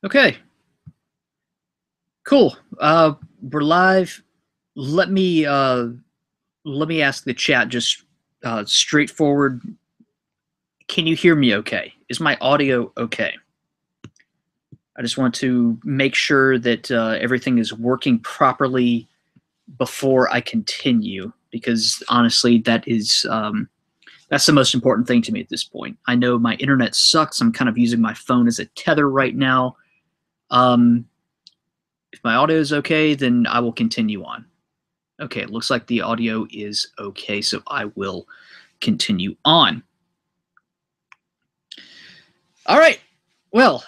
Okay, cool. We're live. Let me uh, let me ask the chat just straightforward. Can you hear me? Okay. Is my audio okay? I just want to make sure that everything is working properly before I continue, because honestly, that's the most important thing to me at this point. I know my internet sucks. I'm kind of using my phone as a tether right now. Um, if my audio is okay, then I will continue on. Okay, it looks like the audio is okay, so I will continue on. All right. Well,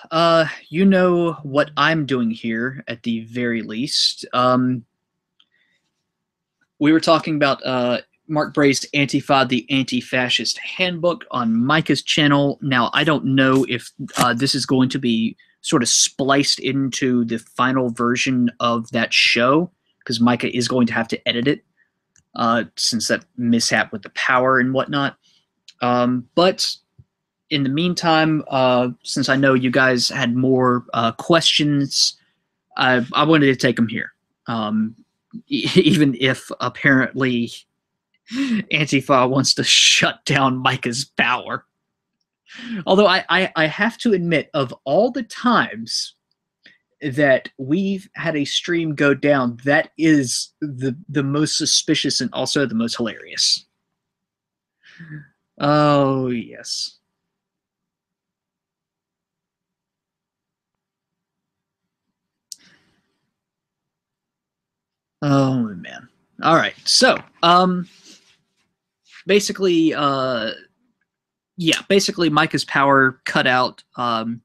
you know what I'm doing here at the very least. We were talking about Mark Bray's Antifa, the Anti-Fascist Handbook on Micah's channel. Now, I don't know if this is going to be sort of spliced into the final version of that show, because Micah is going to have to edit it since that mishap with the power and whatnot. But in the meantime, since I know you guys had more questions, I wanted to take them here. Even if apparently Antifa wants to shut down Micah's power. Although I have to admit, of all the times that we've had a stream go down, that is the most suspicious and also the most hilarious. Oh, yes. Oh, man. All right. So, basically, basically Micah's power cut out, and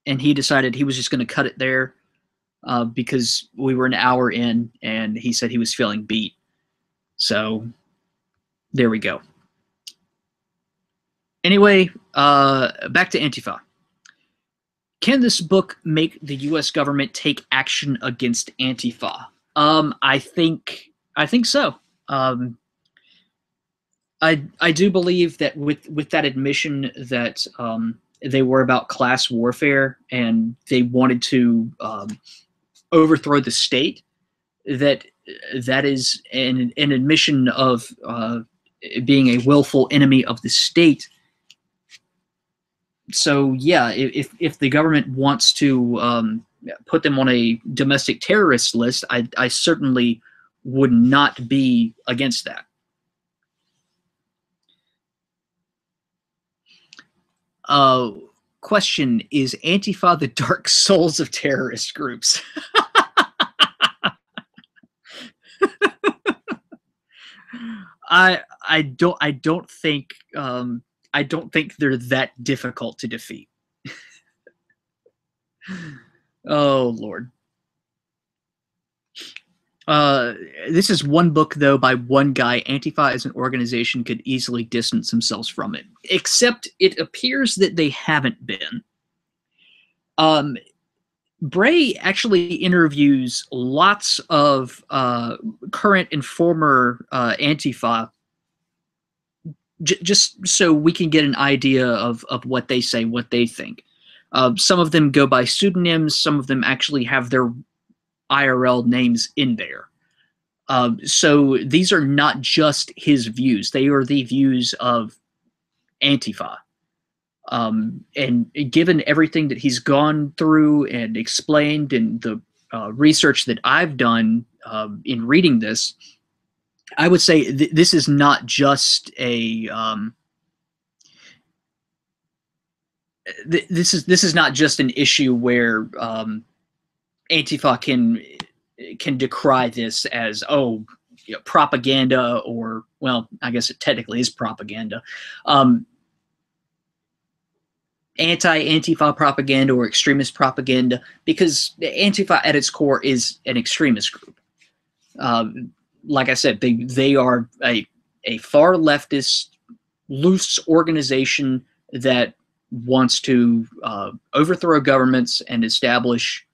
he decided he was just going to cut it there because we were an hour in, and he said he was feeling beat. So, there we go. Anyway, back to Antifa. Can this book make the U.S. government take action against Antifa? I think so. I do believe that with that admission that they were about class warfare and they wanted to overthrow the state, that is an admission of being a willful enemy of the state. So yeah, if the government wants to put them on a domestic terrorist list, I certainly would not be against that. Question: is Antifa the Dark Souls of terrorist groups? I don't think they're that difficult to defeat. Oh Lord. This is one book, though, by one guy. Antifa as an organization could easily distance themselves from it, except it appears that they haven't been. Bray actually interviews lots of current and former Antifa, just so we can get an idea of what they say, what they think. Some of them go by pseudonyms. Some of them actually have their IRL names in there. So these are not just his views. They are the views of Antifa. And given everything that he's gone through and explained and the research that I've done in reading this, I would say this is not just a this is not just an issue where Antifa can decry this as propaganda, or, well, I guess it technically is propaganda, anti-Antifa propaganda or extremist propaganda, because Antifa at its core is an extremist group. Like I said, they are a far leftist, loose organization that wants to overthrow governments and establish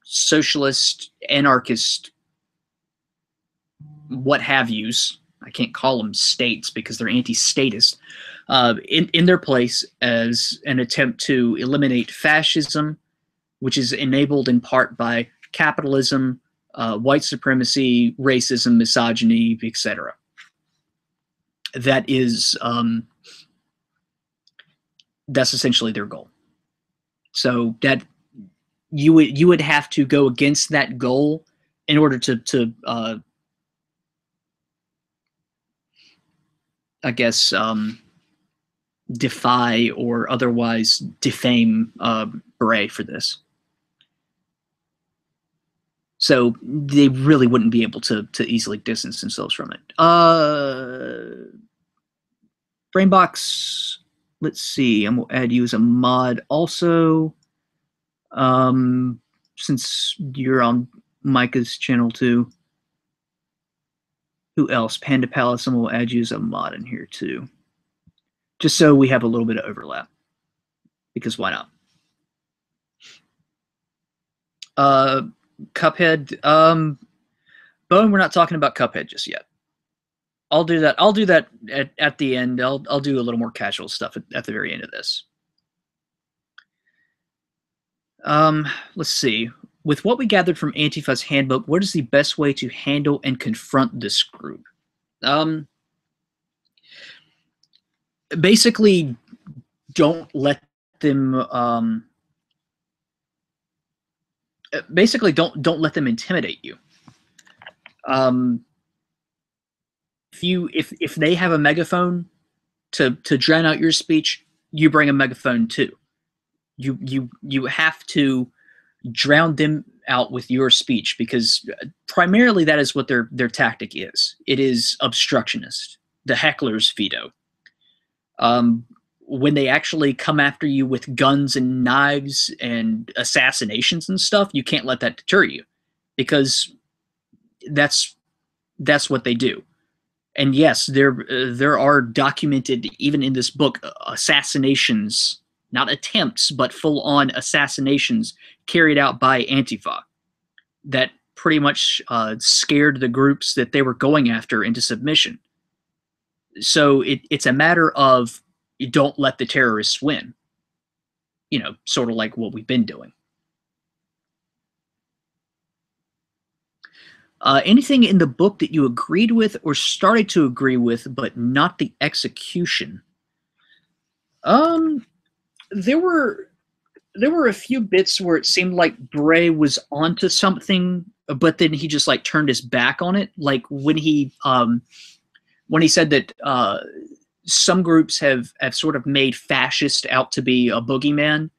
socialist, anarchist, what have yous. I can't call them states because they're anti-statist, in their place as an attempt to eliminate fascism, which is enabled in part by capitalism, white supremacy, racism, misogyny, etc. That is, that's essentially their goal. So that you would have to go against that goal in order to I guess defy or otherwise defame Beret for this. So they really wouldn't be able to easily distance themselves from it. Brainbox, let's see. I'm gonna add you as a mod also. Since you're on Micah's channel too. Who else? Panda Palace, and we'll add you as a mod in here too. Just so we have a little bit of overlap. Because why not? Cuphead. Bone, we're not talking about Cuphead just yet. I'll do that. I'll do that at the end. I'll do a little more casual stuff at the very end of this. Let's see. With what we gathered from Antifa's handbook, what is the best way to handle and confront this group? Basically, don't let them. Basically, don't let them intimidate you. If they have a megaphone to drown out your speech, you bring a megaphone too. You have to drown them out with your speech, because primarily that is what their tactic is. It is obstructionist, the heckler's veto. When they actually come after you with guns and knives and assassinations and stuff, you can't let that deter you, because that's what they do. And yes, there are documented, even in this book, assassinations, not attempts, but full-on assassinations carried out by Antifa that pretty much scared the groups that they were going after into submission. So it's a matter of, you don't let the terrorists win. You know, sort of like what we've been doing. Anything in the book that you agreed with or started to agree with, but not the execution? There were a few bits where it seemed like Bray was onto something, but then he just like turned his back on it. Like when he said that some groups have sort of made fascist out to be a boogeyman,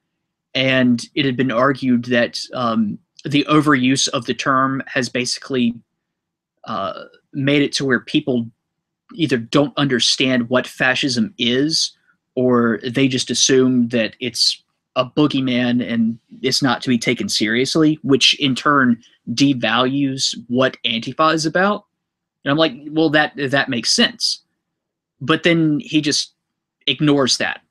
and it had been argued that the overuse of the term has basically made it to where people either don't understand what fascism is, or they just assume that it's a boogeyman and it's not to be taken seriously, which in turn devalues what Antifa is about. And I'm like, well, that makes sense. But then he just ignores that.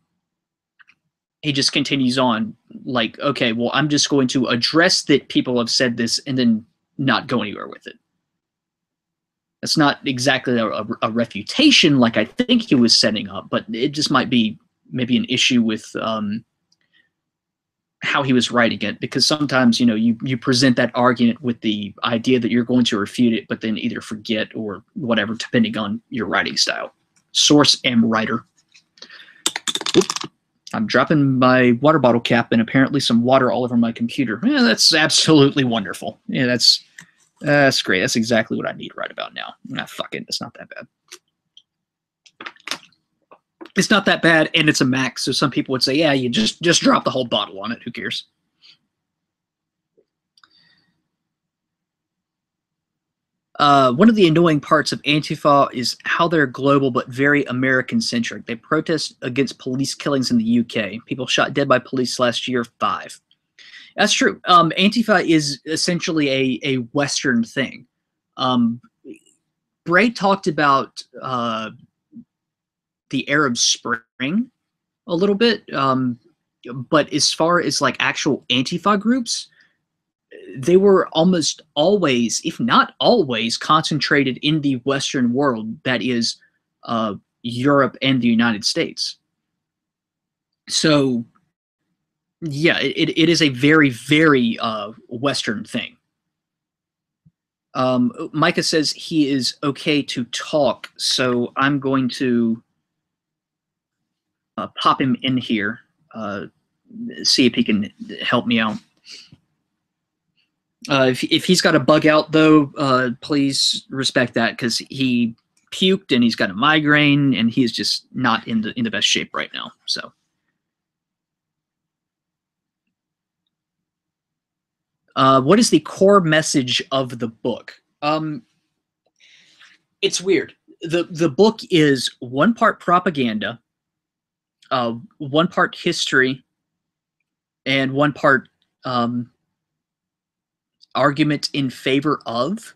He just continues on like, okay, well, I'm just going to address that people have said this and then not go anywhere with it. That's not exactly a refutation like I think he was setting up, but it just might be maybe an issue with how he was writing it, because sometimes, you know, you present that argument with the idea that you're going to refute it, but then either forget or whatever, depending on your writing style. Source am writer. Oop. I'm dropping my water bottle cap and apparently some water all over my computer. Yeah, that's absolutely wonderful. Yeah, that's great. That's exactly what I need right about now. Nah, fuck it. It's not that bad. It's not that bad, and it's a Mac, so some people would say, yeah, you just drop the whole bottle on it. Who cares? One of the annoying parts of Antifa is how they're global but very American-centric. They protest against police killings in the UK. People shot dead by police last year, 5. That's true. Antifa is essentially a Western thing. Bray talked about the Arab Spring a little bit, but as far as like actual Antifa groups, they were almost always, if not always, concentrated in the Western world, that is Europe and the United States. So Yeah, it is a very, very Western thing. Micah says he is okay to talk, so I'm going to pop him in here, see if he can help me out. If he's got a bug out, though, please respect that, because he puked and he's got a migraine and he's just not in the best shape right now. So, what is the core message of the book? It's weird. The book is one part propaganda, one part history, and one part argument in favor of.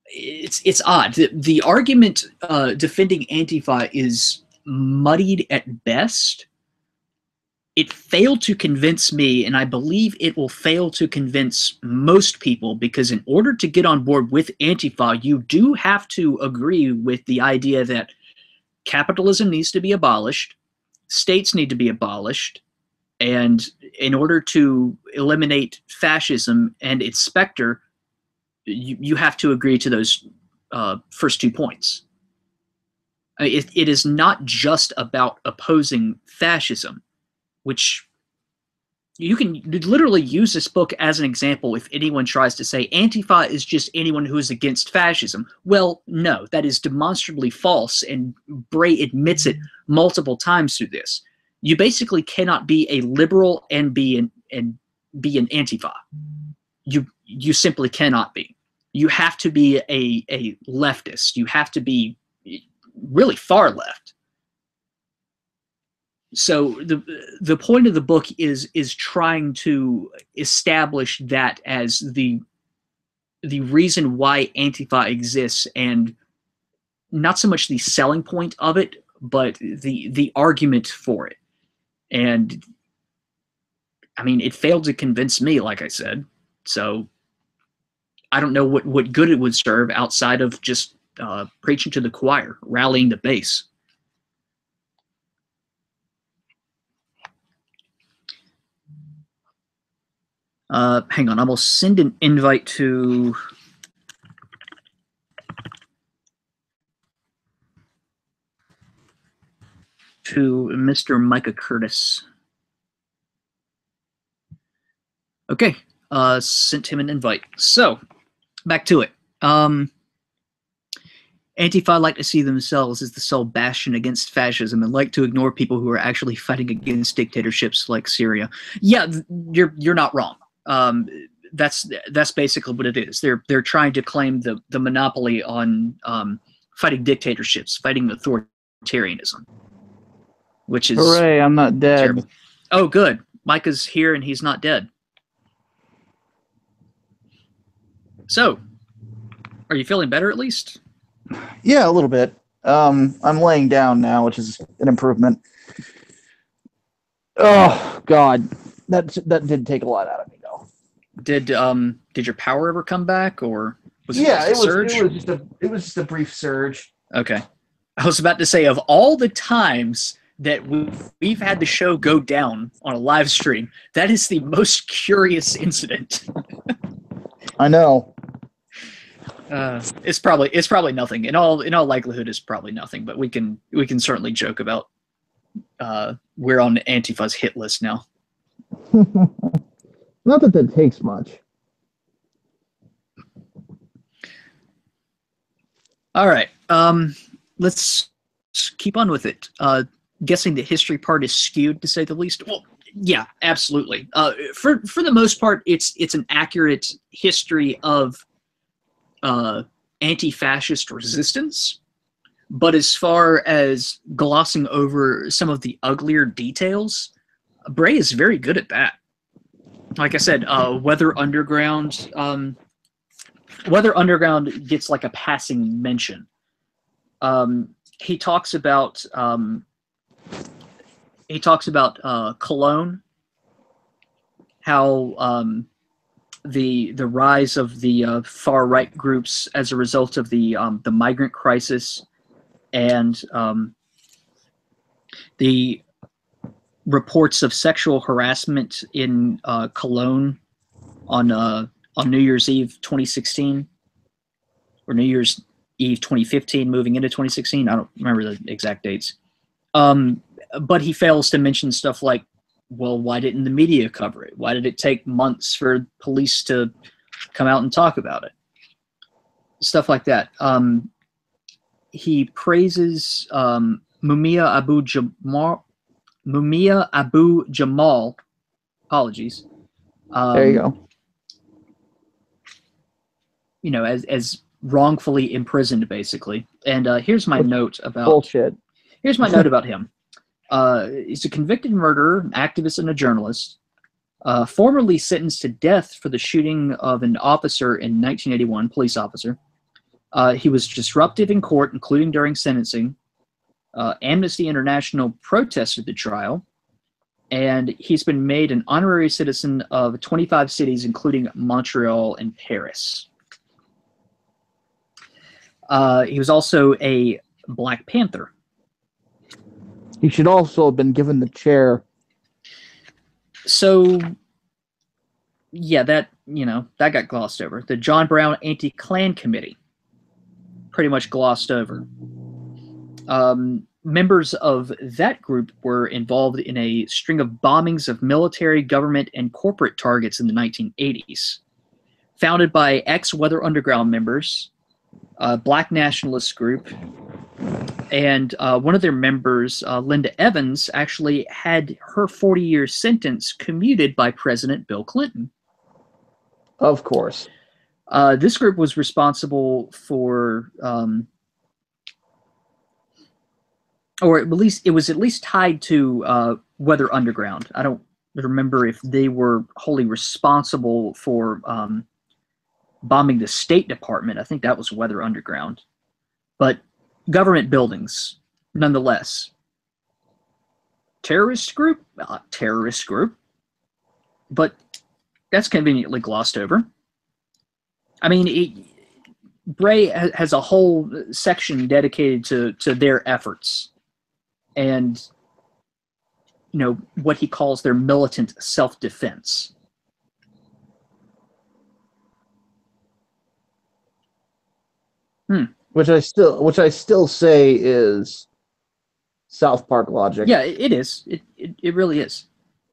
It's odd. The argument defending Antifa is muddied at best. It failed to convince me, and I believe it will fail to convince most people, because in order to get on board with Antifa, you do have to agree with the idea that capitalism needs to be abolished, states need to be abolished, and in order to eliminate fascism and its specter, you have to agree to those first 2 points. It is not just about opposing fascism, which you can literally use this book as an example if anyone tries to say Antifa is just anyone who is against fascism. Well, no, that is demonstrably false, and Bray admits it multiple times through this. You basically cannot be a liberal and be an Antifa. You simply cannot be. You have to be a leftist. You have to be really far left. So the point of the book is trying to establish that as the reason why Antifa exists, and not so much the selling point of it, but the argument for it. And I mean, it failed to convince me, like I said. So I don't know what good it would serve outside of just preaching to the choir, rallying the base. Hang on, I will send an invite to Mr. Micah Curtis. Okay, sent him an invite. So, back to it. Antifa like to see themselves as the sole bastion against fascism and like to ignore people who are actually fighting against dictatorships like Syria. Yeah, you're not wrong. That's basically what it is. They're trying to claim the monopoly on fighting dictatorships, fighting authoritarianism, which is hooray! I'm not dead. Terrible. Oh, good. Micah's here and he's not dead. So, are you feeling better at least? Yeah, a little bit. I'm laying down now, which is an improvement. Oh God, that did take a lot out of me, though. Did your power ever come back, or was it Yeah, just a surge? it was just a brief surge. Okay, I was about to say, of all the times that we've had the show go down on a live stream, that is the most curious incident. I know. It's probably nothing. In all likelihood, it's probably nothing. But we can certainly joke about we're on Antifa's hit list now. Not that takes much. All right. Let's keep on with it. Guessing the history part is skewed, to say the least. Well, yeah, absolutely. For the most part, it's an accurate history of anti-fascist resistance. But as far as glossing over some of the uglier details, Bray is very good at that. Like I said, Weather Underground gets like a passing mention. He talks about Cologne, how the rise of the far right groups as a result of the migrant crisis, and the reports of sexual harassment in Cologne on New Year's Eve 2016 or New Year's Eve 2015, moving into 2016. I don't remember the exact dates. But he fails to mention stuff like, well, why didn't the media cover it? Why did it take months for police to come out and talk about it? Stuff like that. He praises Mumia Abu Jamal. Apologies. There you go. You know, as wrongfully imprisoned, basically. And here's my note about bullshit. Here's my note about him. He's a convicted murderer, an activist, and a journalist. Formerly sentenced to death for the shooting of an officer in 1981, police officer. He was disruptive in court, including during sentencing. Amnesty International protested the trial, and he's been made an honorary citizen of 25 cities, including Montreal and Paris. He was also a Black Panther. He should also have been given the chair. So, yeah, that got glossed over. The John Brown Anti-Klan Committee, pretty much glossed over. Members of that group were involved in a string of bombings of military, government, and corporate targets in the 1980s. Founded by ex-Weather Underground members, a Black nationalist group, and one of their members, Linda Evans, actually had her 40-year sentence commuted by President Bill Clinton. Of course. This group was responsible for, or at least it was at least tied to Weather Underground. I don't remember if they were wholly responsible for bombing the State Department. I think that was Weather Underground. But government buildings, nonetheless. Terrorist group? Terrorist group. But that's conveniently glossed over. I mean, Bray has a whole section dedicated to their efforts and, you know, what he calls their militant self-defense. Which I still say is South Park logic. Yeah, it is. It really is.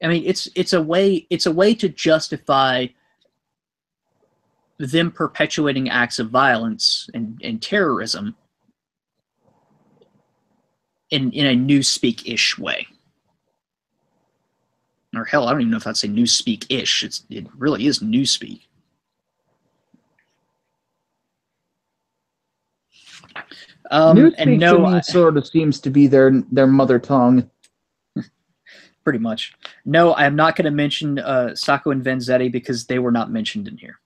I mean, it's a way to justify them perpetuating acts of violence and terrorism in a newspeak-ish way. Or hell, I don't even know if I'd say newspeak-ish. It really is newspeak. Newspeak to me sort of seems to be their mother tongue. Pretty much. No, I am not going to mention Sacco and Vanzetti because they were not mentioned in here.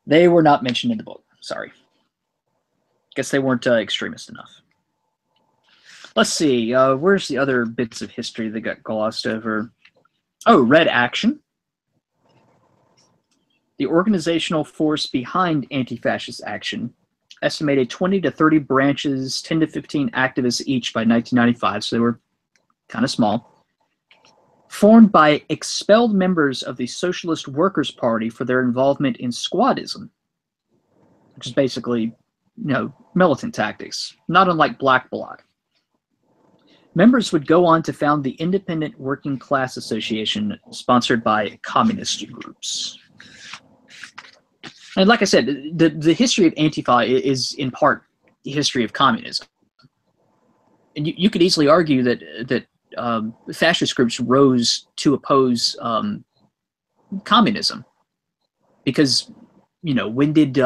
They were not mentioned in the book. Sorry. Guess they weren't extremist enough. Let's see. Where's the other bits of history that got glossed over? Oh, Red Action. The organizational force behind Anti-Fascist Action estimated 20 to 30 branches, 10 to 15 activists each by 1995, so they were kind of small. Formed by expelled members of the Socialist Workers' Party for their involvement in squadism, which is basically, you know, militant tactics, not unlike Black Bloc. Members would go on to found the Independent Working Class Association, sponsored by communist groups. And like I said, the history of Antifa is in part the history of communism. And you could easily argue that fascist groups rose to oppose communism, because, you know, when did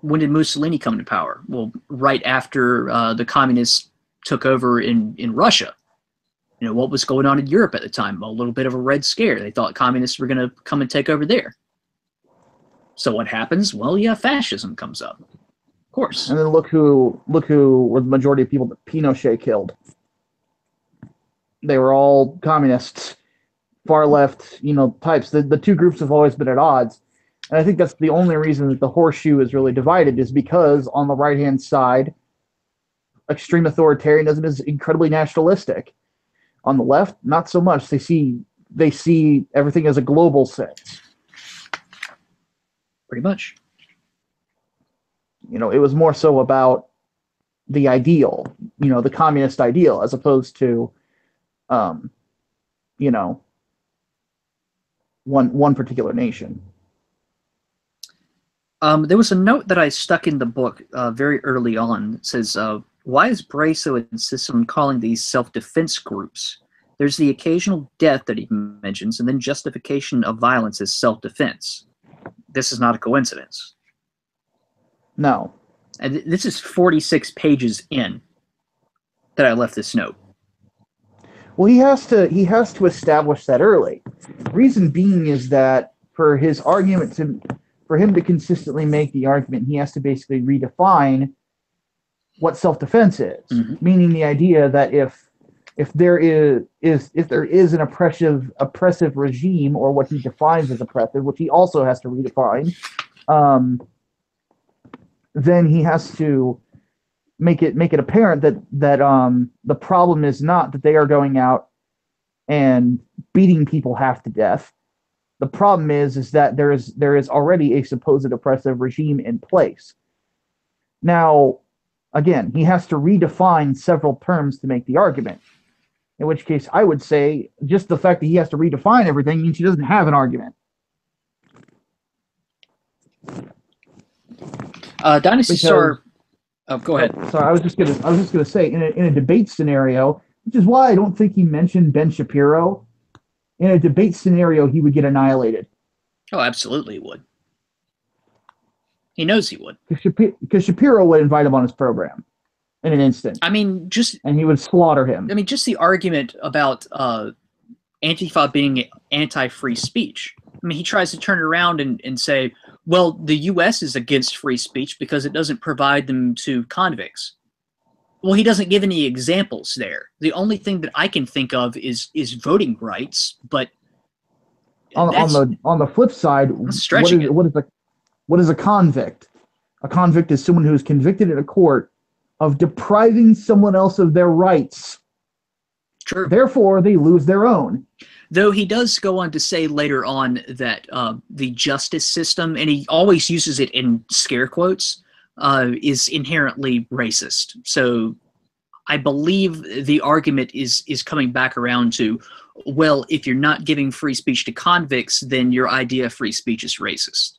Mussolini come to power? Well, right after the communists took over in Russia. You know, what was going on in Europe at the time? A little bit of a Red Scare. They thought communists were going to come and take over there. So what happens? Well, yeah, fascism comes up. Of course. And then look who were the majority of people that Pinochet killed. They were all communists, far left, you know, types. The two groups have always been at odds. And I think that's the only reason that the horseshoe is really divided, is because on the right-hand side, extreme authoritarianism is incredibly nationalistic. On the left, not so much. They see everything as a global sense. Pretty much. It was more so about the ideal, the communist ideal, as opposed to, one particular nation. There was a note that I stuck in the book very early on. It says, why is Bray so insistent on calling these self-defense groups? There's the occasional death that he mentions, and then justification of violence as self-defense. This is not a coincidence. No. And this is 46 pages in that I left this note. Well, he has to establish that early. Reason being is that for his argument for him to consistently make the argument, he has to basically redefine what self-defense is, meaning the idea that if there is an oppressive regime, or what he defines as oppressive, which he also has to redefine, then he has to make it apparent that the problem is not that they are going out and beating people half to death. The problem is that there is already a supposed oppressive regime in place. Now, again, he has to redefine several terms to make the argument. In which case, I would say just the fact that he has to redefine everything means he doesn't have an argument. Dynasty Star. Oh, go ahead. Sorry, I was just gonna say in a debate scenario, which is why I don't think he mentioned Ben Shapiro. In a debate scenario, he would get annihilated. Oh, absolutely he would. He knows he would. Because Shapiro would invite him on his program in an instant. I mean, and he would slaughter him. I mean, just the argument about Antifa being anti-free speech. I mean, he tries to turn it around and say, well, the U.S. is against free speech because it doesn't provide them to convicts. Well, he doesn't give any examples there. The only thing that I can think of is voting rights, but on the flip side, what is a convict? A convict is someone who is convicted in a court of depriving someone else of their rights. True. Therefore, they lose their own. Though he does go on to say later on that the justice system, and he always uses it in scare quotes, is inherently racist. So I believe the argument is coming back around to, well, if you're not giving free speech to convicts, then your idea of free speech is racist.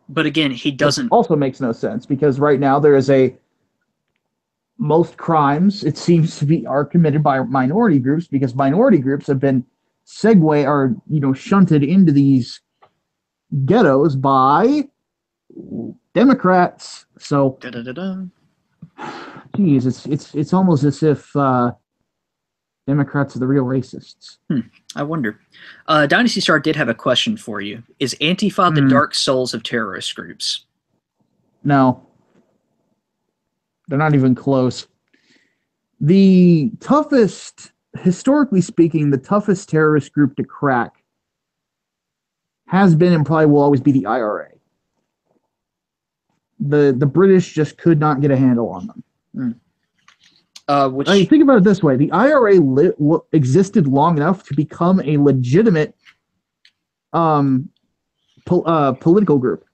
But again, he doesn't... It also makes no sense, because right now there is most crimes, it seems to be, are committed by minority groups, because minority groups have been shunted into these ghettos by Democrats. So, geez, it's almost as if Democrats are the real racists. I wonder. Dynasty Star did have a question for you. Is Antifa the dark souls of terrorist groups? No. They're not even close. The toughest, historically speaking, the toughest terrorist group to crack has been and probably will always be the IRA. The British just could not get a handle on them. Think about it this way. The IRA existed long enough to become a legitimate political group.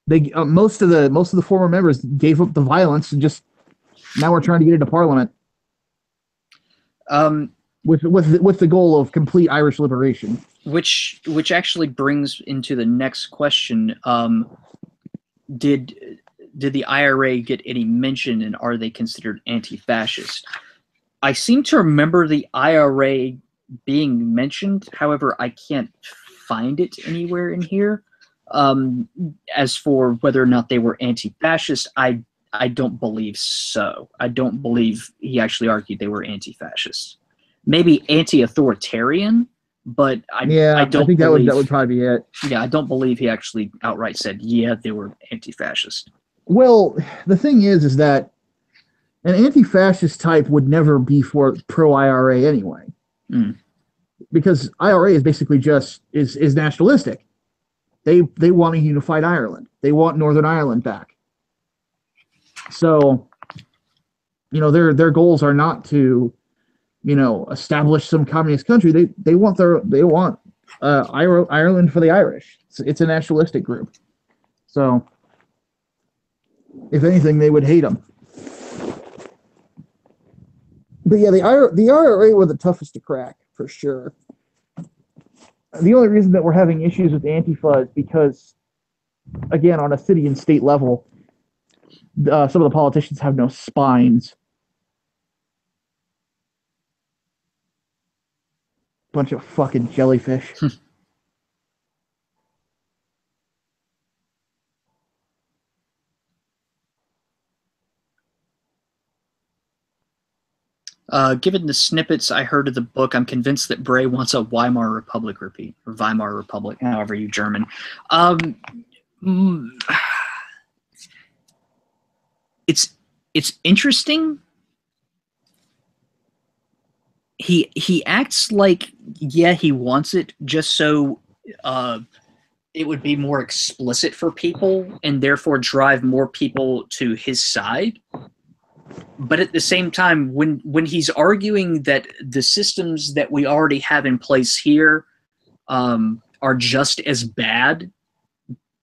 They most of the former members gave up the violence and just now we're trying to get into Parliament. With the goal of complete Irish liberation. Which actually brings into the next question. Did the IRA get any mention, and are they considered anti-fascist? I seem to remember the IRA being mentioned. However, I can't find it anywhere in here. As for whether or not they were anti-fascist, I don't believe so. I don't believe he actually argued they were anti-fascist. Maybe anti-authoritarian, but I think that would probably be it. Yeah, I don't believe he actually outright said, yeah, they were anti-fascist. Well, the thing is that an anti-fascist type would never be for pro-IRA anyway. Because IRA is basically just is nationalistic. They want a unified Ireland. They want Northern Ireland back. So their goals are not to, establish some communist country. They want Ireland for the Irish. It's a nationalistic group. So, if anything, they would hate them. But yeah, the IRA were the toughest to crack for sure. The only reason that we're having issues with Antifa is because, again, on a city and state level, some of the politicians have no spines. Bunch of fucking jellyfish. Given the snippets I heard of the book, I'm convinced that Bray wants a Weimar Republic repeat, or Weimar Republic, however you German. It's interesting. He acts like, yeah, he wants it just so it would be more explicit for people and therefore drive more people to his side. But at the same time, when he's arguing that the systems that we already have in place here are just as bad,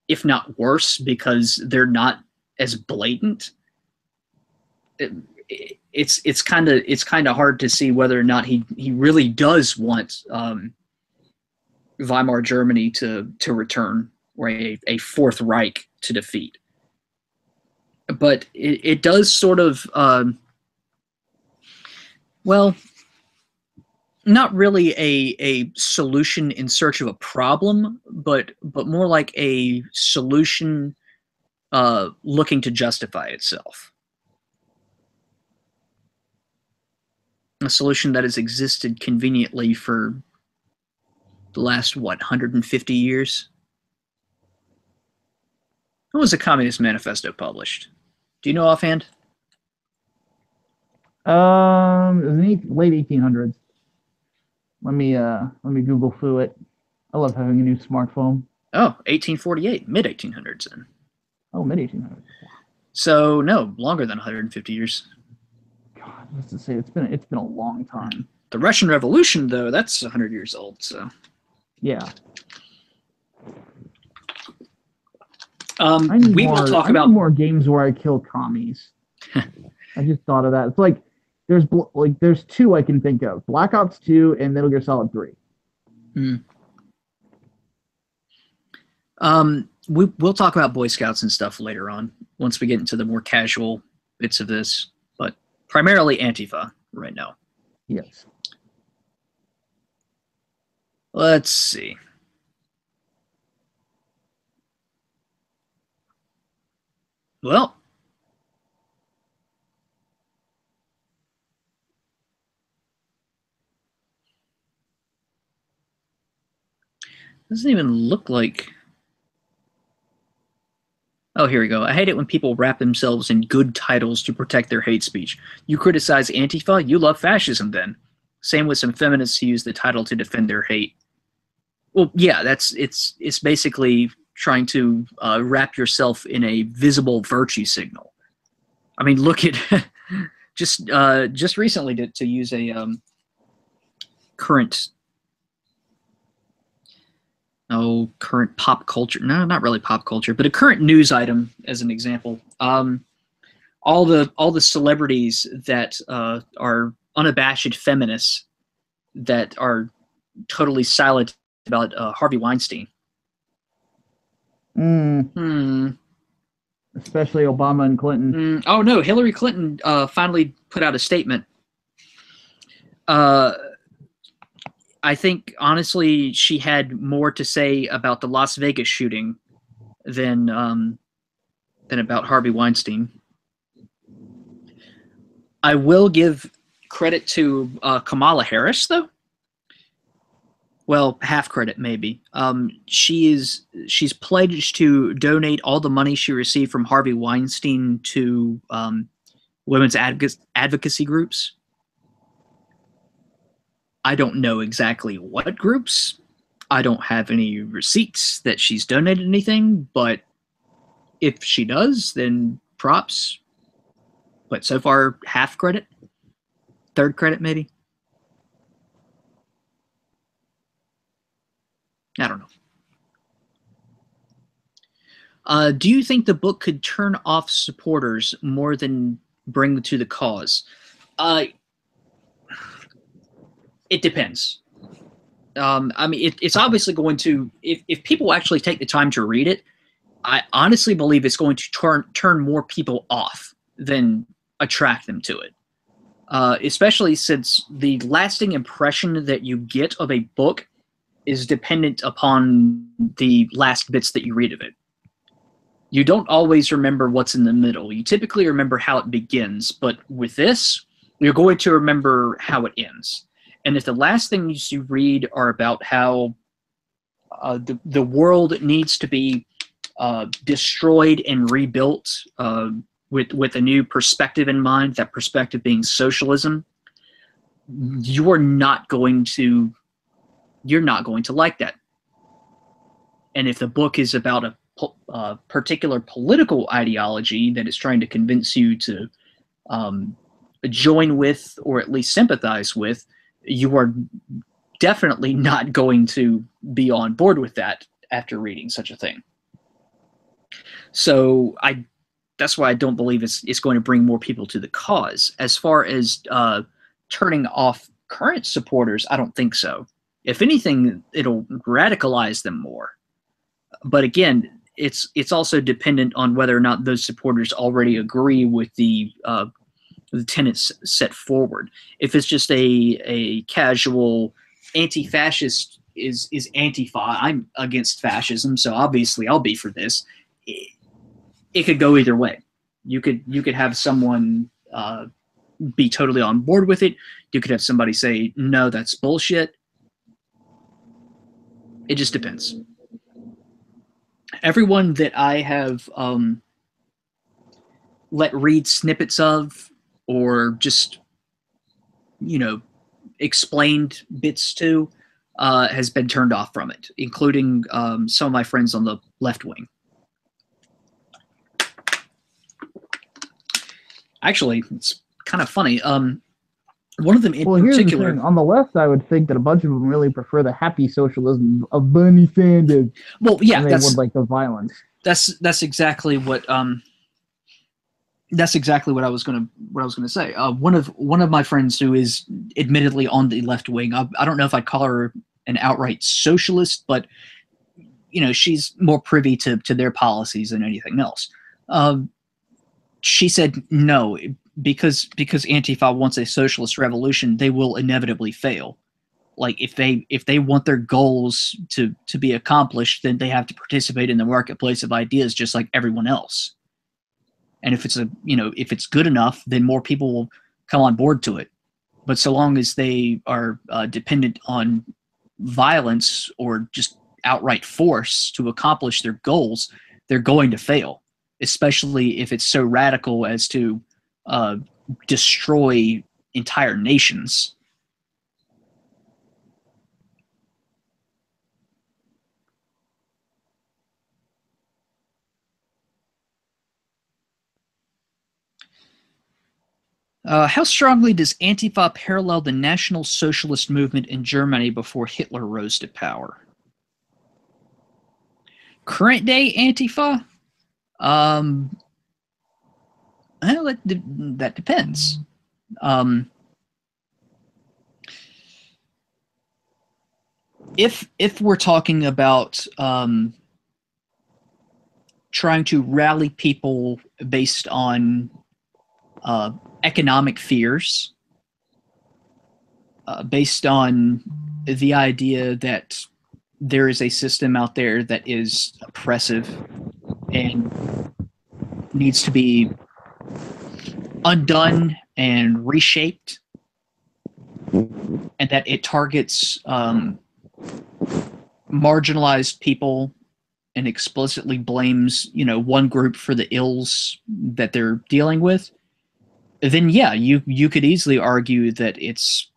if not worse, because they're not as blatant, it's kind of hard to see whether or not he really does want Weimar Germany to return, or a Fourth Reich to defeat. But it does sort of, well, not really a solution in search of a problem, but more like a solution looking to justify itself. A solution that has existed conveniently for the last, 150 years? When was the Communist Manifesto published? Do you know offhand? It was in the late 1800s. Let me Google foo it. I love having a new smartphone. Oh, 1848, mid 1800s then. Oh, mid 1800s. So no, longer than 150 years. God, what's to say? It's been a long time. The Russian Revolution, though, that's 100 years old. So yeah. Will talk about more games where I kill commies. I just thought of that. It's like there's two I can think of: Black Ops 2 and Metal Gear Solid 3. We'll talk about Boy Scouts and stuff later on once we get into the more casual bits of this, but primarily Antifa right now. Yes. Let's see. Well, doesn't even look like. Oh, here we go. I hate it when people wrap themselves in good titles to protect their hate speech. You criticize Antifa, you love fascism then. Same with some feminists who use the title to defend their hate. Well, yeah, it's basically trying to wrap yourself in a visible virtue signal. I mean, look at just recently to use a current pop culture. No, not really pop culture, but a current news item as an example. All the celebrities that are unabashed feminists that are totally silent about Harvey Weinstein. Especially Obama and Clinton. Oh no, Hillary Clinton finally put out a statement. I think honestly she had more to say about the Las Vegas shooting than about Harvey Weinstein. I will give credit to Kamala Harris, though. Well, half credit maybe. She's pledged to donate all the money she received from Harvey Weinstein to women's advocacy groups. I don't know exactly what groups. I don't have any receipts that she's donated anything, but if she does, then props. But so far, half credit, third credit, maybe. I don't know. Do you think the book could turn off supporters more than bring them to the cause? It depends. I mean, it's obviously going to, if people actually take the time to read it, I honestly believe it's going to turn more people off than attract them to it. Especially since the lasting impression that you get of a book is dependent upon the last bits that you read of it. You don't always remember what's in the middle. You typically remember how it begins, but with this, you're going to remember how it ends. And if the last things you read are about how the world needs to be destroyed and rebuilt with a new perspective in mind, that perspective being socialism, you're not going to like that. And if the book is about a particular political ideology that is trying to convince you to join with or at least sympathize with, you are definitely not going to be on board with that after reading such a thing. So that's why I don't believe it's going to bring more people to the cause. As far as turning off current supporters, I don't think so. If anything, it'll radicalize them more. But again, it's also dependent on whether or not those supporters already agree with the tenets set forward. If it's just a casual anti-fascist is Antifa, I'm against fascism, so obviously I'll be for this. It could go either way. You could have someone be totally on board with it. You could have somebody say, no, that's bullshit. It just depends. Everyone that I have let read snippets of, or just, explained bits to, has been turned off from it, including some of my friends on the left wing. Actually, it's kind of funny. One of them in particular. Here's the thing. On the left, I would think that a bunch of them really prefer the happy socialism of Bernie Sanders. Well, yeah, and they would like the violence. That's exactly what that's exactly what I was gonna say. One of my friends who is admittedly on the left wing. I don't know if I'd call her an outright socialist, but she's more privy to their policies than anything else. She said no, because Antifa wants a socialist revolution, they will inevitably fail. Like if they want their goals to be accomplished, then they have to participate in the marketplace of ideas just like everyone else. And if it's good enough, then more people will come on board to it. But so long as they are dependent on violence or just outright force to accomplish their goals, they're going to fail. Especially if it's so radical as to destroy entire nations. How strongly does Antifa parallel the National Socialist movement in Germany before Hitler rose to power? Current day Antifa? Well, that depends. If we're talking about trying to rally people based on economic fears, based on the idea that there is a system out there that is oppressive and needs to be undone and reshaped, and that it targets marginalized people and explicitly blames one group for the ills that they're dealing with, then yeah, you could easily argue that it's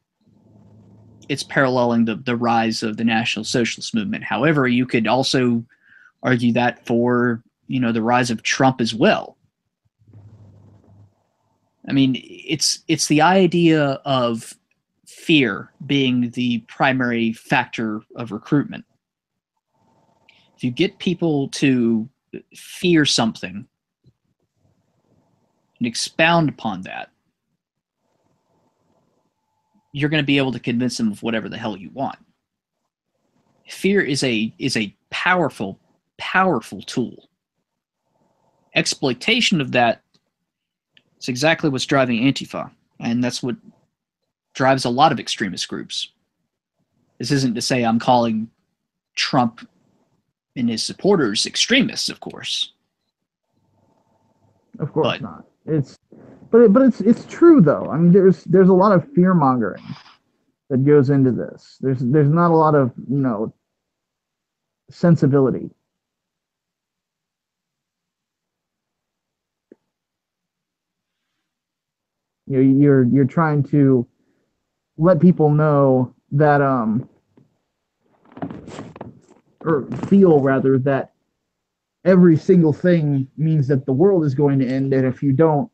paralleling the rise of the National Socialist movement. However, you could also argue that for the rise of Trump as well. I mean, it's the idea of fear being the primary factor of recruitment. If you get people to fear something and expound upon that, you're going to be able to convince them of whatever the hell you want. Fear is a powerful, powerful tool. Exploitation of that is exactly what's driving Antifa, and that's what drives a lot of extremist groups. This isn't to say I'm calling Trump and his supporters extremists, of course. Of course not. It's true though. I mean, there's a lot of fear mongering that goes into this. There's not a lot of sensibility. You're trying to let people know that or feel rather that every single thing means that the world is going to end, and if you don't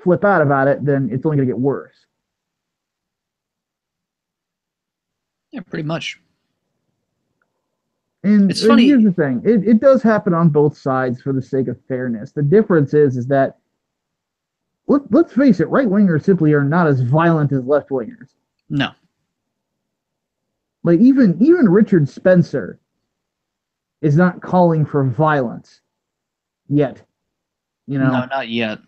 flip out about it, then it's only going to get worse. Yeah, pretty much. And it's funny. Here's the thing: it does happen on both sides for the sake of fairness. The difference is that let's face it, right wingers simply are not as violent as left wingers. No. Like even Richard Spencer is not calling for violence yet. No, not yet.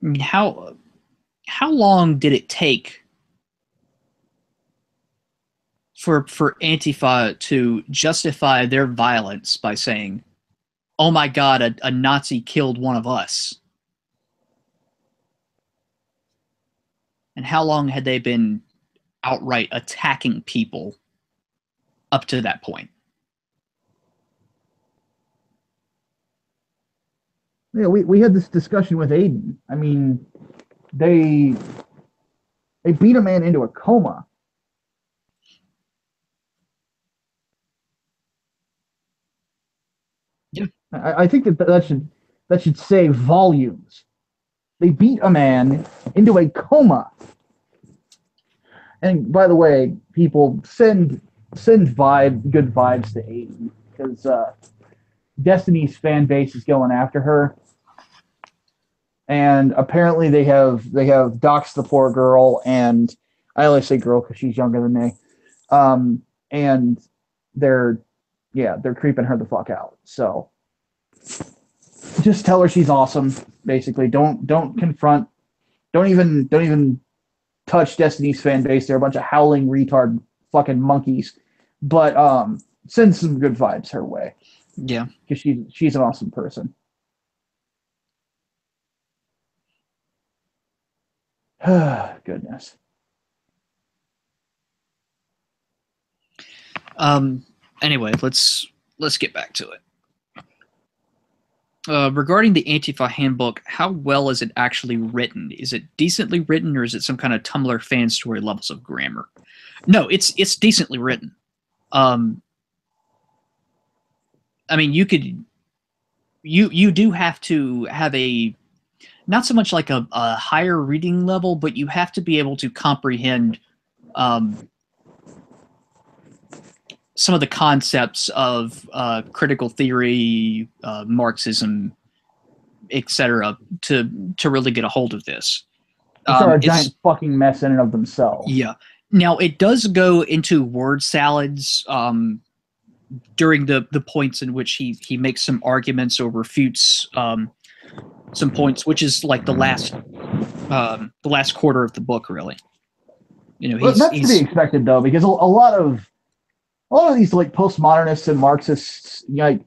I mean, how long did it take for Antifa to justify their violence by saying, "Oh my God, a Nazi killed one of us"? And how long had they been outright attacking people up to that point? Yeah, we had this discussion with Aiden. I mean, they beat a man into a coma. Yeah. I think that should say volumes. They beat a man into a coma. And by the way, people send good vibes to Aiden because Destiny's fan base is going after her. And apparently they have doxed the poor girl, and I only say girl because she's younger than me. And they're creeping her the fuck out. So just tell her she's awesome. Basically, don't confront, don't even touch Destiny's fan base. They're a bunch of howling retard fucking monkeys. But send some good vibes her way. Yeah, because she's an awesome person. Goodness. Anyway, let's get back to it. Regarding the Antifa handbook, how well is it actually written? Is it decently written, or is it some kind of Tumblr fan story levels of grammar? No, it's decently written. I mean, you do have to have a, not so much like a higher reading level, but you have to be able to comprehend some of the concepts of critical theory, Marxism, etc., to really get a hold of this. Which are a giant fucking mess in and of themselves. Yeah. Now, it does go into word salads during the points in which he makes some arguments or refutes some points, which is like the last quarter of the book, really. That's to be expected, though, because a lot of these like postmodernists and Marxists, like,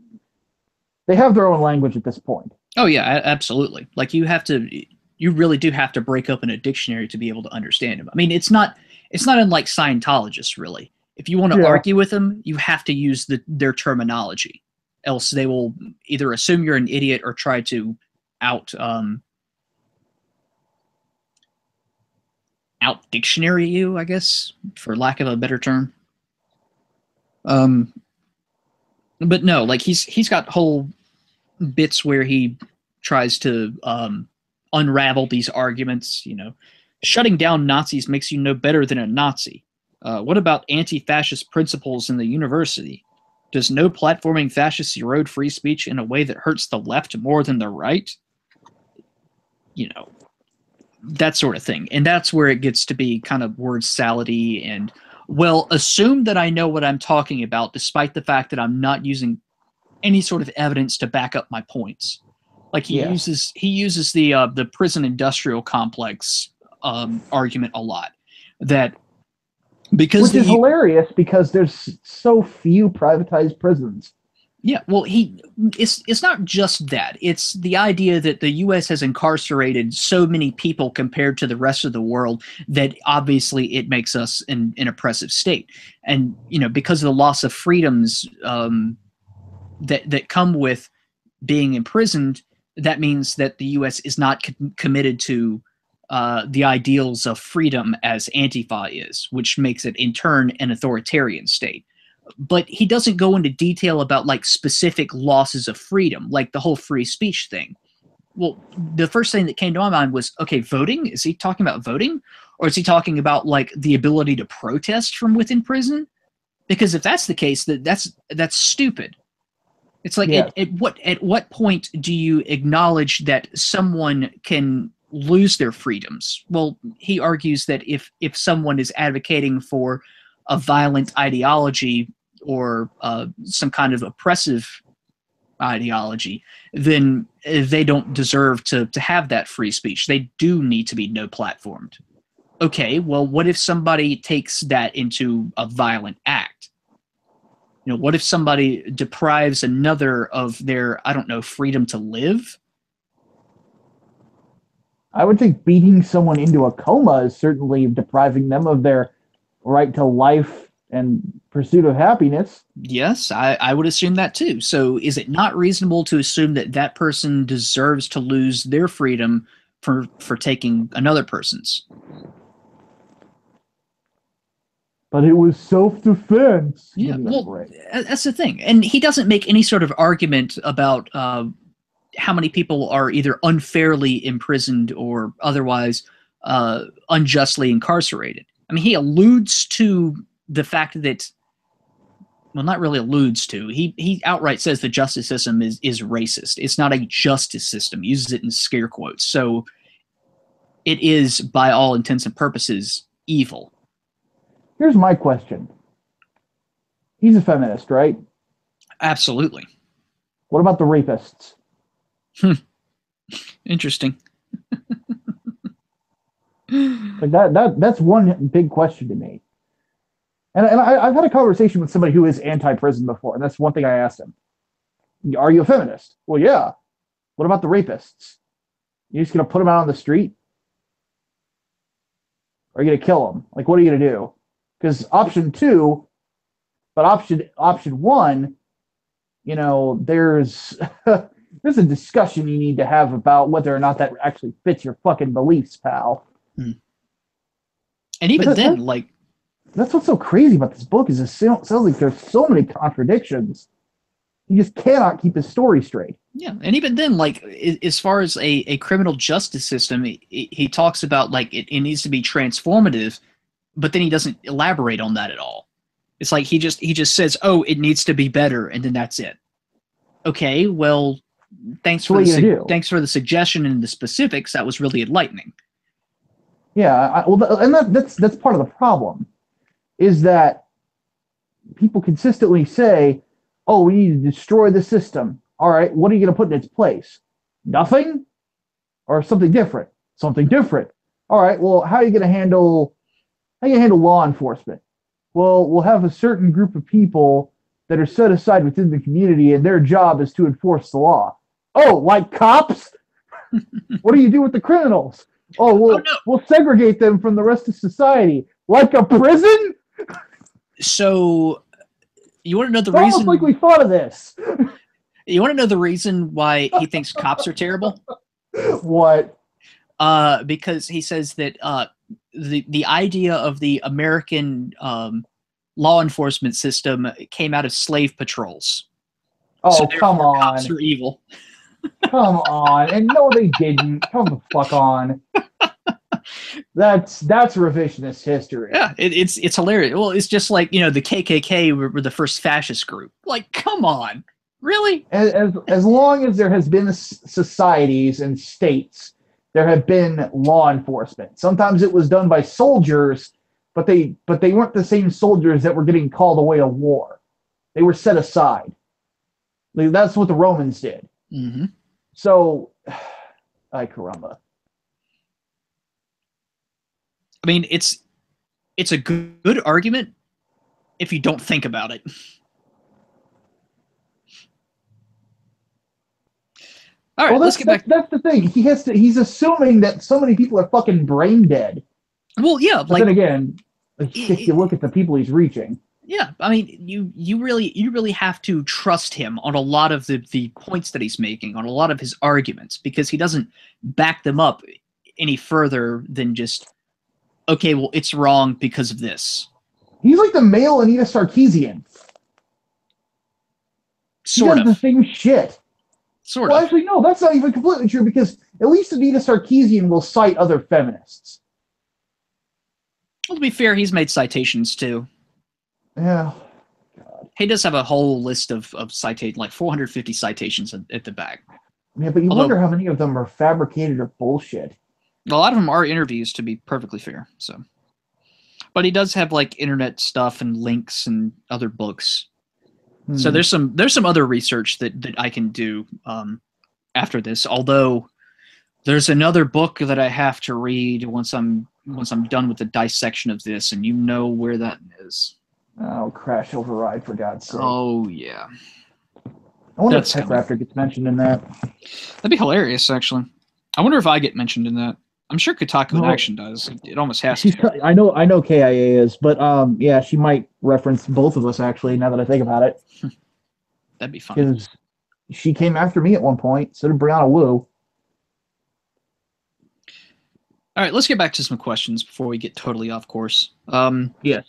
they have their own language at this point. Oh yeah, absolutely. Like you really do have to break open a dictionary to be able to understand them. I mean, it's not unlike Scientologists, really. If you want to argue with them, you have to use their terminology, else they will either assume you're an idiot or try to out dictionary you, I guess, for lack of a better term. But no, like he's got whole bits where he tries to unravel these arguments. You know, shutting down Nazis makes you no better than a Nazi. What about anti-fascist principles in the university? Does no platforming fascists erode free speech in a way that hurts the left more than the right? You know, that sort of thing. And that's where it gets to be kind of word salady and, well, assume that I know what I'm talking about, despite the fact that I'm not using any sort of evidence to back up my points. Like he uses the prison industrial complex argument a lot. That because which is hilarious because there's so few privatized prisons. Yeah, well, it's not just that. It's the idea that the U.S. has incarcerated so many people compared to the rest of the world that obviously it makes us an oppressive state. And, you know, because of the loss of freedoms that come with being imprisoned, that means that the U.S. is not committed to the ideals of freedom as Antifa is, which makes it in turn an authoritarian state. But he doesn't go into detail about like specific losses of freedom, like the whole free speech thing. Well, the first thing that came to my mind was, okay, voting? Is he talking about voting? Or is he talking about like the ability to protest from within prison? Because if that's the case, that's stupid. It's like at what point do you acknowledge that someone can lose their freedoms? Well, he argues that if someone is advocating for a violent ideology or some kind of oppressive ideology, then they don't deserve to have that free speech. They do need to be no platformed. Okay, well, what if somebody takes that into a violent act? You know, what if somebody deprives another of their, I don't know, freedom to live? I would think beating someone into a coma is certainly depriving them of their right to life and pursuit of happiness. Yes, I would assume that too. So is it not reasonable to assume that that person deserves to lose their freedom for taking another person's? But it was self-defense. Yeah, well, that's the thing. And he doesn't make any sort of argument about how many people are either unfairly imprisoned or otherwise unjustly incarcerated. I mean, he alludes to the fact that, well, not really alludes to, he outright says the justice system is racist. It's not a justice system. He uses it in scare quotes. So it is, by all intents and purposes, evil. Here's my question. He's a feminist, right? Absolutely. What about the rapists? Interesting. Like that's one big question to me. And I've had a conversation with somebody who is anti-prison before, and that's one thing I asked him. Are you a feminist? Well, yeah. What about the rapists? You're just going to put them out on the street? Or are you going to kill them? Like, what are you going to do? Because option two, but option one, you know, there's there's a discussion you need to have about whether or not that actually fits your fucking beliefs, pal. And even then, like, that's what's so crazy about this book is it sounds like there's so many contradictions. You just cannot keep his story straight. Yeah, and even then, like, as far as a criminal justice system, he talks about, like, it needs to be transformative, but then he doesn't elaborate on that at all. It's like he just says, oh, it needs to be better, and then that's it. Okay, well, thanks for the suggestion and the specifics. That was really enlightening. Yeah, and that's part of the problem, is that people consistently say, oh, we need to destroy the system. All right, what are you going to put in its place? Nothing? Or something different? Something different. All right, well, how are you going to handle law enforcement? Well, we'll have a certain group of people that are set aside within the community, and their job is to enforce the law. Oh, like cops? What do you do with the criminals? Oh, we'll segregate them from the rest of society. Like a prison? So, you want to know the reason? Almost like we thought of this. You want to know the reason why he thinks cops are terrible? What? Because he says that the idea of the American law enforcement system came out of slave patrols. So Oh, come therefore, cops on. are evil. Come on. And no, they didn't. Come the fuck on. That's revisionist history. Yeah, it's hilarious. Well, it's just like, you know, the KKK were the first fascist group. Like, come on, really? As long as there has been societies and states, there have been law enforcement. Sometimes it was done by soldiers, but they weren't the same soldiers that were getting called away to war. They were set aside. Like, that's what the Romans did. Mm-hmm. So, ay caramba. I mean, it's a good argument if you don't think about it. All right, Well, let's get back. that's the thing. He's assuming that so many people are fucking brain dead. Well, yeah, But like then again, if you look at the people he's reaching. yeah, I mean, you really have to trust him on a lot of the points that he's making, on a lot of his arguments, because he doesn't back them up any further than just, okay, well, it's wrong because of this. He's like the male Anita Sarkeesian. Sort he does of. the same shit. Sort Well, of. actually, no, that's not even completely true, because at least Anita Sarkeesian will cite other feminists. Well, to be fair, he's made citations too. Yeah. He does have a whole list of citations, like 450 citations at the back. Yeah, but you wonder how many of them are fabricated or bullshit. A lot of them are interviews, to be perfectly fair. So, but he does have like internet stuff and links and other books. So there's some other research that I can do after this. Although there's another book that I have to read once I'm done with the dissection of this, and you know where that is. Oh, Crash Override, for God's sake. Oh yeah. I wonder if Tech Raptor gets mentioned in that. That'd be hilarious, actually. I wonder if I get mentioned in that. I'm sure Kotaku in Action does. It almost has to. I know KIA is, but yeah, she might reference both of us, actually, now that I think about it. That'd be fun. Because she came after me at one point, so did Brianna Wu. All right, let's get back to some questions before we get totally off course. Yes.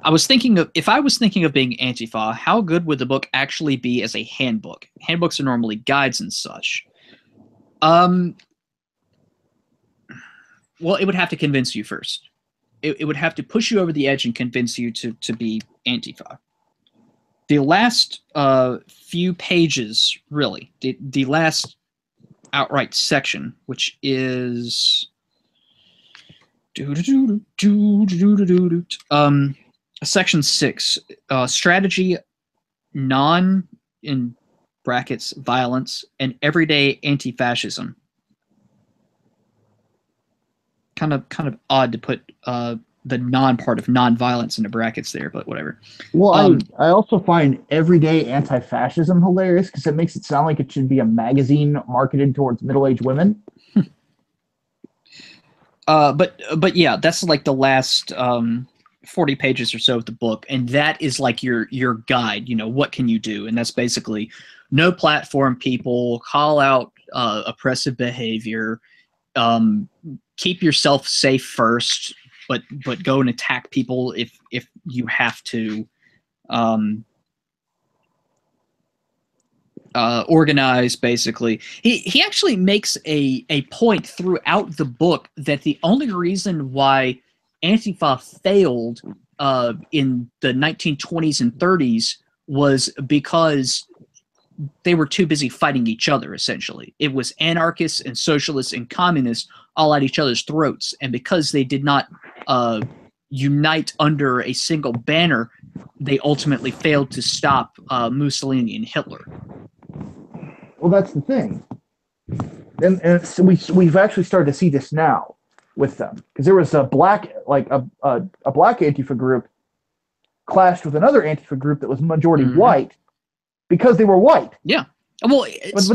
I was thinking of, if I was thinking of being Antifa, how good would the book actually be as a handbook? Handbooks are normally guides and such. Well, it would have to convince you first. It would have to push you over the edge and convince you to be Antifa. The last few pages, really, the last outright section, which is section 6, strategy, non in brackets violence, and everyday anti-fascism. Kind of odd to put the non part of non-violence into brackets there, but whatever. Well, I also find everyday anti-fascism hilarious because it makes it sound like it should be a magazine marketed towards middle-aged women. But yeah, that's like the last 40 pages or so of the book, and that is like your guide. You know, what can you do? And that's basically no platform people, call out oppressive behavior, keep yourself safe first, but go and attack people if you have to. Organize, basically. He actually makes a point throughout the book that the only reason why Antifa failed in the 1920s and 30s was because they were too busy fighting each other, essentially. It was anarchists and socialists and communists all at each other's throats, and because they did not unite under a single banner, they ultimately failed to stop Mussolini and Hitler. Well, that's the thing, and so we've actually started to see this now with them, because there was a black Antifa group clashed with another Antifa group that was majority white because they were white. Yeah, well, but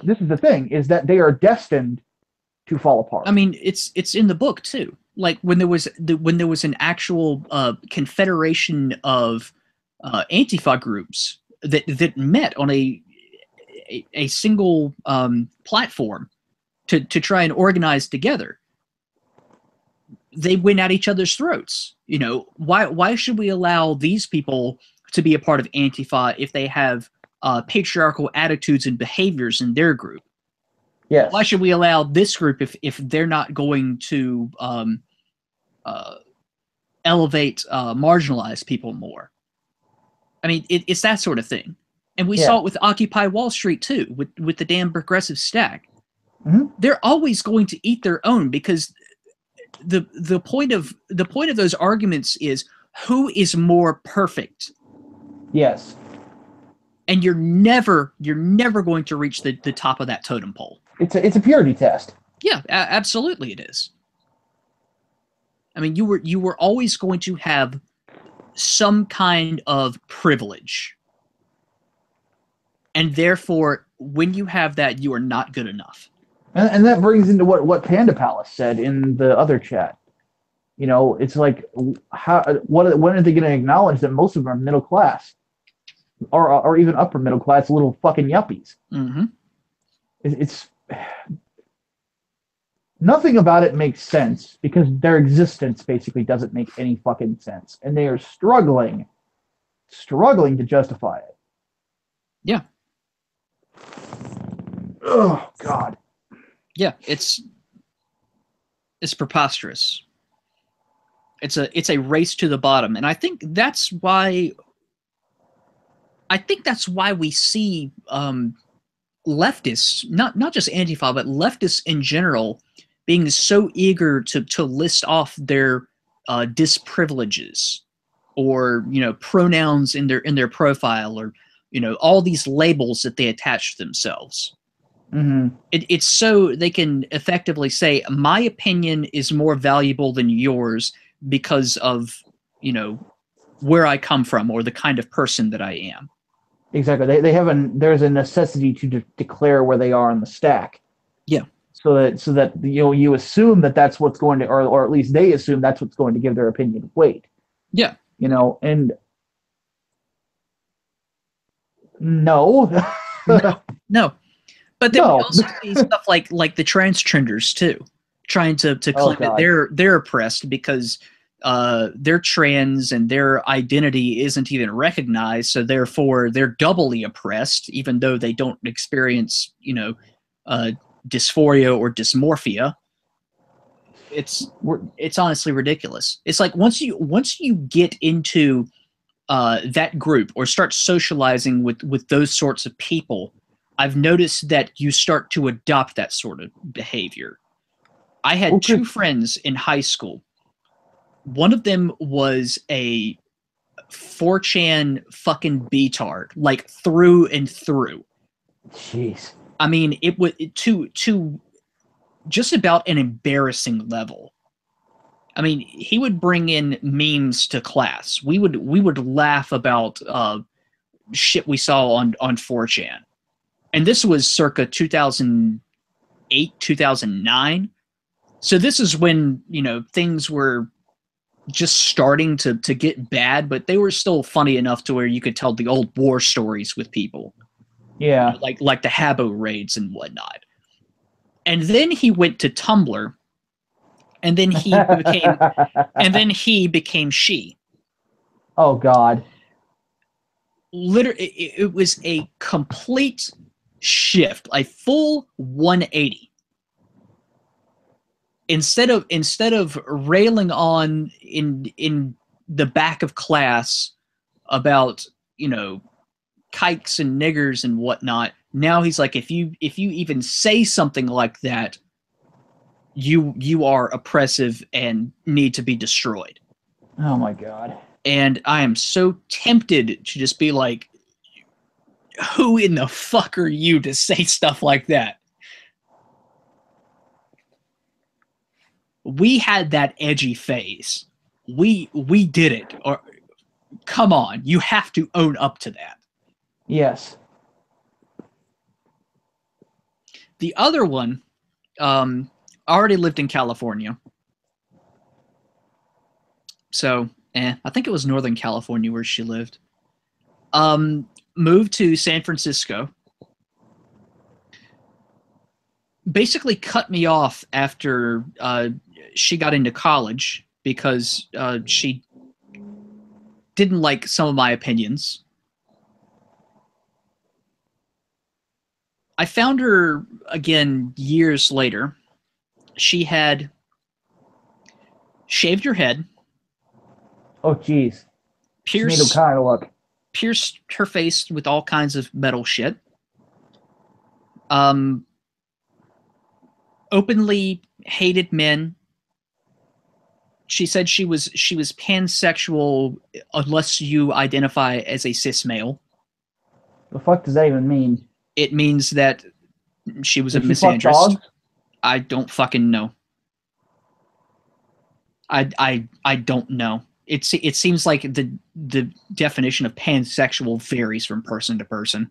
this is the thing, is that they are destined to fall apart. I mean, it's in the book too. Like when there was an actual confederation of Antifa groups that met on a single platform to try and organize together, they went at each other's throats. You know, why should we allow these people to be a part of Antifa if they have patriarchal attitudes and behaviors in their group. Yes. Why should we allow this group if they're not going to elevate marginalized people more? I mean, it's that sort of thing. And we saw it with Occupy Wall Street too, with the damn progressive stack. Mm-hmm. They're always going to eat their own, because the point of those arguments is who is more perfect. Yes. And you're never going to reach the top of that totem pole. It's a purity test. Yeah, absolutely it is. I mean, you were always going to have some kind of privilege. And therefore, when you have that, you are not good enough. And that brings into what Panda Palace said in the other chat. You know, it's like, when are they going to acknowledge that most of them are middle class? Or even upper middle class, little fucking yuppies. Mm-hmm. It's nothing about it makes sense, because their existence basically doesn't make any fucking sense, and they are struggling to justify it. Yeah. Oh God. Yeah, it's preposterous. It's a race to the bottom, and I think that's why we see leftists, not just Antifa, but leftists in general, being so eager to list off their disprivileges, or pronouns in their profile, or all these labels that they attach to themselves. Mm-hmm. It's so they can effectively say, my opinion is more valuable than yours because of where I come from, or the kind of person that I am. Exactly. There's a necessity to declare where they are in the stack. Yeah. So that you assume that's what's going to, or at least they assume that's what's going to give their opinion weight. Yeah. And no. No. But then we also see stuff like the trans trenders too, trying to claim that they're oppressed because they're trans and their identity isn't even recognized, so therefore they're doubly oppressed, even though they don't experience dysphoria or dysmorphia. It's honestly ridiculous. It's like once you get into that group, or start socializing with those sorts of people, I've noticed that you start to adopt that sort of behavior. I had two friends in high school. One of them was a 4chan fucking B-tard, like through and through. Jeez. I mean, it was to just about an embarrassing level. I mean, he would bring in memes to class. We would laugh about shit we saw on 4chan. And this was circa 2008, 2009. So this is when, things were just starting to get bad, but they were still funny enough to where you could tell the old war stories with people. Yeah. Like the Habbo raids and whatnot. And then he went to Tumblr, and then he became she. Oh God. Literally, it was a complete shift, a full 180. Instead of railing on in the back of class about kikes and niggers and whatnot, now he's like, if you even say something like that, you are oppressive and need to be destroyed. Oh my God. And I am so tempted to just be like, who in the fuck are you to say stuff like that? We had that edgy phase. We did it. Or come on, you have to own up to that. Yes. The other one, already lived in California. So, I think it was Northern California where she lived. Moved to San Francisco. Basically cut me off after she got into college because she didn't like some of my opinions. I found her again years later. She had shaved her head, Oh, jeez. She made him pierced kind of look. pierced her face with all kinds of metal shit. Um, Openly hated men. She said she was pansexual unless you identify as a cis male. The fuck does that even mean? It means that she was a Did she fuck misandrist. dogs? I don't fucking know. I don't know. It seems like the definition of pansexual varies from person to person.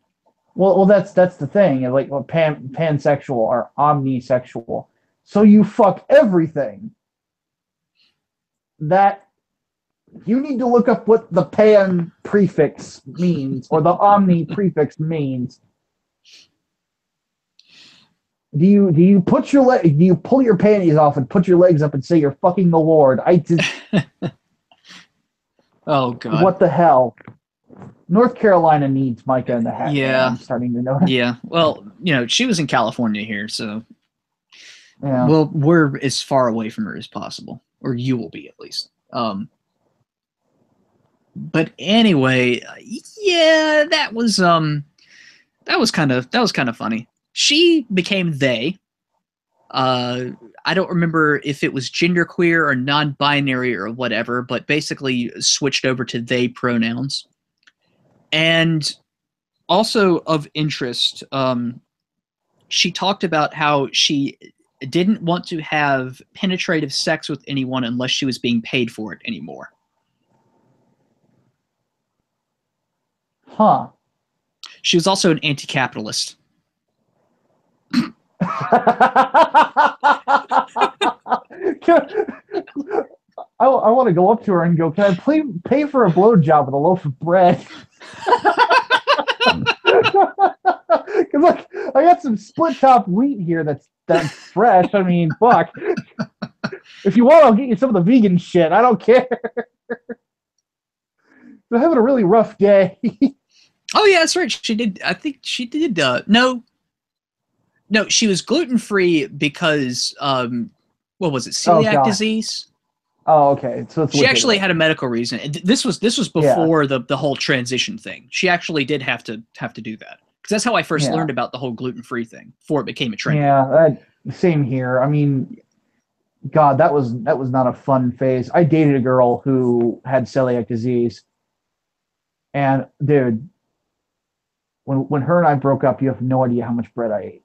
Well, that's the thing. Like, well, pansexual or omnisexual. So you fuck everything. That you need to look up what the pan prefix means or the omni prefix means. Do you put your do you pull your panties off and put your legs up and say you're fucking the Lord? I just Oh god. what the hell? North Carolina needs Micah and the Hatman. Yeah. I'm starting to notice. Yeah. Well, she was in California here, so Yeah. well, we're as far away from her as possible, or you will be at least. But anyway, yeah, that was kind of funny. She became they. I don't remember if it was genderqueer or non-binary or whatever, but basically switched over to they pronouns. And also of interest, she talked about how she didn't want to have penetrative sex with anyone unless she was being paid for it anymore. Huh. She was also an anti-capitalist. I want to go up to her and go, can I pay for a blowjob with a loaf of bread? Because look, I got some split top wheat here that's fresh. I mean, fuck. If you want, I'll get you some of the vegan shit. I don't care. I'm having a really rough day. Oh yeah, that's right. She did. I think she did. No, she was gluten free because what was it? Celiac disease. Oh, okay. So she actually had a medical reason. This was before the whole transition thing. She actually did have to do that because that's how I first learned about the whole gluten free thing before it became a trend. Yeah, same here. I mean, God, that was not a fun phase. I dated a girl who had celiac disease, and dude, when her and I broke up, you have no idea how much bread I ate.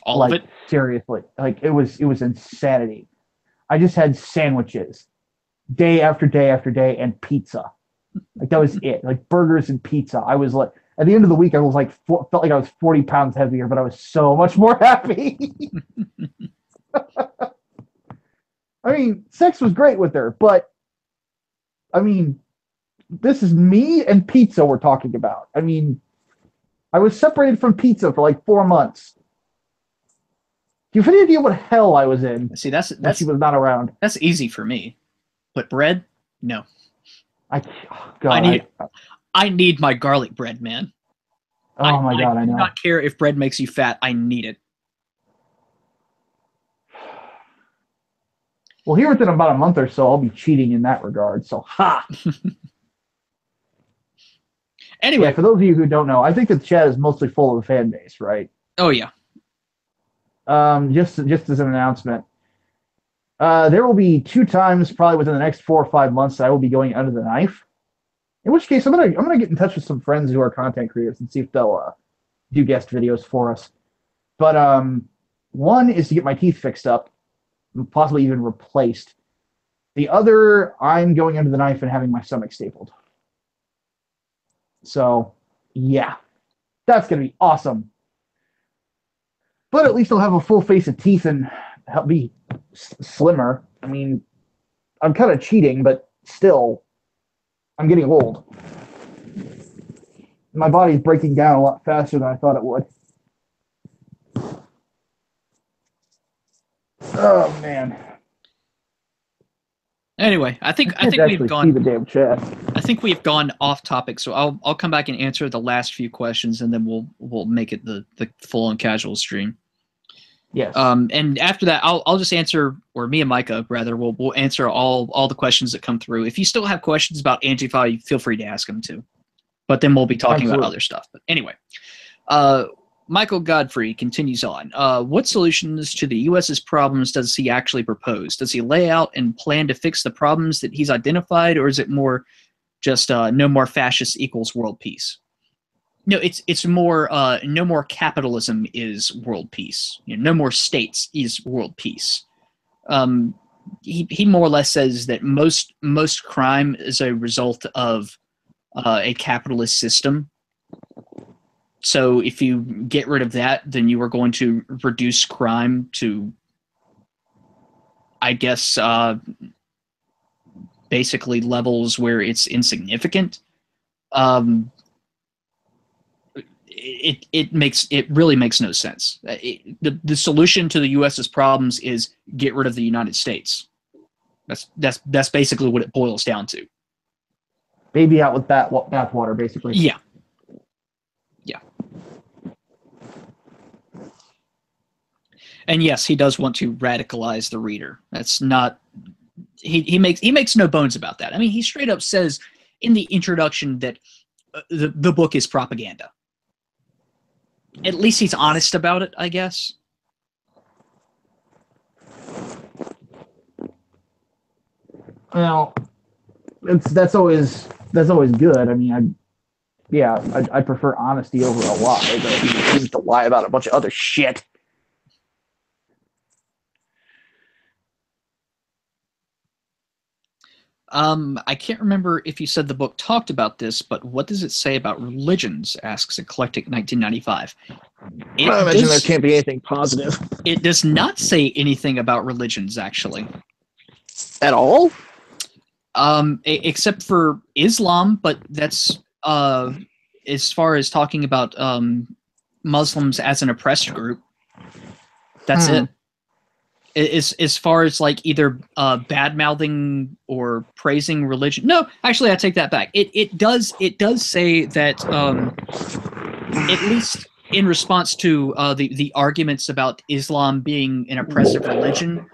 All of it? Seriously, like it was insanity. I just had sandwiches day after day after day and pizza. Like that was it. Like burgers and pizza. I was like, at the end of the week, I was like, felt like I was 40 pounds heavier, but I was so much more happy. I mean, sex was great with her, but I mean, this is me and pizza we're talking about. I mean, I was separated from pizza for like 4 months. Do you have any idea what hell I was in? See, that's she was not around. That's easy for me, but bread, no. God, I need my garlic bread, man. Oh my God, I know. I do not care if bread makes you fat. I need it. Well, here within about a month or so, I'll be cheating in that regard. So, ha! Anyway. Yeah, for those of you who don't know, I think the chat is mostly full of a fan base, right? Oh, yeah. Just as an announcement, there will be 2 times probably within the next 4 or 5 months that I will be going under the knife. In which case, I'm gonna get in touch with some friends who are content creators and see if they'll do guest videos for us. But one is to get my teeth fixed up, possibly even replaced. The other, I'm going under the knife and having my stomach stapled. So, yeah, that's gonna be awesome. But at least I'll have a full face of teeth and help me slimmer. I mean, I'm kind of cheating, but still, I'm getting old. My body's breaking down a lot faster than I thought it would. Oh man. Anyway, I think we've gone. See the damn chat. think we have gone off topic, so I'll come back and answer the last few questions, and then we'll make it the full on casual stream. Yes. And after that, I'll just answer, or me and Micah rather, we'll answer all the questions that come through. If you still have questions about Antifa, feel free to ask them too. But then we'll be talking about other stuff. But anyway, Michael Godfrey continues on. What solutions to the U.S.'s problems does he actually propose? Does he lay out and plan to fix the problems that he's identified, or is it more just no more fascists equals world peace? No, it's more no more capitalism is world peace. No more states is world peace. He more or less says that most crime is a result of a capitalist system. So if you get rid of that, then you are going to reduce crime to, I guess, basically levels where it's insignificant. It really makes no sense. The solution to the U.S.'s problems is get rid of the United States. That's basically what it boils down to. Baby out with bathwater, basically. Yeah. And yes, he does want to radicalize the reader. That's not. He makes no bones about that. I mean, he straight up says in the introduction that the book is propaganda. At least he's honest about it, I guess. Well, that's always good. I mean, I prefer honesty over a lie. But he needs to lie about a bunch of other shit. I can't remember if you said the book talked about this, but what does it say about religions? Asks Eclectic 1995. I imagine there can't be anything positive. It does not say anything about religions, actually. At all? Except for Islam, but that's as far as talking about Muslims as an oppressed group. That's it. As far as like either bad-mouthing or praising religion. No, actually, I take that back. It does say that at least in response to the arguments about Islam being an oppressive religion,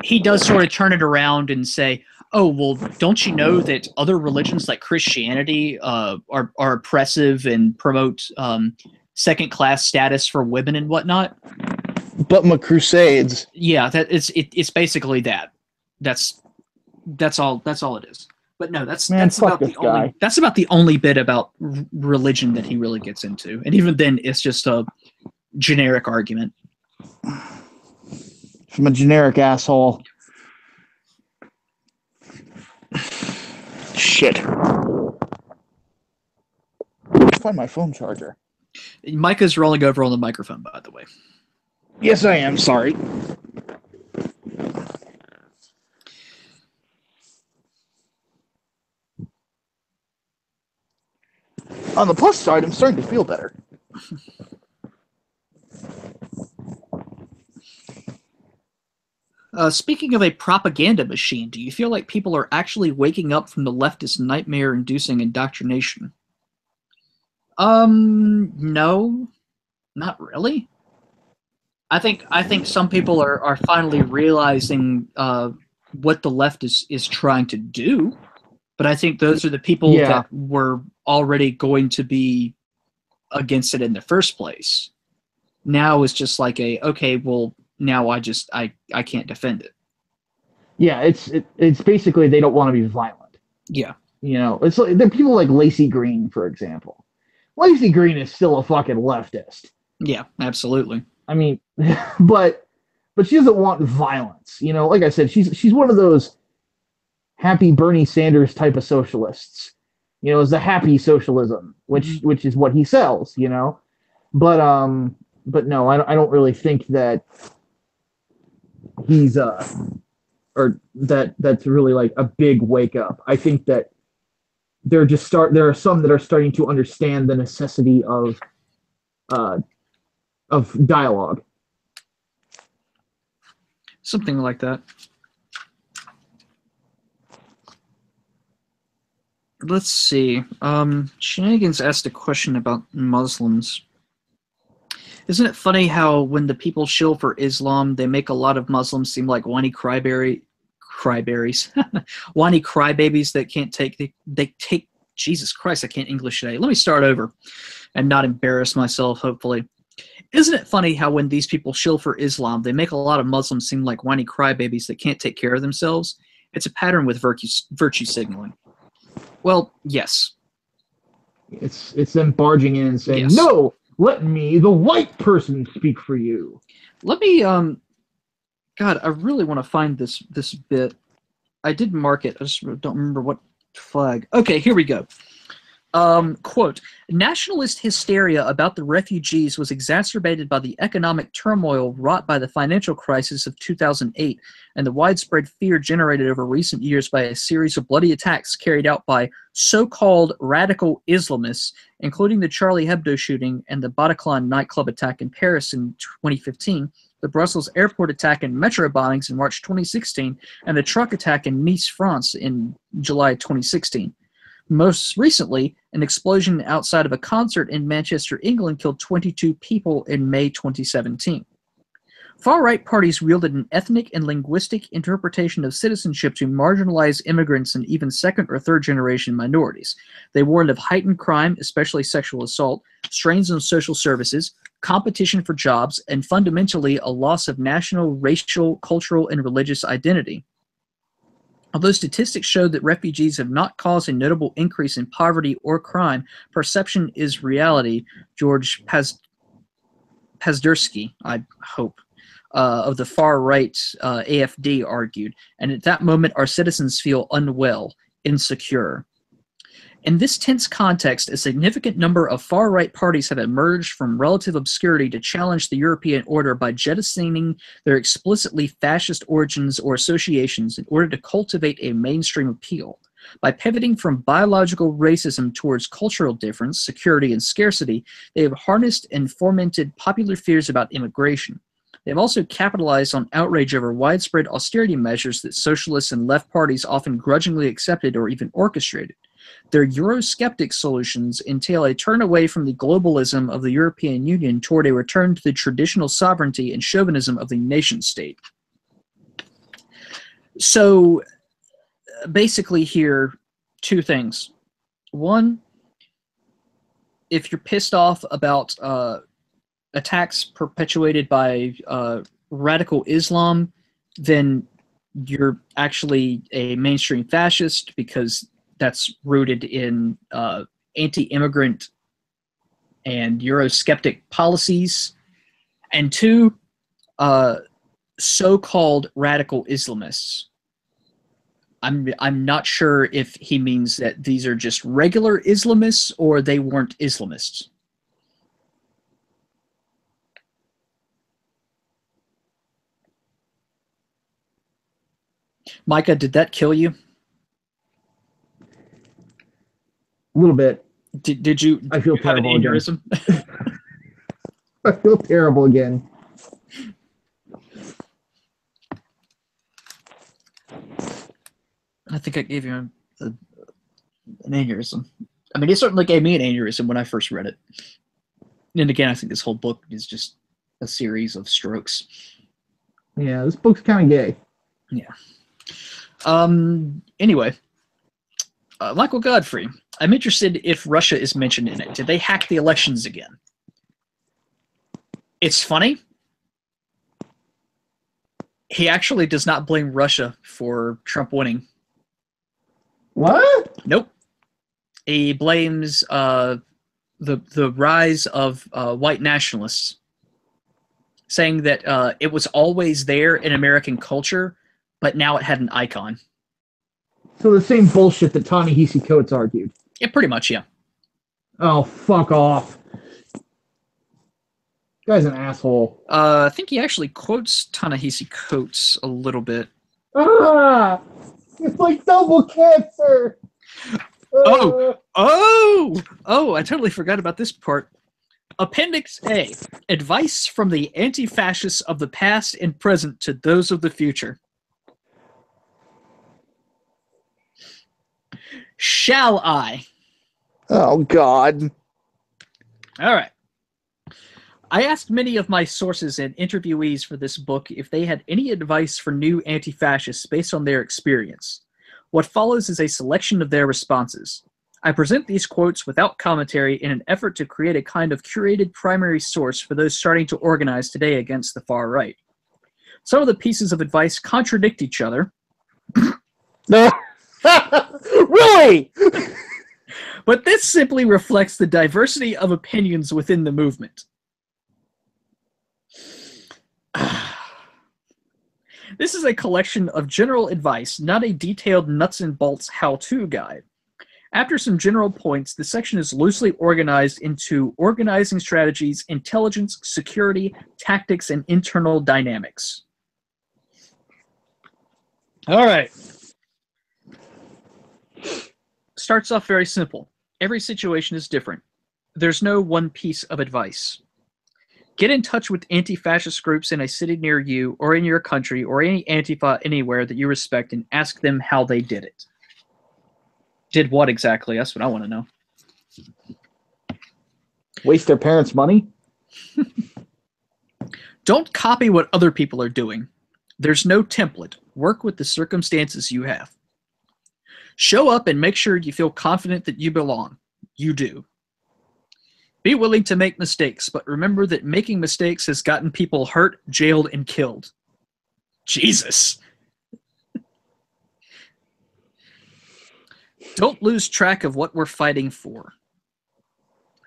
he does sort of turn it around and say, oh, well, don't you know that other religions like Christianity are oppressive and promote second-class status for women and whatnot? But my crusades. Yeah, it's basically that. That's all it is. But no, that's about the only bit about religion that he really gets into, and even then, it's just a generic argument from a generic asshole. Shit. Find my phone charger. Micah's rolling over on the microphone, by the way. Yes, I am. Sorry. On the plus side, I'm starting to feel better. Speaking of a propaganda machine, do you feel like people are actually waking up from the leftist nightmare-inducing indoctrination? No, not really. I think some people are finally realizing what the left is trying to do, but I think those are the people that were already going to be against it in the first place. Now it's just like okay, well, now I can't defend it. Yeah, it's basically they don't want to be violent. Yeah. You know, it's like there are people like Lacey Green, for example. Lacey Green is still a fucking leftist. Yeah, absolutely. I mean, but she doesn't want violence. You know, like I said, she's one of those happy Bernie Sanders type of socialists. You know, it's the happy socialism, which is what he sells. You know, but no, I don't really think that he's or that's really like a big wake up. I think that there are some that are starting to understand the necessity of dialogue. Something like that. let's see. Shenanigans asked a question about Muslims. Isn't it funny how when the people shill for Islam, they make a lot of Muslims seem like whiny cryberries, whiny crybabies that can't take, they take, Jesus Christ, I can't English today. Let me start over and not embarrass myself, hopefully. Isn't it funny how when these people shill for Islam, they make a lot of Muslims seem like whiny crybabies that can't take care of themselves? It's a pattern with virtue signaling. Well, yes. It's them barging in and saying, Yes. no, let me, the white person, speak for you. Let me, God, I really want to find this bit. I did mark it. I just don't remember what flag. Okay, here we go. Quote, nationalist hysteria about the refugees was exacerbated by the economic turmoil wrought by the financial crisis of 2008 and the widespread fear generated over recent years by a series of bloody attacks carried out by so-called radical Islamists, including the Charlie Hebdo shooting and the Bataclan nightclub attack in Paris in 2015, the Brussels airport attack and metro bombings in March 2016, and the truck attack in Nice, France in July 2016. Most recently, an explosion outside of a concert in Manchester, England killed 22 people in May 2017. Far-right parties wielded an ethnic and linguistic interpretation of citizenship to marginalize immigrants and even second- or third-generation minorities. They warned of heightened crime, especially sexual assault, strains on social services, competition for jobs, and fundamentally a loss of national, racial, cultural, and religious identity. Although statistics show that refugees have not caused a notable increase in poverty or crime, perception is reality, George Pazdursky, I hope, of the far-right AFD argued, and at that moment our citizens feel unwell, insecure. In this tense context, a significant number of far-right parties have emerged from relative obscurity to challenge the European order by jettisoning their explicitly fascist origins or associations in order to cultivate a mainstream appeal. By pivoting from biological racism towards cultural difference, security, and scarcity, they have harnessed and fomented popular fears about immigration. They have also capitalized on outrage over widespread austerity measures that socialists and left parties often grudgingly accepted or even orchestrated. Their Eurosceptic solutions entail a turn away from the globalism of the European Union toward a return to the traditional sovereignty and chauvinism of the nation-state. So, basically here, two things. One, if you're pissed off about attacks perpetuated by radical Islam, then you're actually a mainstream fascist because that's rooted in anti-immigrant and Eurosceptic policies. And two, so-called radical Islamists. I'm not sure if he means that these are just regular Islamists or they weren't Islamists. Micah, did that kill you? A little bit. Did you? I feel have an terrible aneurysm? I feel terrible again. I think I gave you an aneurysm. I mean, it certainly gave me an aneurysm when I first read it. And again, I think this whole book is just a series of strokes. Yeah, this book's kind of gay. Yeah. Anyway, Michael Godfrey, I'm interested if Russia is mentioned in it. Did they hack the elections again? It's funny. He actually does not blame Russia for Trump winning. What? Nope. He blames the rise of white nationalists, saying that it was always there in American culture, but now it had an icon. So the same bullshit that Ta-Nehisi Coates argued. Yeah, pretty much, yeah. Oh, fuck off. Guy's an asshole. I think he actually quotes Ta-Nehisi Coates a little bit. Ah! It's like double cancer! Oh, I totally forgot about this part. Appendix A, advice from the anti-fascists of the past and present to those of the future. Shall I? Oh, God. All right. I asked many of my sources and interviewees for this book if they had any advice for new anti-fascists based on their experience. What follows is a selection of their responses. I present these quotes without commentary in an effort to create a kind of curated primary source for those starting to organize today against the far right. Some of the pieces of advice contradict each other. No. Really? But this simply reflects the diversity of opinions within the movement. This is a collection of general advice, not a detailed nuts and bolts how-to guide. After some general points, the section is loosely organized into organizing strategies, intelligence, security, tactics, and internal dynamics. All right. Starts off very simple. Every situation is different. There's no one piece of advice. Get in touch with anti-fascist groups in a city near you or in your country or any Antifa anywhere that you respect and ask them how they did it. Did what exactly? That's what I want to know. Waste their parents' money? Don't copy what other people are doing. There's no template. Work with the circumstances you have. Show up and make sure you feel confident that you belong. You do. Be willing to make mistakes, but remember that making mistakes has gotten people hurt, jailed, and killed. Jesus. Don't lose track of what we're fighting for.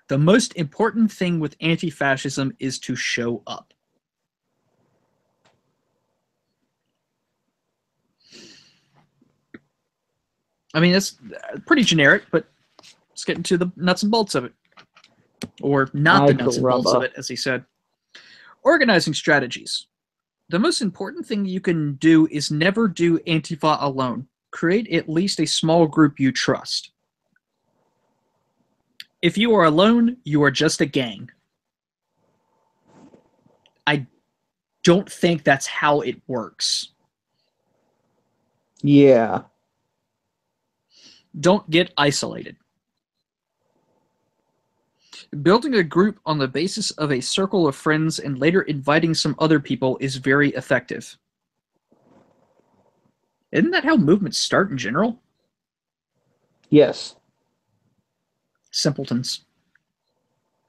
The most important thing with anti-fascism is to show up. I mean, that's pretty generic, but let's get into the nuts and bolts of it. Or not the nuts and bolts of it, as he said. Organizing strategies. The most important thing you can do is never do Antifa alone. Create at least a small group you trust. If you are alone, you are just a gang. I don't think that's how it works. Yeah. Don't get isolated. Building a group on the basis of a circle of friends and later inviting some other people is very effective. Isn't that how movements start in general? Yes. Simpletons.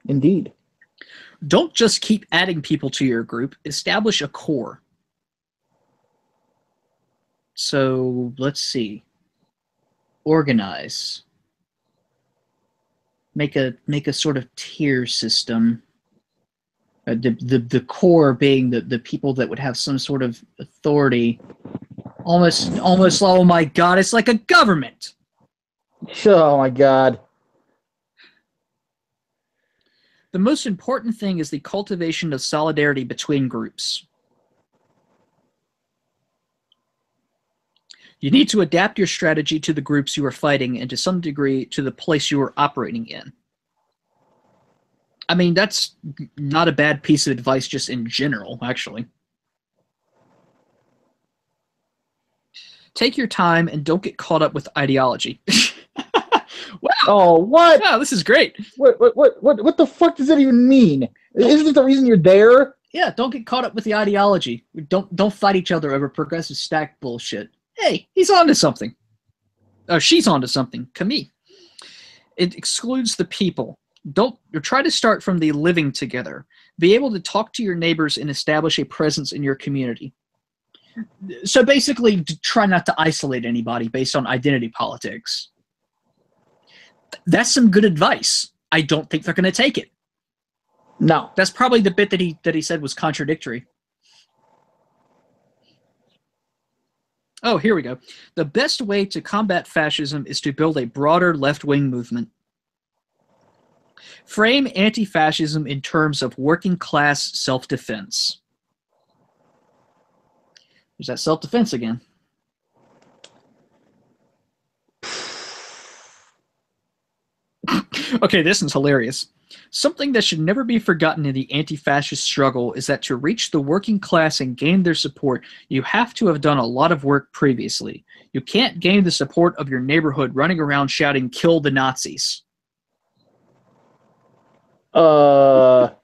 Indeed. Don't just keep adding people to your group. Establish a core. So, let's see. Organize. Make a sort of tier system. The core being the people that would have some sort of authority. Almost, oh my god, it's like a government. Oh my god. The most important thing is the cultivation of solidarity between groups. You need to adapt your strategy to the groups you are fighting and to some degree to the place you are operating in. I mean, that's not a bad piece of advice just in general, actually. Take your time and don't get caught up with ideology. Wow. Oh, what? Wow, this is great. What the fuck does that even mean? Isn't it the reason you're there? Yeah, don't get caught up with the ideology. Don't fight each other over progressive stack bullshit. Hey, he's onto something. Or she's onto something. Camille. It excludes the people. Try to start from the living together. Be able to talk to your neighbors and establish a presence in your community. So basically, try not to isolate anybody based on identity politics. That's some good advice. I don't think they're going to take it. No. That's probably the bit that he said was contradictory. Oh, here we go. The best way to combat fascism is to build a broader left-wing movement. Frame anti-fascism in terms of working-class self-defense. There's that self-defense again. Okay, this is hilarious. Something that should never be forgotten in the anti-fascist struggle is that to reach the working class and gain their support, you have to have done a lot of work previously. You can't gain the support of your neighborhood running around shouting, "Kill the Nazis." About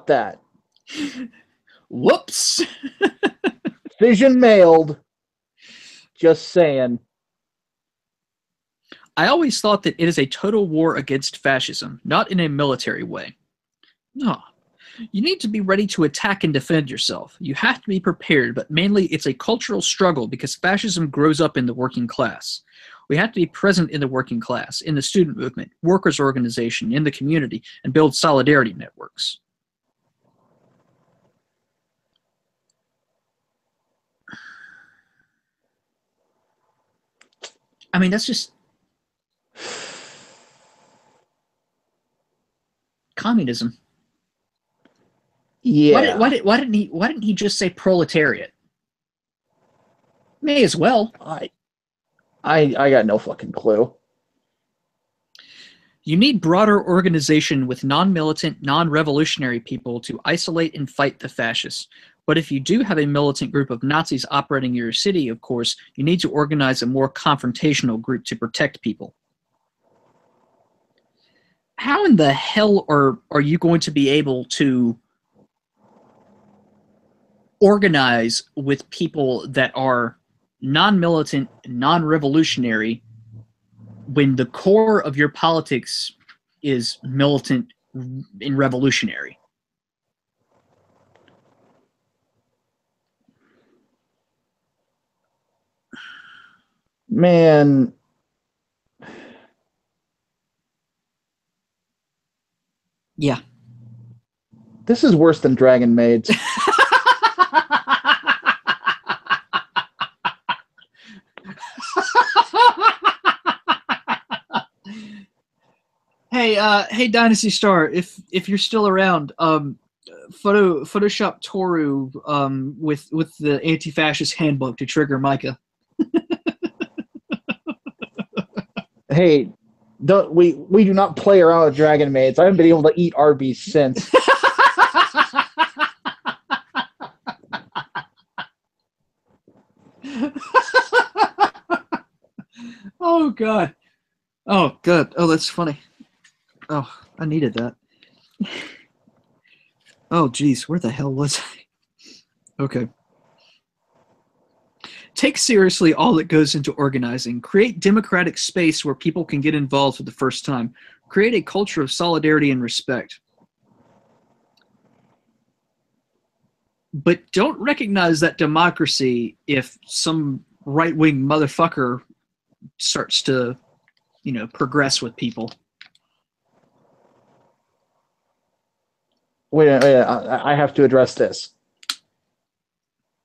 that. Whoops. Vision mailed. Just saying. I always thought that it is a total war against fascism, not in a military way. No. You need to be ready to attack and defend yourself. You have to be prepared, but mainly it's a cultural struggle because fascism grows up in the working class. We have to be present in the working class, in the student movement, workers' organization, in the community, and build solidarity networks. I mean, that's just communism. Yeah. Why didn't he just say proletariat? May as well. I got no fucking clue. You need broader organization with non-militant, non-revolutionary people to isolate and fight the fascists. But if you do have a militant group of Nazis operating in your city, of course, you need to organize a more confrontational group to protect people. How in the hell are you going to be able to organize with people that are non-militant, non-revolutionary when the core of your politics is militant and revolutionary? Man. Yeah. This is worse than Dragon Maids. Hey, Dynasty Star, if you're still around, Photoshop Toru with the Anti-Fascist Handbook to trigger Micah. Hey, we do not play around with Dragon Maids. I haven't been able to eat Arby's since. Oh god. Oh god. Oh, that's funny. Oh, I needed that. Oh geez, where the hell was I? Okay. Take seriously all that goes into organizing. Create democratic space where people can get involved for the first time. Create a culture of solidarity and respect. But don't recognize that democracy if some right-wing motherfucker starts to, progress with people. Wait, I have to address this.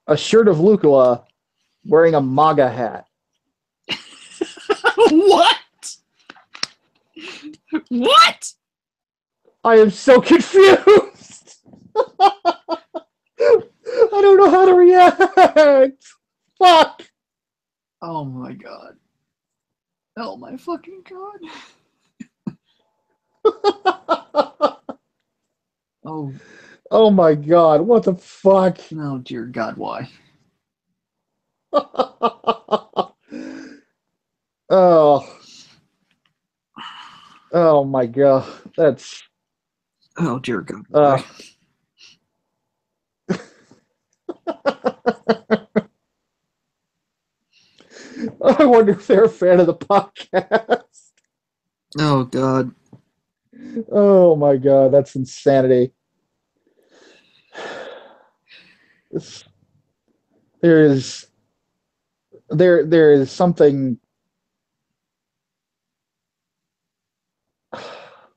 A shirt of Lucula wearing a MAGA hat. What? What? I am so confused. I don't know how to react. Fuck. Oh my god. Oh my fucking god. Oh. Oh my god. What the fuck? Oh dear god, why? Oh. Oh my god. That's. Oh dear god, why? I wonder if they're a fan of the podcast. Oh god. Oh my god, that's insanity. There is something.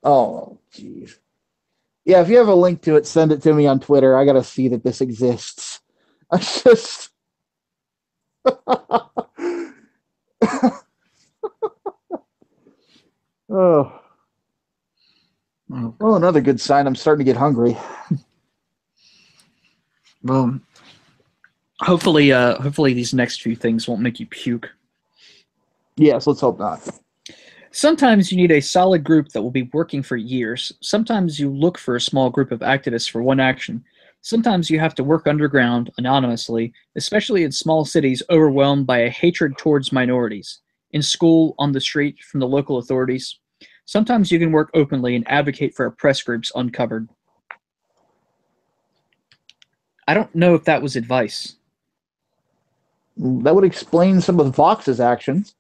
Oh jeez. Yeah, if you have a link to it, send it to me on Twitter. I gotta see that this exists. I just. Oh. Well, another good sign. I'm starting to get hungry. Well, hopefully these next few things won't make you puke. Yes, let's hope not. Sometimes you need a solid group that will be working for years. Sometimes you look for a small group of activists for one action. Sometimes you have to work underground, anonymously, especially in small cities overwhelmed by a hatred towards minorities. In school, on the street, from the local authorities. Sometimes you can work openly and advocate for oppressed groups uncovered. I don't know if that was advice. That would explain some of Vox's actions.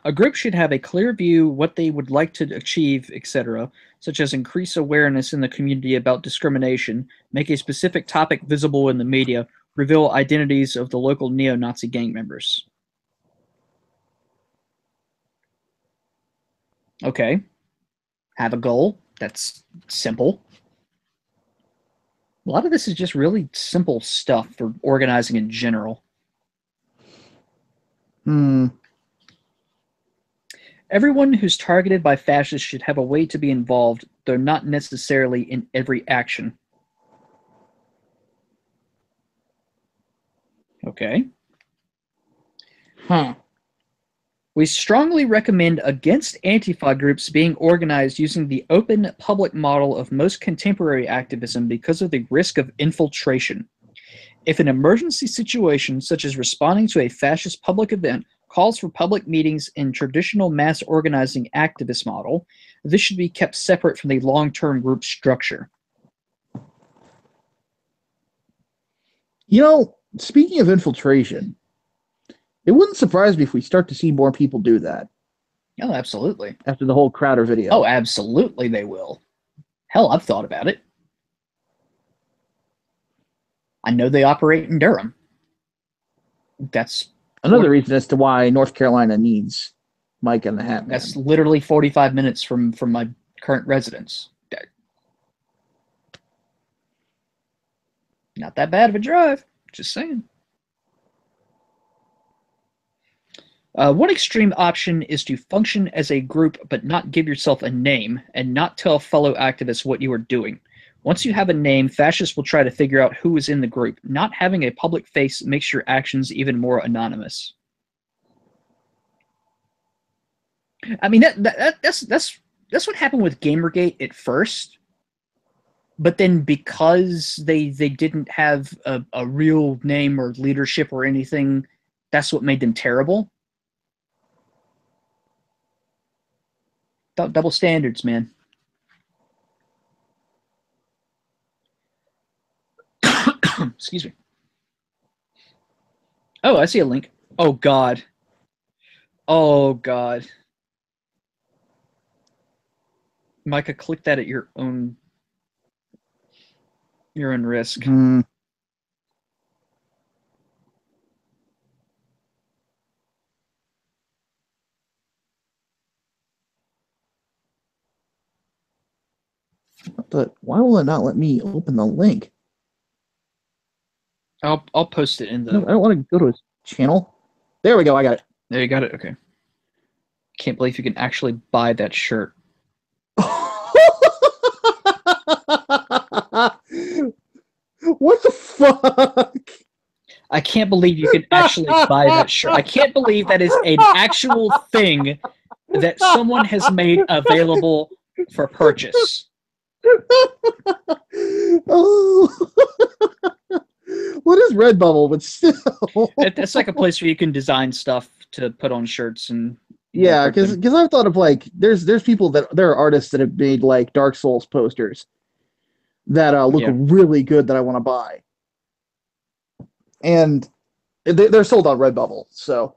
A group should have a clear view what they would like to achieve, etc., such as increase awareness in the community about discrimination, make a specific topic visible in the media, reveal identities of the local neo-Nazi gang members. Okay. Have a goal. That's simple. A lot of this is just really simple stuff for organizing in general. Everyone who's targeted by fascists should have a way to be involved, though not necessarily in every action. Okay. We strongly recommend against Antifa groups being organized using the open public model of most contemporary activism because of the risk of infiltration. If an emergency situation, such as responding to a fascist public event, calls for public meetings in traditional mass organizing activist model, this should be kept separate from the long-term group structure. You know, speaking of infiltration, it wouldn't surprise me if we start to see more people do that. Oh, absolutely. After the whole Crowder video. Oh, absolutely they will. Hell, I've thought about it. I know they operate in Durham. That's another reason as to why North Carolina needs Mike and the Hatman. That's literally 45 minutes from my current residence. Not that bad of a drive. Just saying. One extreme option is to function as a group but not give yourself a name and not tell fellow activists what you are doing. Once you have a name, fascists will try to figure out who is in the group. Not having a public face makes your actions even more anonymous. I mean, that's what happened with Gamergate at first. But then because they didn't have a real name or leadership or anything, that's what made them terrible. Double standards, man. Excuse me. Oh, I see a link. Oh, God. Oh, God. Micah, click that at your own risk. But why will it not let me open the link? I'll post it in the... No, I don't want to go to his channel. There we go. I got it. There, you got it? Okay. Can't believe you can actually buy that shirt. What the fuck? I can't believe you can actually buy that shirt. I can't believe that is an actual thing that someone has made available for purchase. Oh. What is Redbubble? But still, that's like a place where you can design stuff to put on shirts and yeah, because I've thought of like there's people there are artists that have made like Dark Souls posters that look really good that I want to buy, and they're sold on Redbubble. So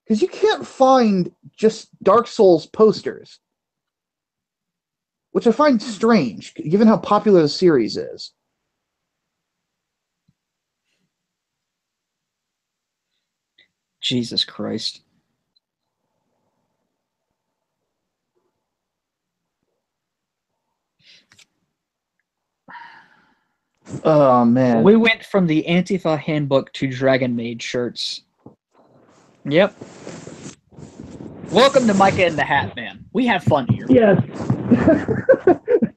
because you can't find just Dark Souls posters, which I find strange given how popular the series is. Jesus Christ. Oh, man. We went from the Antifa Handbook to Dragon Maid shirts. Yep. Welcome to Micah and the Hatman. We have fun here. Yes.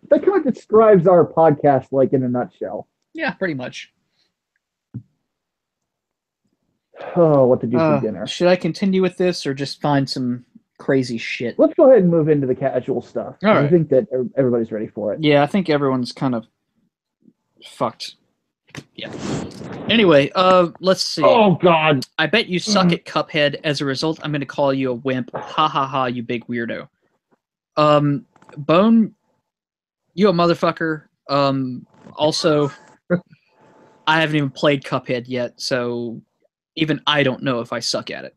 That kind of describes our podcast, like, in a nutshell. Yeah, pretty much. Oh, what to do for dinner? Should I continue with this or just find some crazy shit? Let's go ahead and move into the casual stuff All because I right. think that everybody's ready for it. Yeah, I think everyone's kind of fucked. Yeah. Anyway, let's see. Oh God! I bet you suck at Cuphead. As a result, I'm going to call you a wimp. Ha ha ha! You big weirdo. Bone, you a motherfucker. Also, I haven't even played Cuphead yet, so even I don't know if I suck at it.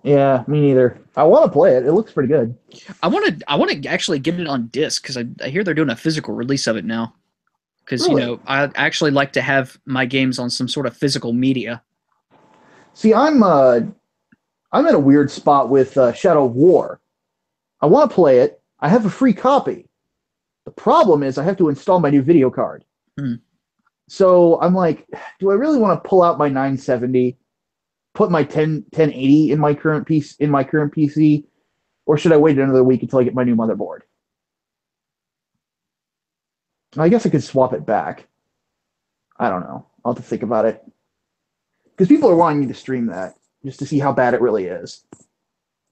Yeah, me neither. I want to play it. It looks pretty good. I want to actually get it on disc because I hear they're doing a physical release of it now. Because Really? I actually like to have my games on some sort of physical media. See, I'm in a weird spot with Shadow of War. I want to play it. I have a free copy. The problem is I have to install my new video card. So I'm like, do I really want to pull out my 970, put my 1080 in my current PC, or should I wait another week until I get my new motherboard? I guess I could swap it back. I don't know. I'll have to think about it. Because people are wanting me to stream that just to see how bad it really is.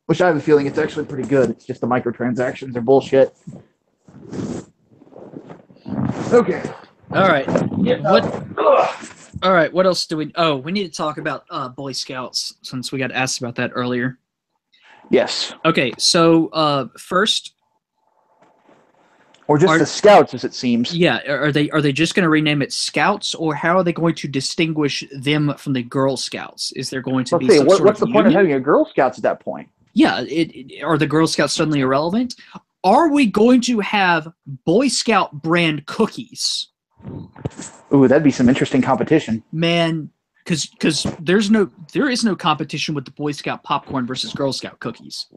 Which I have a feeling it's actually pretty good. It's just the microtransactions are bullshit. Okay. All right. What? All right. What else do we? Oh, we need to talk about Boy Scouts since we got asked about that earlier. Yes. Okay. So first, or just the Scouts, as it seems. Yeah. Are they just going to rename it Scouts, or how are they going to distinguish them from the Girl Scouts? Is there going to be some sort what's the of point union? of having a Girl Scouts at that point? Yeah. Are the Girl Scouts suddenly irrelevant? Are we going to have Boy Scout brand cookies? Ooh, that'd be some interesting competition. Man, because there is no competition with the Boy Scout popcorn versus Girl Scout cookies.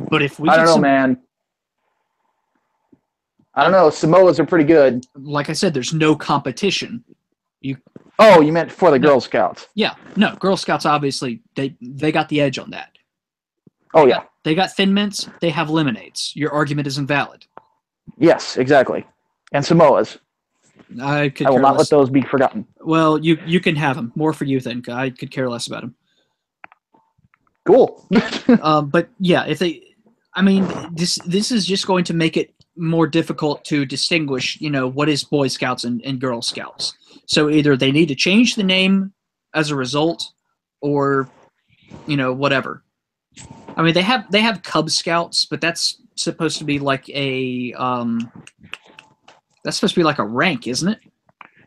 But if we I don't know, man. I don't know. Samoas are pretty good. Like I said, there's no competition. You meant for the Girl Scouts? Yeah, no. Girl Scouts obviously they got the edge on that. Oh yeah. They got Thin Mints. They have lemonades. Your argument is invalid. Yes, exactly. And Samoas. I will not let those be forgotten. Well, you can have them. More for you then. I could care less about them. Cool. But yeah, this is just going to make it more difficult to distinguish, what is Boy Scouts and Girl Scouts. So either they need to change the name as a result, or, whatever. I mean, they have Cub Scouts, but that's supposed to be like a rank, isn't it?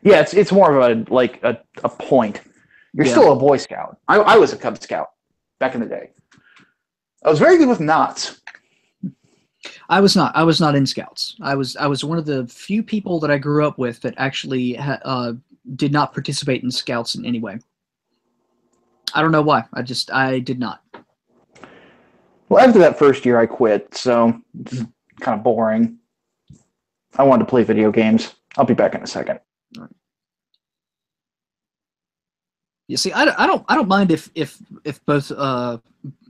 Yeah, it's more of a point. You're still a Boy Scout. I was a Cub Scout back in the day. I was very good with knots. I was not. I was not in Scouts. I was one of the few people that I grew up with that actually did not participate in Scouts in any way. I don't know why. I did not. Well, after that first year, I quit, so it's kind of boring. I wanted to play video games. I'll be back in a second. You see, I don't mind if both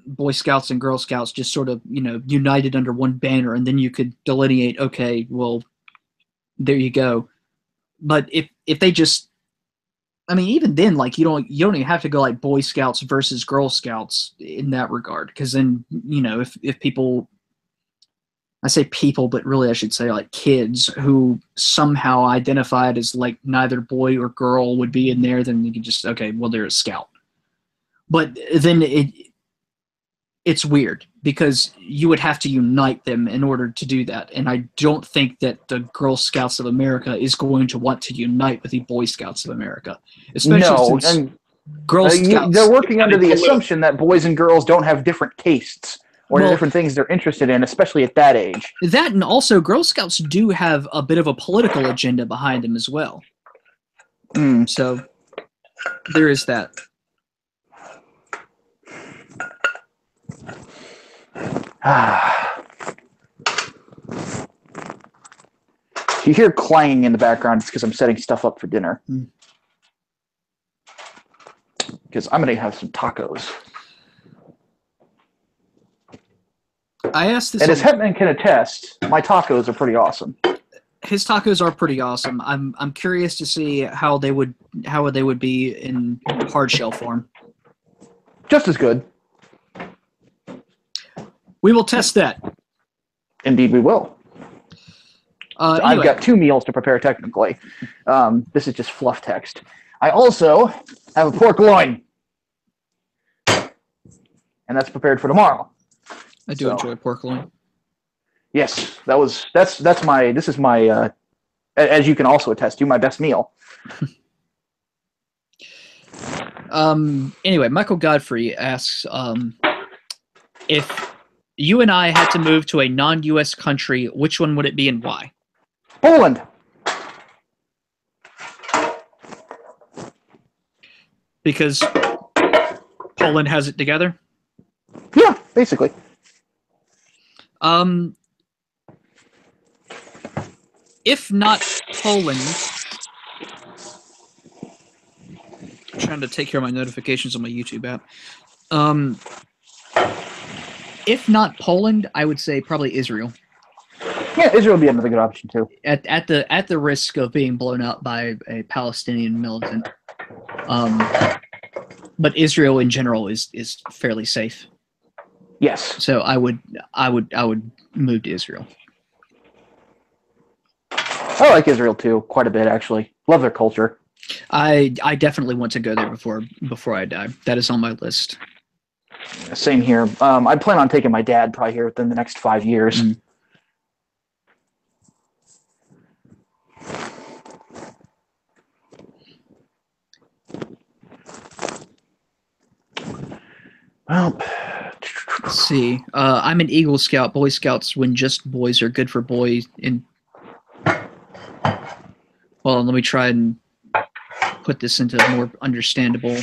Boy Scouts and Girl Scouts just sort of united under one banner, and then you could delineate. Okay, well, there you go. But if they just, I mean, even then, like you don't even have to go like Boy Scouts versus Girl Scouts in that regard, because then if people, I say people, but really I should say like kids who somehow identified as like neither boy or girl would be in there, then you can just, okay, well, they're a Scout. But then it's weird because you would have to unite them in order to do that. And I don't think that the Girl Scouts of America is going to want to unite with the Boy Scouts of America. Especially since Girl Scouts... They're working under the assumption that boys and girls don't have different tastes or different things they're interested in, especially at that age. That, and also Girl Scouts do have a bit of a political agenda behind them as well. So there is that. If you hear clanging in the background, it's because I'm setting stuff up for dinner. Because I'm going to have some tacos. I asked this, and as Hatman can attest, my tacos are pretty awesome. His tacos are pretty awesome. I'm curious to see how they would be in hard shell form. Just as good. We will test that. Indeed, we will. So Anyway. I've got 2 meals to prepare technically. This is just fluff text. I also have a pork loin. And that's prepared for tomorrow. I do enjoy pork loin. Yes, this is my as you can also attest to, my best meal. Anyway, Michael Godfrey asks, if you and I had to move to a non-US country, which one would it be and why? Poland. Because Poland has it together? Yeah, basically. If not Poland, I'm trying to take care of my notifications on my YouTube app. If not Poland, I would say probably Israel. Yeah, Israel would be another good option too. At the risk of being blown up by a Palestinian militant. But Israel in general is fairly safe. Yes. So I would move to Israel. I like Israel too, quite a bit actually. Love their culture. I definitely want to go there before I die. That is on my list. Same here. I plan on taking my dad probably here within the next 5 years. Mm. Well, let's see. I'm an Eagle Scout. Boy Scouts, when just boys are good for boys. Well, let me try and put this into more understandable.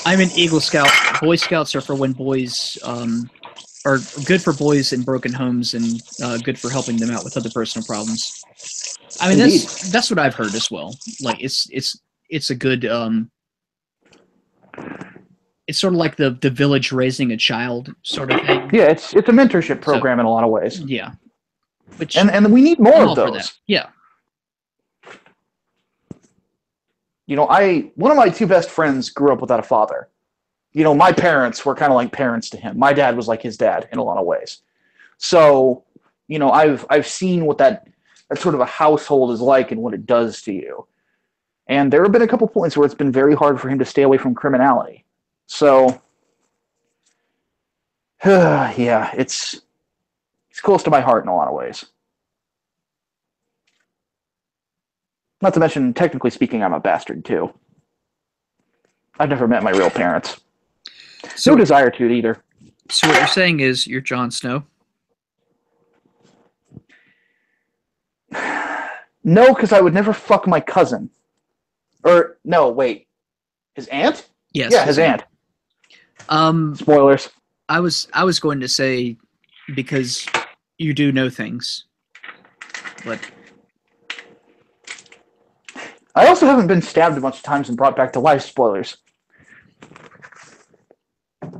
I'm an Eagle Scout. Boy Scouts are for when boys are good for boys in broken homes and good for helping them out with other personal problems. I mean, Indeed. that's what I've heard as well. Like it's a good. It's sort of like the village raising a child sort of thing. Yeah, it's a mentorship program in a lot of ways. Yeah, which and we need more of those. Yeah. You know, one of my 2 best friends grew up without a father. You know, my parents were kind of like parents to him. My dad was like his dad in a lot of ways. So, you know, I've seen what that sort of a household is like and what it does to you. And there have been a couple points where it's been very hard for him to stay away from criminality. So, yeah, it's close to my heart in a lot of ways. Not to mention, technically speaking, I'm a bastard, too. I've never met my real parents. So, no desire to either. So what you're saying is you're Jon Snow? No, because I would never fuck my cousin. Or, no, wait. His aunt? Yes. Yeah, his aunt. Spoilers. I was going to say because you do know things. But I also haven't been stabbed a bunch of times and brought back to life. Spoilers.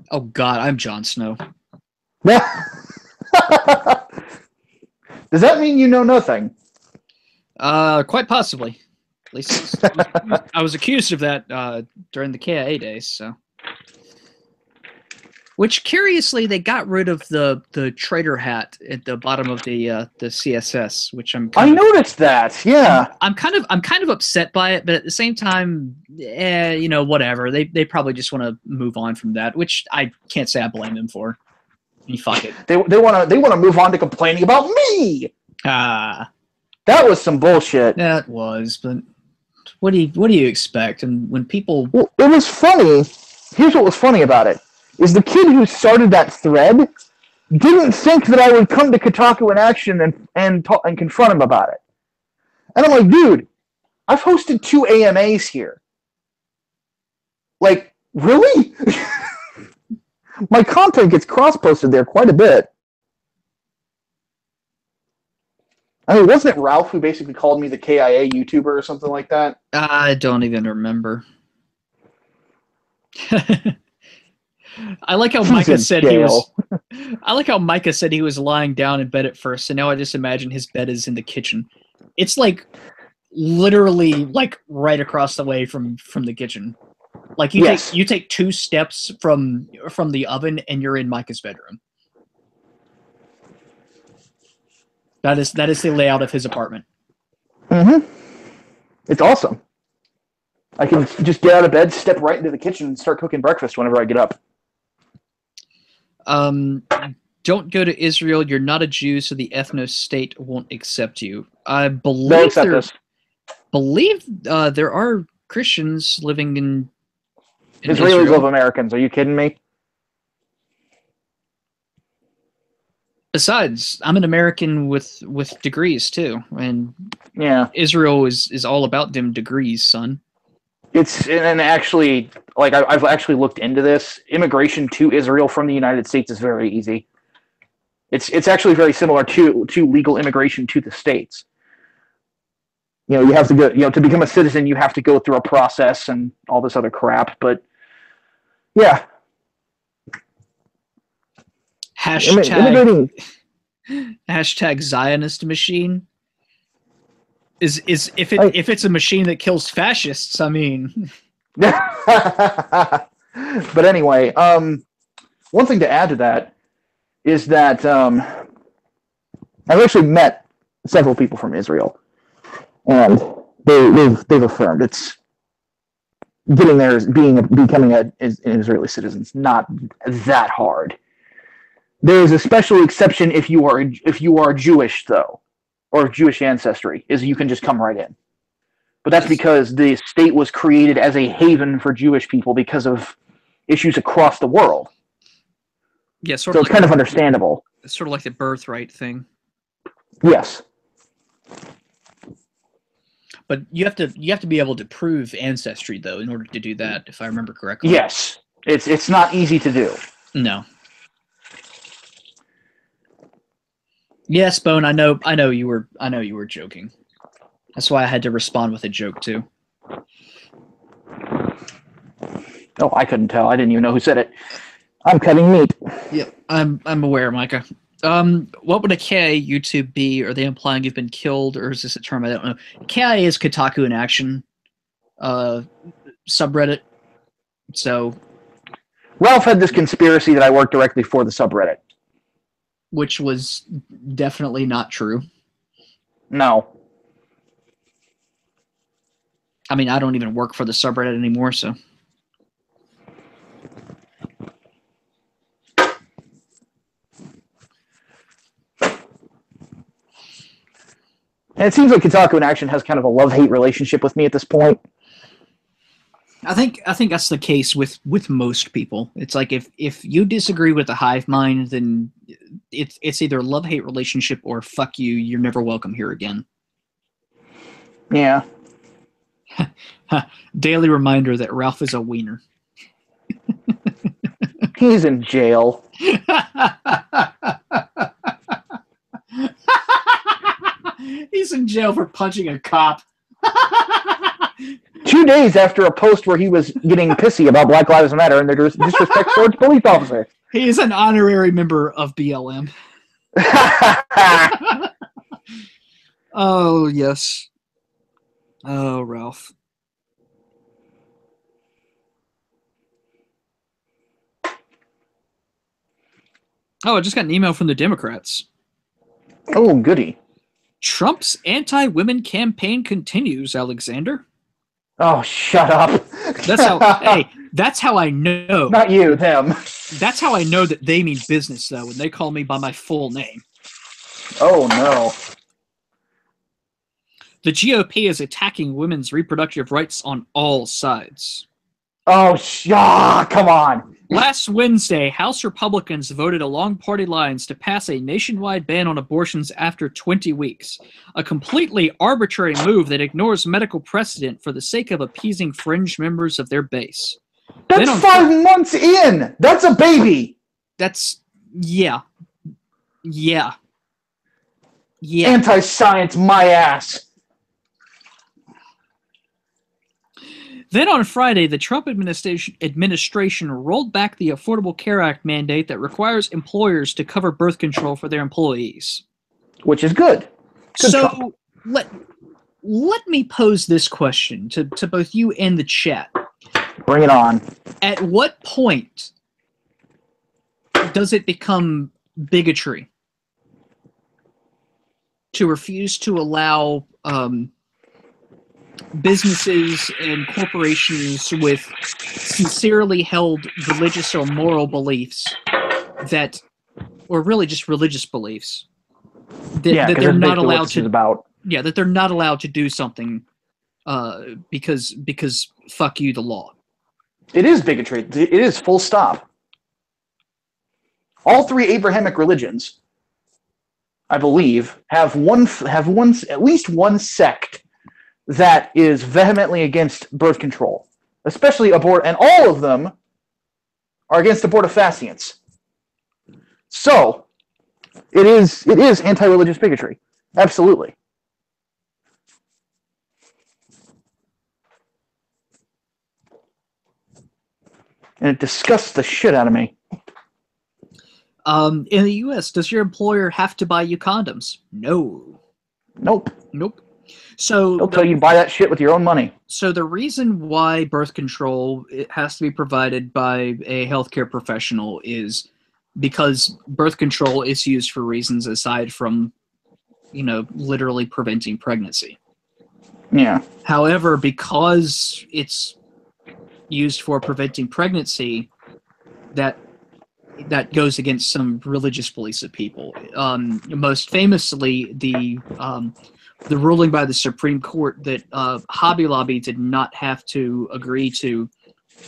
Oh God, I'm Jon Snow. Does that mean you know nothing? Quite possibly. At least I was accused of that during the KIA days. So, which curiously they got rid of the traitor hat at the bottom of the CSS, which I noticed that. Yeah, I'm kind of upset by it, but at the same time, you know, whatever. They probably just want to move on from that, which I can't say I blame them for. You fuck it. They want to move on to complaining about me. That was some bullshit. That was, but what do you expect? And when people, well, it was funny. Here's what was funny about it: is the kid who started that thread didn't think that I would come to Kotaku in action and confront him about it. And I'm like, dude, I've hosted 2 AMAs here. Like, really? My content gets cross-posted there quite a bit. I mean, wasn't it Ralph who basically called me the KIA YouTuber or something like that? I don't even remember. I like how Micah said he was. I like how Micah said he was lying down in bed at first, and now I just imagine his bed is in the kitchen. It's like literally like right across the way from the kitchen. Like you take 2 steps from the oven and you're in Micah's bedroom. That is the layout of his apartment. Mm-hmm. It's awesome. I can just get out of bed, step right into the kitchen, and start cooking breakfast whenever I get up. Don't go to Israel. You're not a Jew, so the ethno-state won't accept you. I believe They'll accept us. There are Christians living in Israelis Israel. love Americans. Are you kidding me? Besides, I'm an American with degrees too, and yeah, Israel is all about them degrees, son. And actually, like I've actually looked into this. Immigration to Israel from the United States is very easy. It's actually very similar to legal immigration to the States. You have to go. To become a citizen, you have to go through a process and all this other crap. But yeah. Hashtag Zionist machine is if it's a machine that kills fascists, I mean. But anyway, one thing to add to that is that I've actually met several people from Israel, and they've affirmed it's getting there, becoming an Israeli citizen is not that hard. There is a special exception if you are Jewish, though, or of Jewish ancestry, is you can just come right in. But that's because the state was created as a haven for Jewish people because of issues across the world. Yeah, so it's kind of understandable. It's sort of like the birthright thing. Yes. But you have to be able to prove ancestry, though, in order to do that, if I remember correctly. Yes. It's not easy to do. No. Yes, Bone, I know you were joking. That's why I had to respond with a joke too. Oh, I couldn't tell. I didn't even know who said it. I'm cutting meat. Yep, I'm aware, Micah. What would a KIA YouTube be? Are they implying you've been killed, or is this a term I don't know? KIA is Kotaku in Action subreddit. So Ralph had this conspiracy that I worked directly for the subreddit. Which was definitely not true. No. I mean, I don't even work for the subreddit anymore, so. And it seems like Kotaku in Action has kind of a love-hate relationship with me at this point. I think that's the case with most people. It's like if you disagree with the hive mind, then it's either a love-hate relationship or fuck you, you're never welcome here again. Yeah. Daily reminder that Ralph is a wiener. He's in jail. He's in jail for punching a cop. 2 days after a post where he was getting pissy about Black Lives Matter and their disrespect towards police officers. He is an honorary member of BLM. Oh, yes. Oh, Ralph. Oh, I just got an email from the Democrats. Oh, goody. Trump's anti-women campaign continues, Alexander. Oh, shut up. That's how I know. Not you, them. That's how I know that they mean business, though, when they call me by my full name. Oh, no. The GOP is attacking women's reproductive rights on all sides. Oh, come on. Last Wednesday, House Republicans voted along party lines to pass a nationwide ban on abortions after 20 weeks, a completely arbitrary move that ignores medical precedent for the sake of appeasing fringe members of their base. That's 5 months in! That's a baby! Yeah. Anti-science, my ass! Then on Friday, the Trump administration rolled back the Affordable Care Act mandate that requires employers to cover birth control for their employees. Which is good. So let me pose this question to both you and the chat. Bring it on. At what point does it become bigotry to refuse to allow businesses and corporations with sincerely held religious or moral beliefs that, or really just religious beliefs, that they're not allowed to, that they're not allowed to do something because fuck you, the law. It is bigotry. It is, full stop. All three Abrahamic religions, I believe, have at least one sect that is vehemently against birth control, especially abort, and all of them are against abortifacients. So, it is anti-religious bigotry. Absolutely. And it disgusts the shit out of me. In the U.S., does your employer have to buy you condoms? No. Nope. Nope. So they'll tell you to buy that shit with your own money. So the reason why birth control it has to be provided by a healthcare professional is because birth control is used for reasons aside from, literally preventing pregnancy. Yeah. However, because it's used for preventing pregnancy, that goes against some religious beliefs of people. Most famously, the ruling by the Supreme Court that Hobby Lobby did not have to agree to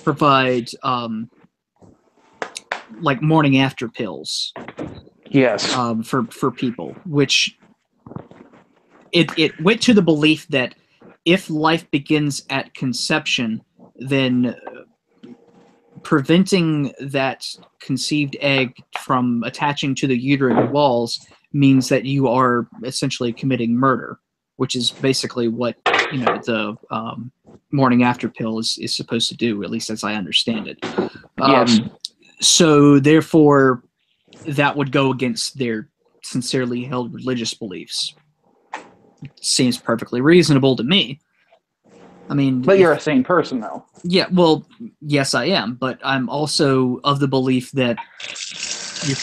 provide like morning after pills. Yes. For people, which it went to the belief that if life begins at conception, then preventing that conceived egg from attaching to the uterine walls means that you are essentially committing murder, which is basically what the morning after pill is supposed to do, at least as I understand it. Yes. So therefore, that would go against their sincerely held religious beliefs. Seems perfectly reasonable to me. I mean, but you're a sane person, though. Yeah, well, yes, I am, but I'm also of the belief that you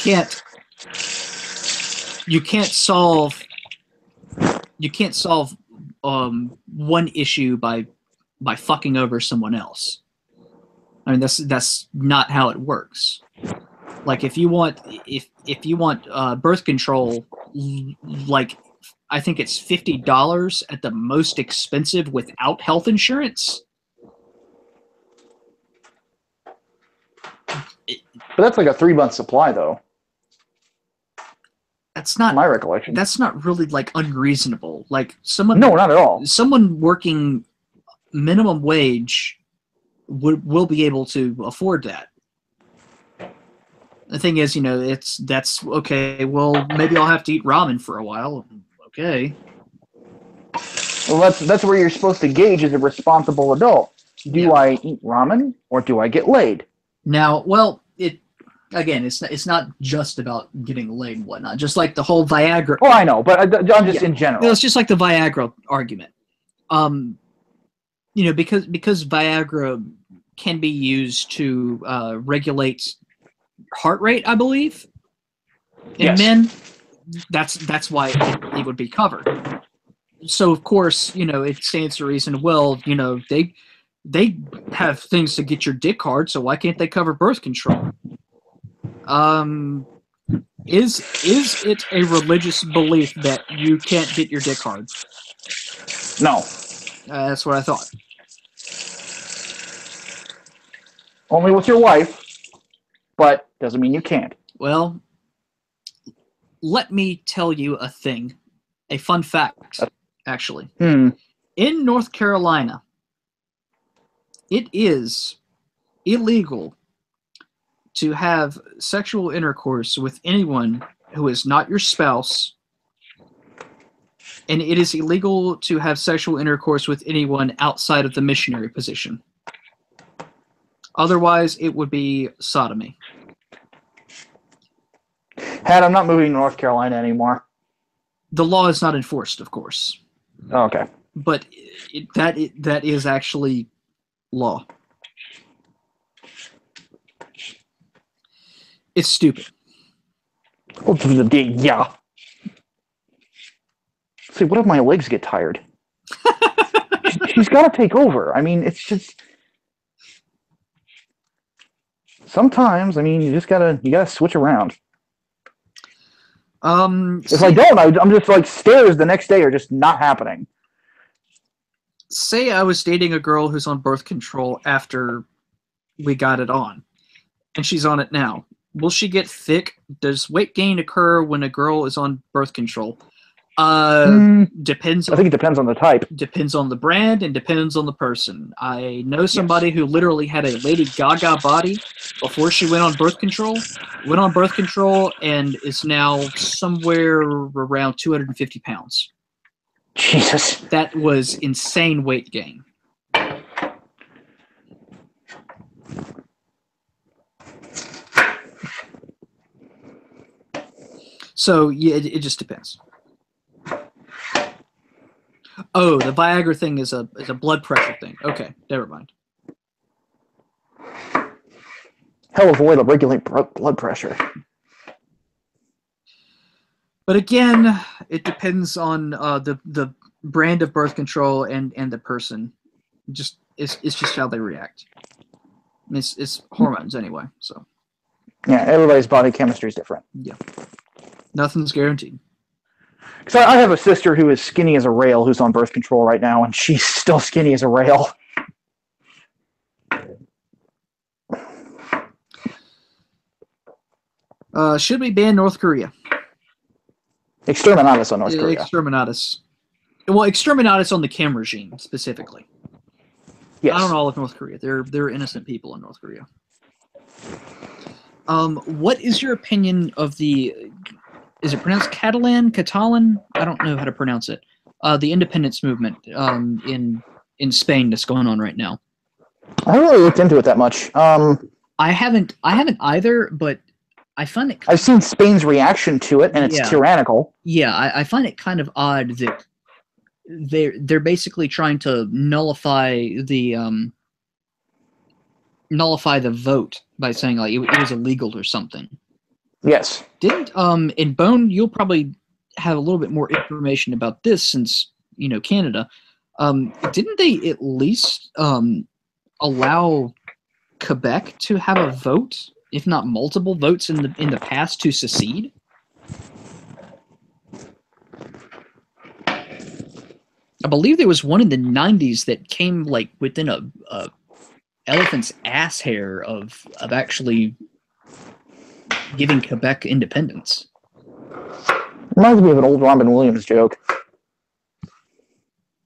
can't solve one issue by fucking over someone else. I mean, that's not how it works. Like if you want birth control, like I think it's $50 at the most expensive without health insurance. But that's like a 3-month supply, though. That's not my recollection. That's not really like unreasonable. Like someone, no, not at all. Someone working minimum wage will be able to afford that. The thing is, that's okay. Well, maybe I'll have to eat ramen for a while. Okay. Well, that's where you're supposed to gauge as a responsible adult. Do I eat ramen or do I get laid? Now, well, it's not just about getting laid and whatnot. Just like the whole Viagra. Oh, I know, but I'm just in general. It's just like the Viagra argument. Because Viagra can be used to regulate heart rate, I believe. In men, that's why it would be covered. So of course, it stands to reason. Well, they have things to get your dick hard, so why can't they cover birth control? Is it a religious belief that you can't get your dick hard? No. That's what I thought. Only with your wife, but doesn't mean you can't. Well, let me tell you a thing. A fun fact, actually. In North Carolina, it is illegal to have sexual intercourse with anyone who is not your spouse, and it is illegal to have sexual intercourse with anyone outside of the missionary position. Otherwise, it would be sodomy. I'm not moving to North Carolina anymore. The law is not enforced, of course. Oh, okay. But that is actually law. It's stupid. Yeah. See, what if my legs get tired? She's got to take over. I mean, it's just sometimes. I mean, you gotta switch around. If I don't, I'm just like stairs the next day are just not happening. Say I was dating a girl who's on birth control after we got it on, and she's on it now. Will she get thick? Does weight gain occur when a girl is on birth control? Depends. I think it depends on the type. Depends on the brand and depends on the person. I know somebody who literally had a Lady Gaga body before she went on birth control. Went on birth control and is now somewhere around 250 pounds. Jesus. That was insane weight gain. So yeah, it just depends. Oh, the Viagra thing is a blood pressure thing. Okay, never mind. Hell of a way to regulate blood pressure. But again, it depends on the brand of birth control and the person. It's just how they react. It's hormones anyway. So yeah, everybody's body chemistry is different. Yeah, nothing's guaranteed. Because I have a sister who is skinny as a rail who's on birth control right now, and she's still skinny as a rail. Should we ban North Korea? Exterminatus on North Korea. Exterminatus. Well, exterminatus on the Kim regime specifically. Yes. I don't know all of North Korea. They're innocent people in North Korea. What is your opinion of the? Is it pronounced Catalan? I don't know how to pronounce it. The independence movement in Spain that's going on right now. I haven't really looked into it that much. I haven't either, but I find it. I've seen Spain's reaction to it, and it's tyrannical. Yeah, I find it kind of odd that they're basically trying to nullify the vote by saying like it was illegal or something. Yes. Didn't in Bone, you'll probably have a little bit more information about this since you know Canada. Didn't they at least allow Quebec to have a vote, if not multiple votes in the past to secede? I believe there was one in the 90s that came like within a elephant's ass hair of actually giving Quebec independence. Reminds me of an old Robin Williams joke.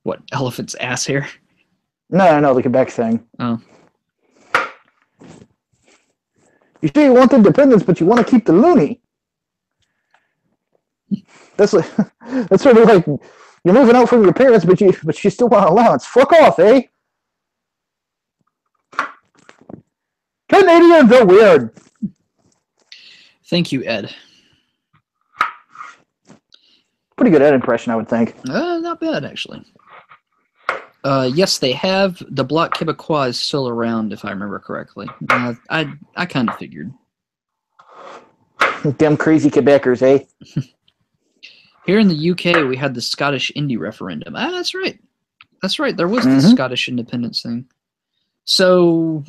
What, elephant's ass hair? No, the Quebec thing. Oh. You say you want independence, but you want to keep the loony. That's sort of like you're moving out from your parents, but you still want allowance. Fuck off, eh? Canadians are weird. Thank you, Ed. Pretty good Ed impression, I would think. Not bad, actually. Yes, they have. The Bloc Québécois is still around, if I remember correctly. I kind of figured. Them crazy Quebecers, eh? Here in the UK, we had the Scottish Indie referendum. That's right. That's right. There was the Scottish independence thing. So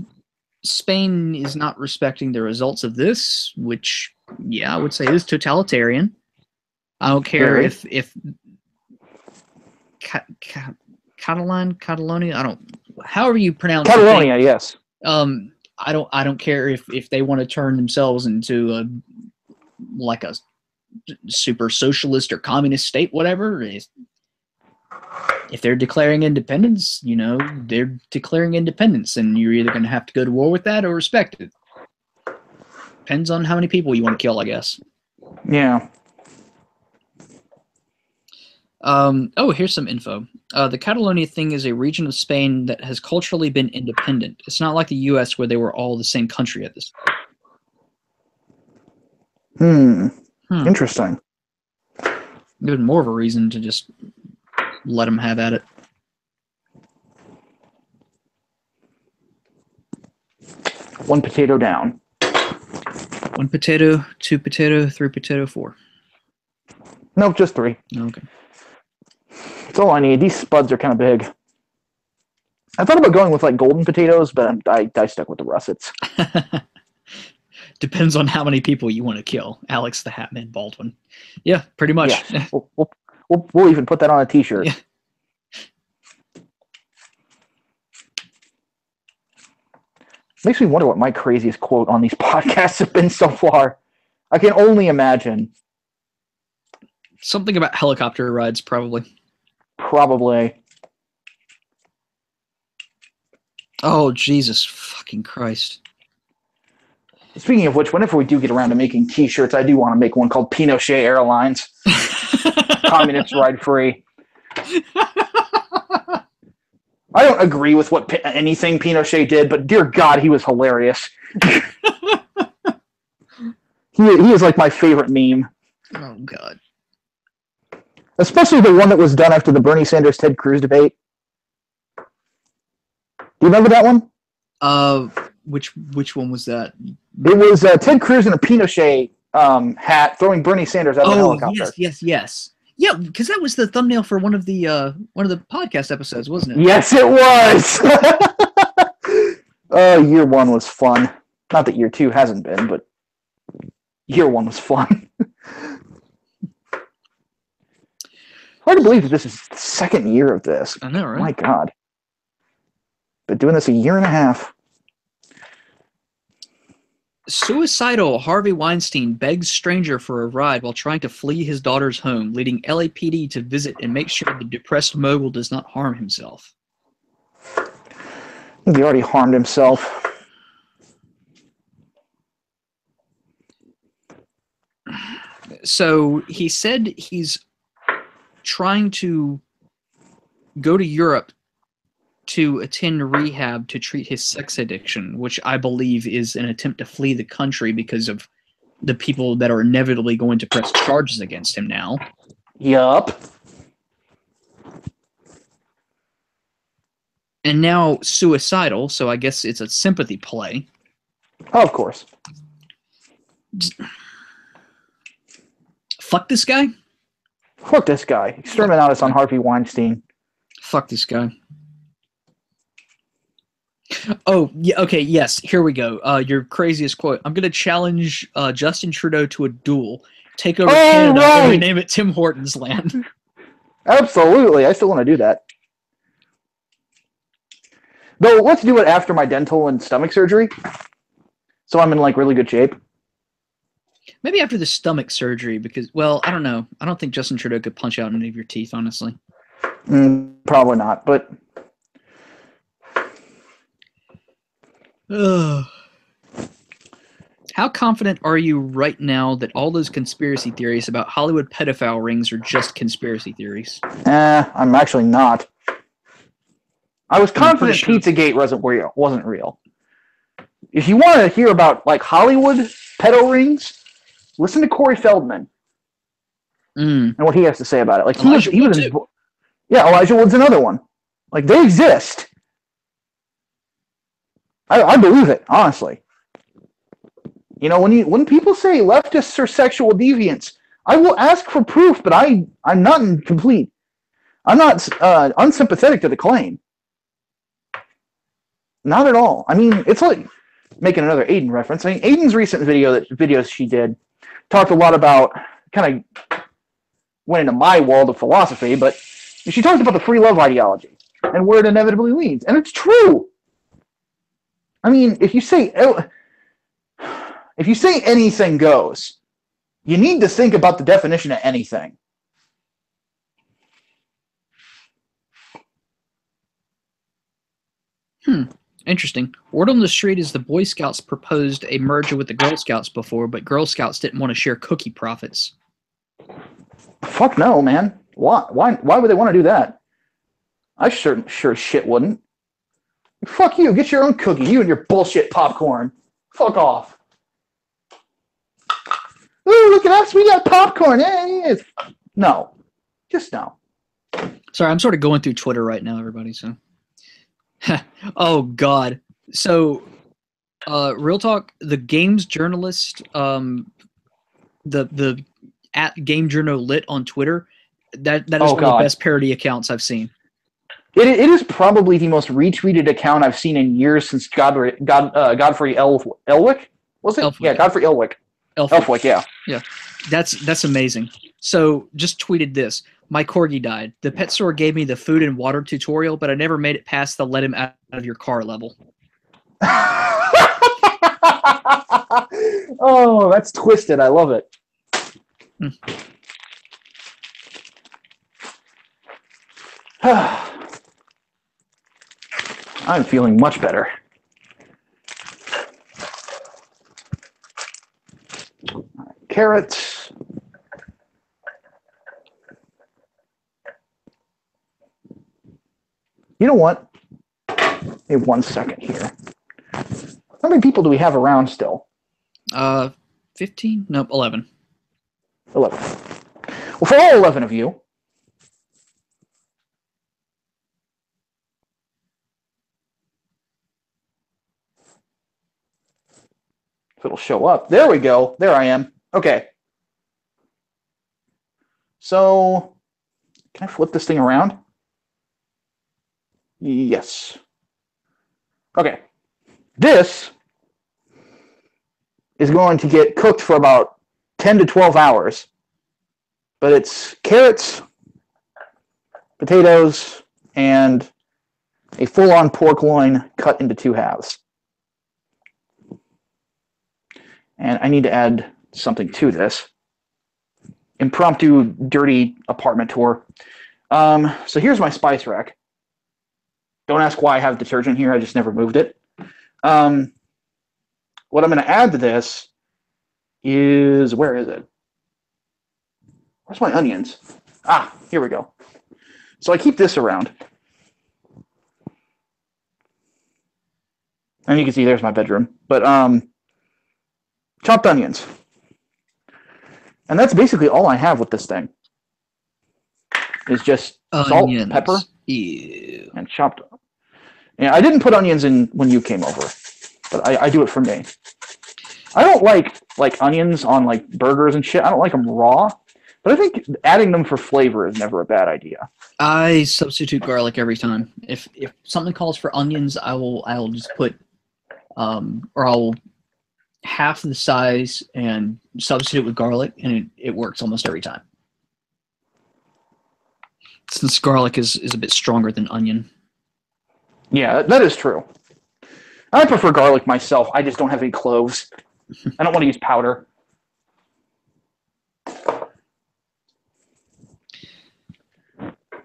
Spain is not respecting the results of this, which, yeah, I would say is totalitarian. I don't care if Catalonia, I don't, however you pronounce it. Catalonia, yes. I don't care if they want to turn themselves into a super socialist or communist state, whatever. If they're declaring independence, you know, they're declaring independence, and you're either going to have to go to war with that or respect it. Depends on how many people you want to kill, I guess. Yeah. Oh, here's some info. The Catalonia thing is a region of Spain that has culturally been independent. It's not like the U.S. where they were all the same country at this time. Interesting. Even more of a reason to just let them have at it. One potato down. 1 potato, 2 potato, 3 potato, 4. Nope, just 3. Okay. That's all I need. These spuds are kind of big. I thought about going with like golden potatoes, but I stuck with the russets. Depends on how many people you want to kill. Alex the Hatman Baldwin. Yeah, pretty much. Yes. We'll even put that on a t-shirt. Yeah. Makes me wonder what my craziest quote on these podcasts have been so far. I can only imagine. Something about helicopter rides, probably. Probably. Oh, Jesus fucking Christ. Speaking of which, whenever we do get around to making t-shirts, I do want to make one called Pinochet Airlines. Communists ride free. I don't agree with anything Pinochet did, but dear God, he was hilarious. he is like my favorite meme. Oh, God. Especially the one that was done after the Bernie Sanders-Ted Cruz debate. Do you remember that one? Which one was that? It was Ted Cruz in a Pinochet hat throwing Bernie Sanders out of a helicopter. Yes. Yeah, because that was the thumbnail for one of the podcast episodes, wasn't it? Yes, it was. Year 1 was fun. Not that year 2 hasn't been, but year 1 was fun. Hard to believe that this is the second year of this. I know, right? My God. Been doing this a year and a half. Suicidal Harvey Weinstein begs stranger for a ride while trying to flee his daughter's home, leading LAPD to visit and make sure the depressed mogul does not harm himself. I think he already harmed himself. So he said he's trying to go to Europe to attend rehab to treat his sex addiction, which I believe is an attempt to flee the country because of the people that are inevitably going to press charges against him now. Yup. And now suicidal, so I guess it's a sympathy play. Oh, of course. Fuck this guy? Fuck this guy. Exterminatus on Harvey Weinstein. Fuck this guy. Oh, yeah, okay, yes, here we go. Your craziest quote. I'm going to challenge Justin Trudeau to a duel. Take over Canada and rename it Tim Hortons land. Absolutely. I still want to do that. Though, let's do it after my dental and stomach surgery. So I'm in, like, really good shape. Maybe after the stomach surgery, because, well, I don't know. I don't think Justin Trudeau could punch out any of your teeth, honestly. Probably not, but... How confident are you right now that all those conspiracy theories about Hollywood pedophile rings are just conspiracy theories? I'm actually not. I was confident Pizzagate wasn't real. If you want to hear about like Hollywood pedo rings, listen to Corey Feldman and what he has to say about it. Like Elijah Wood's another one. Like they exist. I believe it, honestly. You know, when people say leftists are sexual deviants, I will ask for proof, but I'm not incomplete. I'm not unsympathetic to the claim. Not at all. I mean, it's like making another Aiden reference. I mean, Aiden's recent videos she did talked a lot about, kind of went into my world of philosophy, but she talked about the free love ideology and where it inevitably leads, and it's true. I mean, if you say anything goes, you need to think about the definition of anything. Interesting. Word on the street is the Boy Scouts proposed a merger with the Girl Scouts before, but Girl Scouts didn't want to share cookie profits. Fuck no, man. Why would they want to do that? I sure shit wouldn't. Fuck you. Get your own cookie. You and your bullshit popcorn. Fuck off. Ooh, look at us. We got popcorn. Yeah. No. Just no. Sorry, I'm sort of going through Twitter right now, everybody. So, oh God. So, Real talk. The games journalist, the at Game Journal Lit on Twitter. That is Oh one of the God, best parody accounts I've seen. it is probably the most retweeted account I've seen in years since Godfrey Elwick. Was it? Elfwick. Yeah, Godfrey Elwick. Elfwick, yeah. Yeah, that's amazing. So just tweeted this. My corgi died. The pet store gave me the food and water tutorial, but I never made it past the let him out of your car level. Oh, that's twisted. I love it. I'm feeling much better. Carrots. You know what? Hey, 1 second here. How many people do we have around still? 15? Nope, 11. 11. Well, for all 11 of you, if it'll show up. There we go. There I am. Okay. So, can I flip this thing around? Yes. Okay. This is going to get cooked for about 10 to 12 hours. But it's carrots, potatoes, and a full-on pork loin cut into 2 halves. And I need to add something to this. Impromptu, dirty apartment tour. So here's my spice rack. Don't ask why I have detergent here. I just never moved it. What I'm going to add to this is, where is it? Where's my onions? Ah, here we go. So I keep this around. And you can see there's my bedroom. But chopped onions. And that's basically all I have with this thing. Is just Onions. Salt, pepper, Ew. and chopped. Yeah, I didn't put onions in when you came over, but I do it for me. I don't like onions on like burgers and shit. I don't like them raw, but I think adding them for flavor is never a bad idea. I substitute garlic every time. If something calls for onions, I'll just put or I'll half the size and substitute with garlic, and it works almost every time. Since garlic is a bit stronger than onion. Yeah, that is true. I prefer garlic myself. I just don't have any cloves. I don't want to use powder.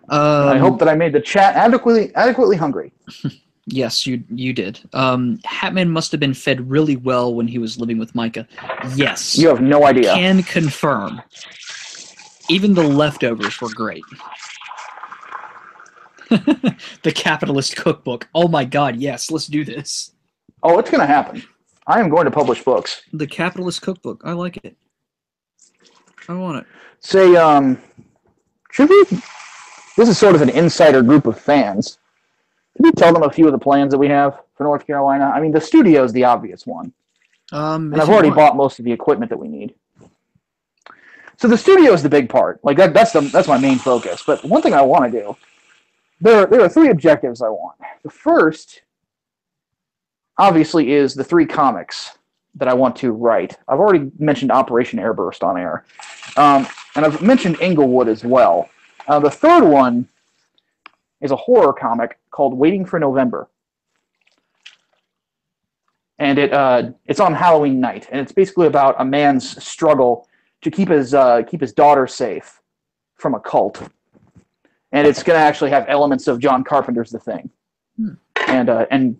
I hope that I made the chat adequately hungry. Yes, you did. Hatman must have been fed really well when he was living with Micah. Yes. You have no idea. Can confirm. Even the leftovers were great. The Capitalist Cookbook. Oh my god, yes, let's do this. Oh, it's going to happen. I am going to publish books. The Capitalist Cookbook. I like it. I want it. Say, should we... This is sort of an insider group of fans. Can you tell them a few of the plans that we have for North Carolina? I mean, the studio is the obvious one. And I've already bought most of the equipment that we need. So the studio is the big part. Like that's my main focus. But one thing I want to do, there are 3 objectives I want. The first, obviously, is the 3 comics that I want to write. I've already mentioned Operation Airburst on air. And I've mentioned Inglewood as well. The third one is a horror comic called Waiting for November. And it's on Halloween night. And it's basically about a man's struggle to keep his daughter safe from a cult. And it's going to actually have elements of John Carpenter's The Thing. And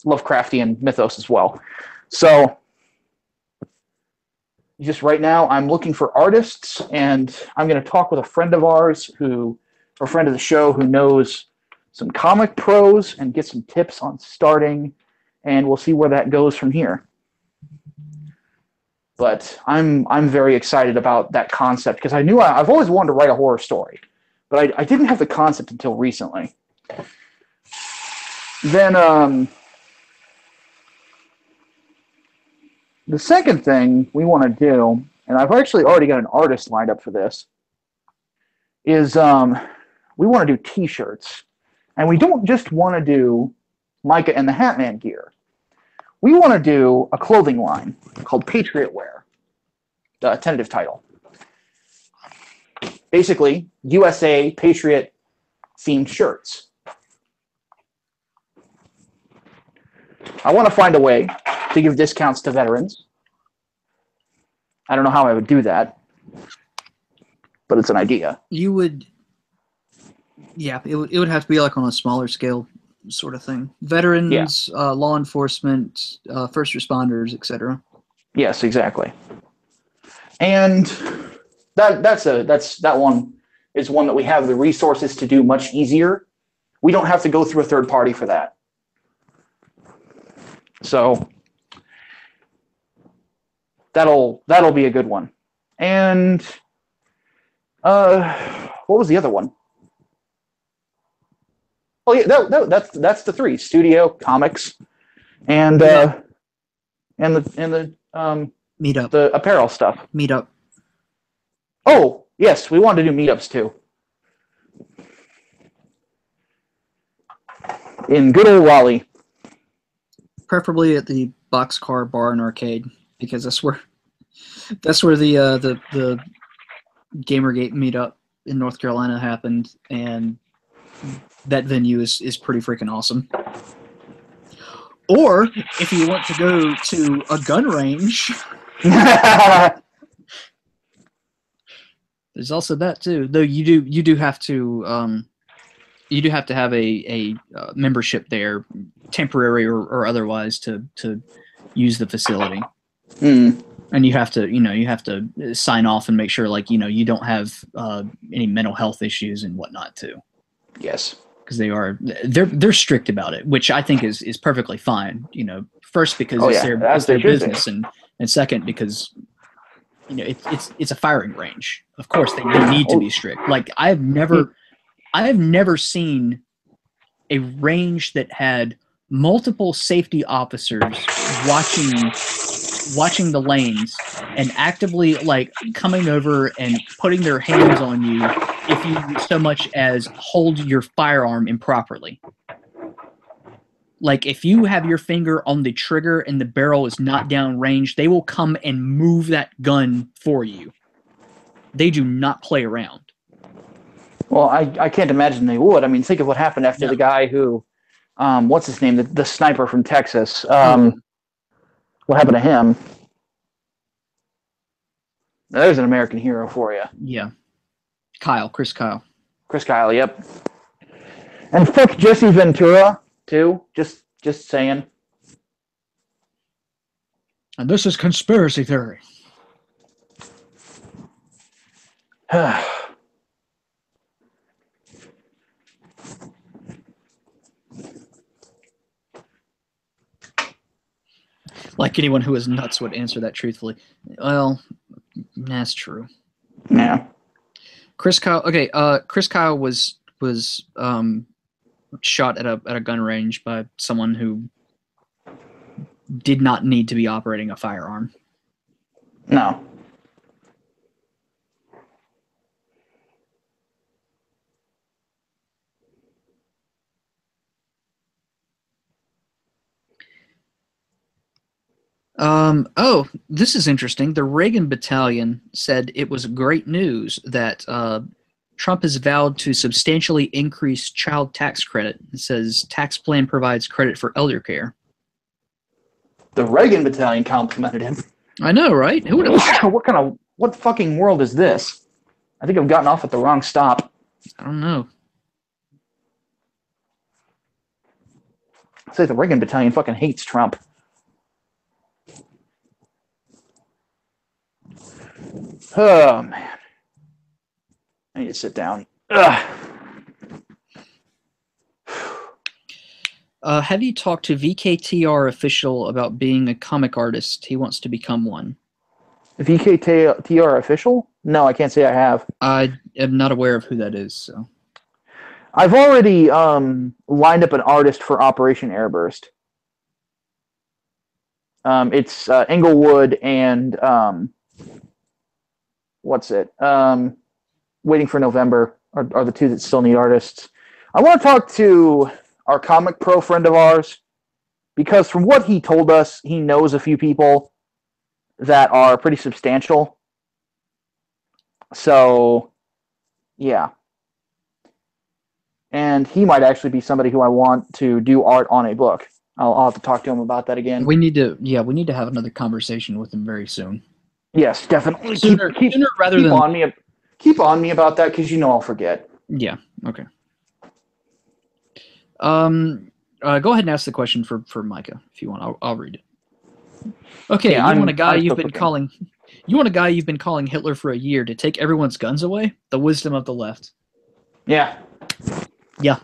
Lovecraftian mythos as well. So just right now, I'm looking for artists, and I'm going to talk with a friend of ours a friend of the show who knows some comic pros and get some tips on starting, and we'll see where that goes from here. But I'm very excited about that concept because I knew I've always wanted to write a horror story, but I didn't have the concept until recently. Then The second thing we want to do, and I've actually already got an artist lined up for this, is we want to do T-shirts. And we don't just want to do Micah and the Hatman gear. We want to do a clothing line called Patriot Wear, the tentative title. Basically, USA Patriot themed shirts. I want to find a way to give discounts to veterans. I don't know how I would do that, but it's an idea. You would, yeah, it would have to be like on a smaller scale sort of thing. Veterans, yeah. Law enforcement, first responders, etc. Yes, exactly. And that one is one that we have the resources to do much easier. We don't have to go through a third party for that. So that'll be a good one. And what was the other one? Oh yeah, that's the three: studio, comics, and the meetup, the apparel stuff. Meetup. Oh yes, we wanted to do meetups too. In good old Raleigh. Preferably at the Boxcar Bar and Arcade, because that's where the Gamergate meetup in North Carolina happened, and that venue is pretty freaking awesome. Or if you want to go to a gun range, there's also that too. Though you do have to have a membership there, temporary or otherwise, to use the facility. And you have to sign off and make sure, like, you don't have any mental health issues and whatnot too. Yes, because they're strict about it, which I think is perfectly fine. First because it's their business, and second because it's a firing range. Of course they need to be strict. Like I have never seen a range that had multiple safety officers watching the lanes and actively like coming over and putting their hands on you if you so much as hold your firearm improperly. Like if you have your finger on the trigger and the barrel is not down range, they will come and move that gun for you. They do not play around. Well, I can't imagine they would. I mean, think of what happened after the guy who, what's his name, the sniper from Texas. What happened to him? There's an American hero for you. Yeah. Chris Kyle. Chris Kyle, yep. And fuck Jesse Ventura, too. Just saying. And this is conspiracy theory. Like anyone who is nuts would answer that truthfully. Well, that's true. Yeah. Chris Kyle. Okay. Chris Kyle was shot at a gun range by someone who did not need to be operating a firearm. No. Oh, this is interesting. The Reagan Battalion said it was great news that Trump has vowed to substantially increase child tax credit. It says tax plan provides credit for elder care. The Reagan Battalion complimented him. I know, right? Who would have... What fucking world is this? I think I've gotten off at the wrong stop. I don't know. I say the Reagan Battalion fucking hates Trump. Oh, man. I need to sit down. Have you talked to VKTR official about being a comic artist? He wants to become one. VKTR official? No, I can't say I have. I am not aware of who that is. So I've already lined up an artist for Operation Airburst. It's Englewood and what's it? Waiting for November are the two that still need artists. I want to talk to our comic pro friend of ours, because from what he told us, he knows a few people that are pretty substantial. So, yeah. And he might actually be somebody who I want to do art on a book. I'll have to talk to him about that again. We need to have another conversation with him very soon. Yes, definitely. Sooner rather than keep on me about that, because I'll forget. Yeah. Okay. Go ahead and ask the question for Micah if you want. I'll read it. Okay. Yeah, you want a guy you've been calling Hitler for a year to take everyone's guns away? The wisdom of the left. Yeah. Yeah.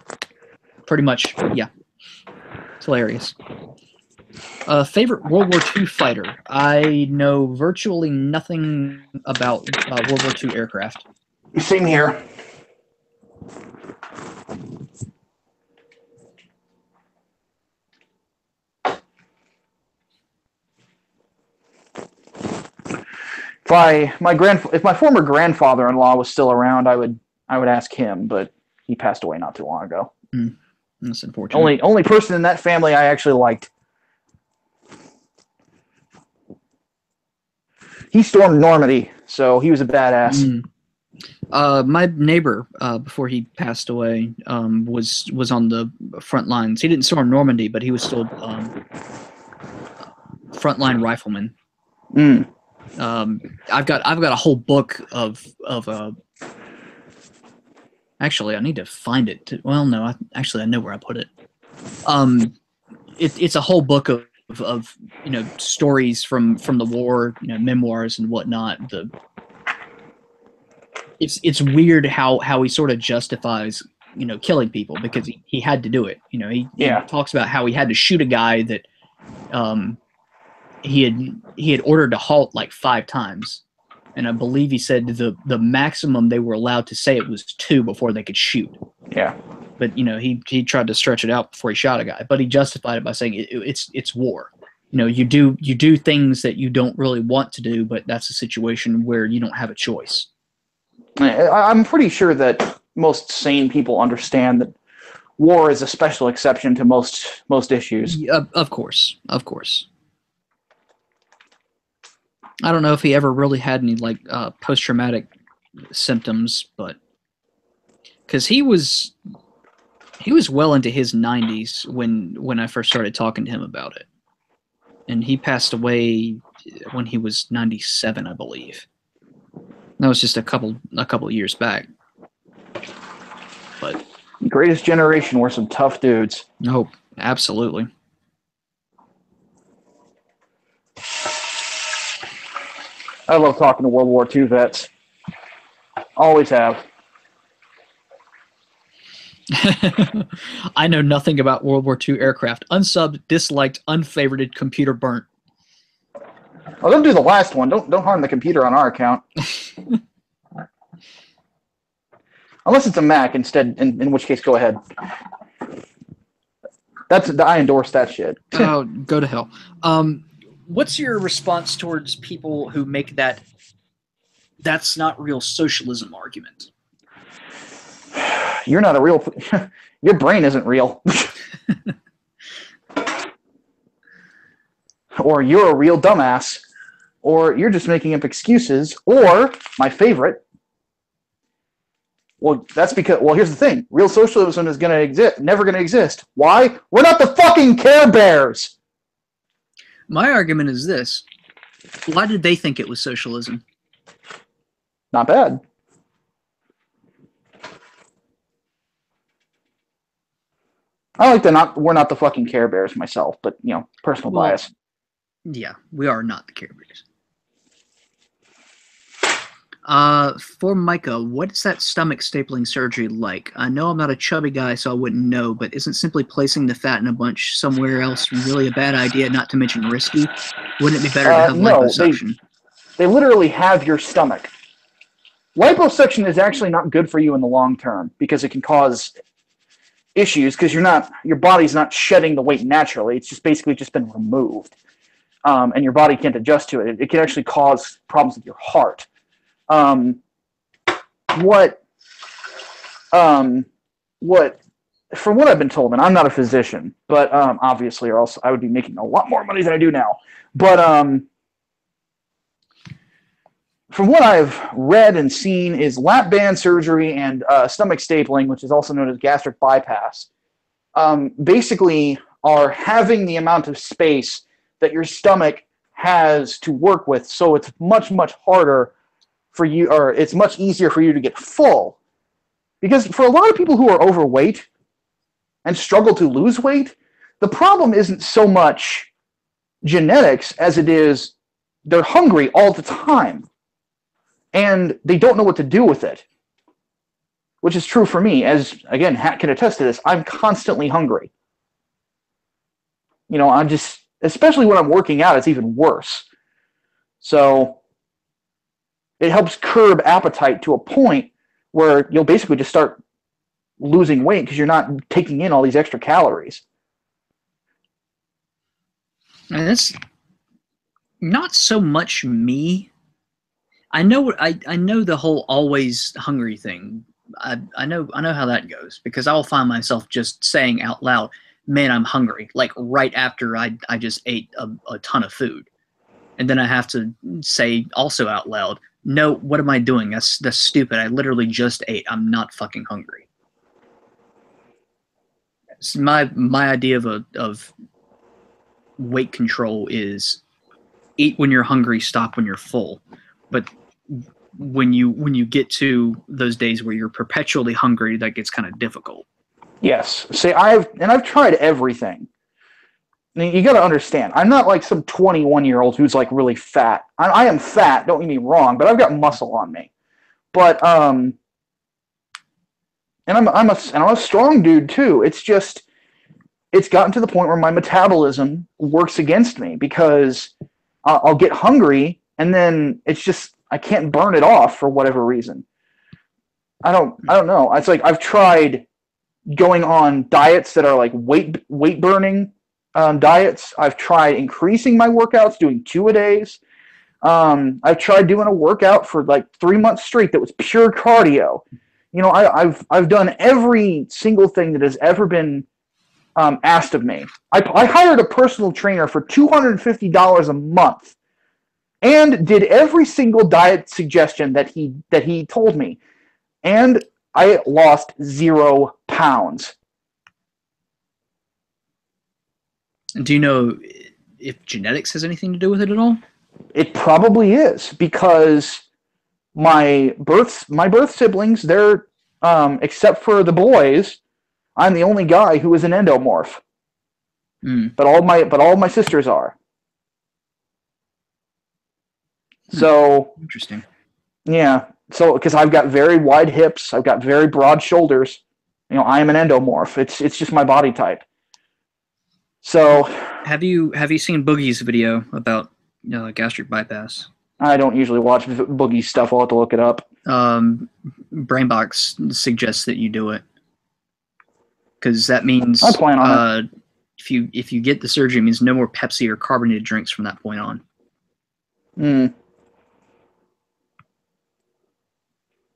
Pretty much. Yeah. It's hilarious. Favorite World War II fighter? I know virtually nothing about World War II aircraft. Same here. If my former grandfather-in-law was still around, I would ask him, but he passed away not too long ago. That's unfortunate. Only person in that family I actually liked. He stormed Normandy, so he was a badass. My neighbor, before he passed away, was on the front lines. He didn't storm Normandy, but he was still frontline rifleman. I've got a whole book of actually, I need to find it. Well, no, I know where I put it. It's a whole book of stories from the war, memoirs and whatnot. It's weird how he sort of justifies killing people, because he had to do it. He talks about how he had to shoot a guy that he had ordered to halt like 5 times, and I believe he said the maximum they were allowed to say it was 2 before they could shoot. Yeah. But he tried to stretch it out before he shot a guy, but he justified it by saying it's war. You do things that you don't really want to do, but that's a situation where you don't have a choice. I'm pretty sure that most sane people understand that war is a special exception to most issues. Of course. I don't know if he ever really had any post-traumatic symptoms, but because he was well into his 90s when I first started talking to him about it, and he passed away when he was 97, I believe. That was just a couple of years back. But Greatest Generation were some tough dudes. Oh, absolutely. I love talking to World War II vets. Always have. I know nothing about World War II aircraft. Unsubbed, disliked, unfavorited, computer burnt. Oh, don't do the last one. Don't harm the computer on our account. Unless it's a Mac instead, in which case, go ahead. I endorse that shit. Oh, go to hell. What's your response towards people who make that's not real socialism argument? You're not a real... Your brain isn't real. Or you're a real dumbass. Or you're just making up excuses. Or, my favorite... Well, that's because... Well, here's the thing. Real socialism is going to exist. Never going to exist. Why? We're not the fucking Care Bears! My argument is this. Why did they think it was socialism? Not bad. I like we're not the fucking Care Bears myself, but, personal bias. Yeah, we are not the Care Bears. For Micah, what's that stomach stapling surgery like? I know I'm not a chubby guy, so I wouldn't know, but isn't simply placing the fat in a bunch somewhere else really a bad idea, not to mention risky? Wouldn't it be better to have liposuction? They literally have your stomach. Liposuction is actually not good for you in the long term, because it can cause issues, because your body's not shedding the weight naturally. It's just basically been removed. and your body can't adjust to it. It can actually cause problems with your heart. What from what I've been told, and I'm not a physician, but obviously, or else I would be making a lot more money than I do now. But from what I've read and seen, is lap band surgery and stomach stapling, which is also known as gastric bypass, basically are having the amount of space that your stomach has to work with, so it's much, much harder for you, or it's much easier for you to get full. Because for a lot of people who are overweight and struggle to lose weight, the problem isn't so much genetics as it is they're hungry all the time and they don't know what to do with it, which is true for me. As, again, Hat can attest to this, I'm constantly hungry. I'm just, especially when I'm working out, it's even worse. So it helps curb appetite to a point where you'll basically just start losing weight because you're not taking in all these extra calories. And that's not so much me. I know the whole always hungry thing. I know how that goes, because I will find myself just saying out loud, "Man, I'm hungry," like right after I just ate a ton of food, and then I have to say also out loud, "No, what am I doing? That's stupid. I literally just ate. I'm not fucking hungry." So my idea of weight control is eat when you're hungry, stop when you're full. But when you get to those days where you're perpetually hungry, that gets kind of difficult. Yes. See, I've tried everything. I mean, you got to understand, I'm not like some 21-year-old who's like really fat. I am fat, don't get me wrong, but I've got muscle on me. But and I'm a strong dude too. It's just, it's gotten to the point where my metabolism works against me, because I'll get hungry and then it's just, I can't burn it off for whatever reason. I don't know. It's like I've tried going on diets that are like weight burning diets. I've tried increasing my workouts, doing 2-a-days. I've tried doing a workout for like 3 months straight that was pure cardio. I've done every single thing that has ever been asked of me. I hired a personal trainer for $250 a month and did every single diet suggestion that he told me, and I lost 0 pounds. Do you know if genetics has anything to do with it at all? It probably is, because my birth siblings, they're except for the boys, I'm the only guy who is an endomorph. But all my sisters are. So interesting. Yeah. So because I've got very wide hips, I've got very broad shoulders. I am an endomorph. It's just my body type. So have you seen Boogie's video about gastric bypass? I don't usually watch Boogie's stuff. I'll have to look it up. Brainbox suggests that you do it, because that means I plan on it. If you get the surgery, it means no more Pepsi or carbonated drinks from that point on.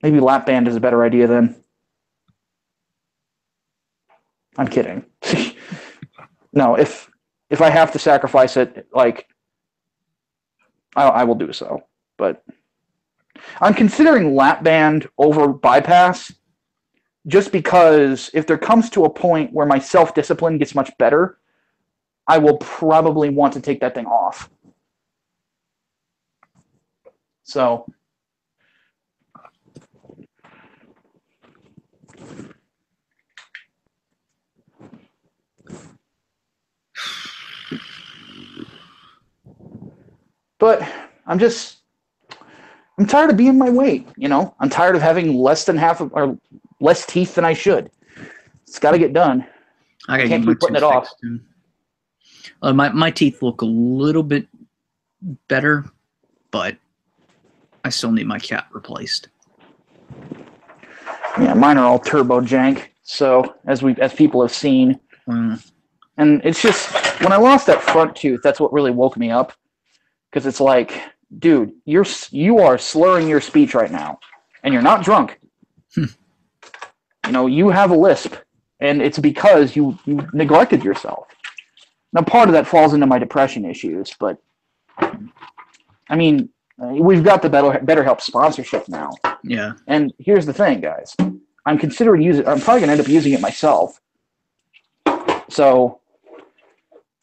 Maybe lap band is a better idea then. I'm kidding. No, if I have to sacrifice it, like, I will do so. But I'm considering lap band over bypass, just because if there comes to a point where my self-discipline gets much better, I will probably want to take that thing off. So but I'm tired of being my weight, I'm tired of having less teeth than I should. It's got to get done. I can't keep putting it off. My teeth look a little bit better, but I still need my cat replaced. Yeah, mine are all turbo jank. So as people have seen. And it's just, when I lost that front tooth, that's what really woke me up. Because it's like, dude, you are slurring your speech right now, and you're not drunk. You know, you have a lisp, and it's because you neglected yourself. Now, part of that falls into my depression issues, but I mean, we've got the BetterHelp sponsorship now. Yeah. And here's the thing, guys. I'm considering using. I'm probably gonna end up using it myself. So,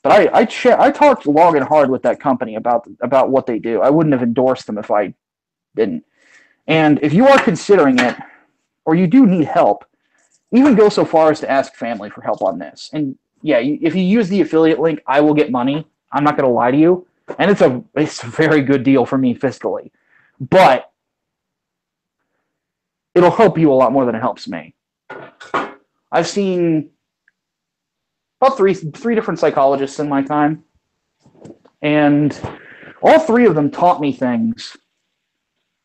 but I talked long and hard with that company about what they do. I wouldn't have endorsed them if I didn't. And if you are considering it, or you do need help, even go so far as to ask family for help on this. And yeah, if you use the affiliate link, I will get money. I'm not going to lie to you. And it's a very good deal for me fiscally. But it'll help you a lot more than it helps me. I've seen about three different psychologists in my time. And all three of them taught me things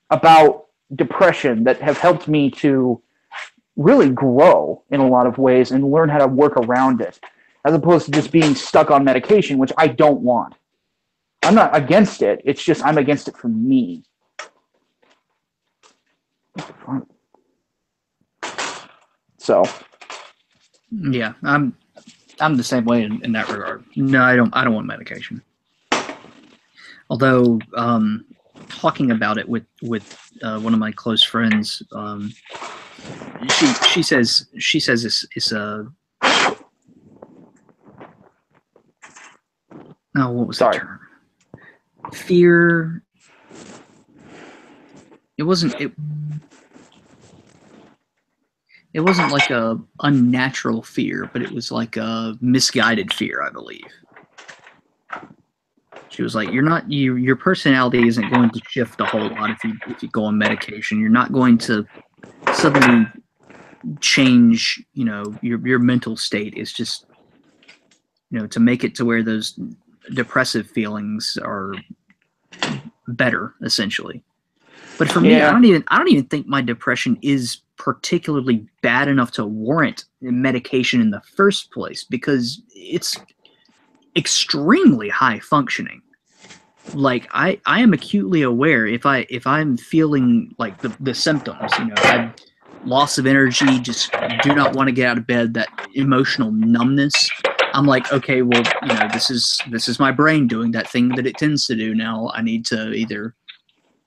about depression that have helped me to really grow in a lot of ways and learn how to work around it, as opposed to just being stuck on medication, which I don't want. I'm not against it. It's just I'm against it for me. So. Yeah, I'm the same way in that regard. No, I don't want medication. Although talking about it with one of my close friends, she says it's a no, what was the term? Fear. It wasn't like a unnatural fear, but it was like a misguided fear, I believe. She was like, your personality isn't going to shift a whole lot if you go on medication. You're not going to suddenly change, your mental state. It's just, to make it to where those depressive feelings are better, essentially. But for me, I don't even think my depression is particularly bad enough to warrant medication in the first place, because it's extremely high functioning. Like I am acutely aware if I'm feeling like the symptoms, loss of energy, just do not want to get out of bed, that emotional numbness. I'm like, okay, well, this is my brain doing that thing that it tends to do now. I need to either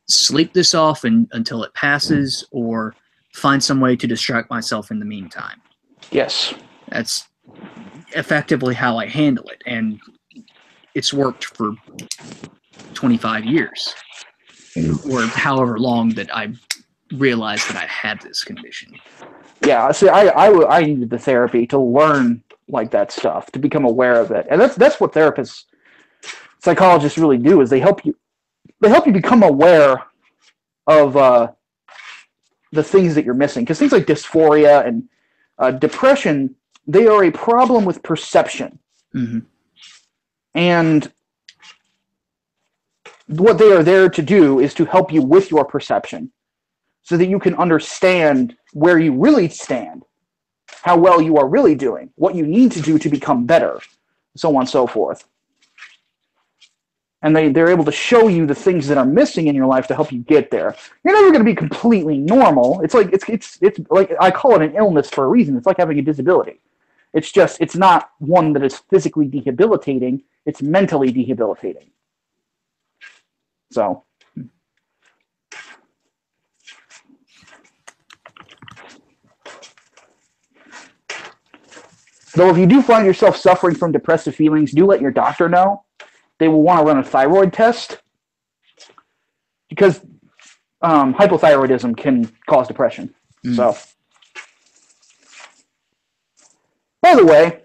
sleep this off until it passes, or find some way to distract myself in the meantime. Yes. That's effectively how I handle it, and it's worked for 25 years, or however long that I realized that I had this condition. Yeah, see, I needed the therapy to learn like that stuff, to become aware of it, and that's what therapists, psychologists really do, is they help you become aware of the things that you're missing. Because things like dysphoria and depression, they are a problem with perception. Mm-hmm. And what they are there to do is to help you with your perception, so that you can understand where you really stand, how well you are really doing, what you need to do to become better, so on and so forth. And they're able to show you the things that are missing in your life to help you get there. You're never going to be completely normal. It's like it's like, I call it an illness for a reason. It's like having a disability. It's just, it's not one that is physically debilitating. It's mentally debilitating. So. Though if you do find yourself suffering from depressive feelings, do let your doctor know. They will want to run a thyroid test, because hypothyroidism can cause depression. Mm. So, by the way,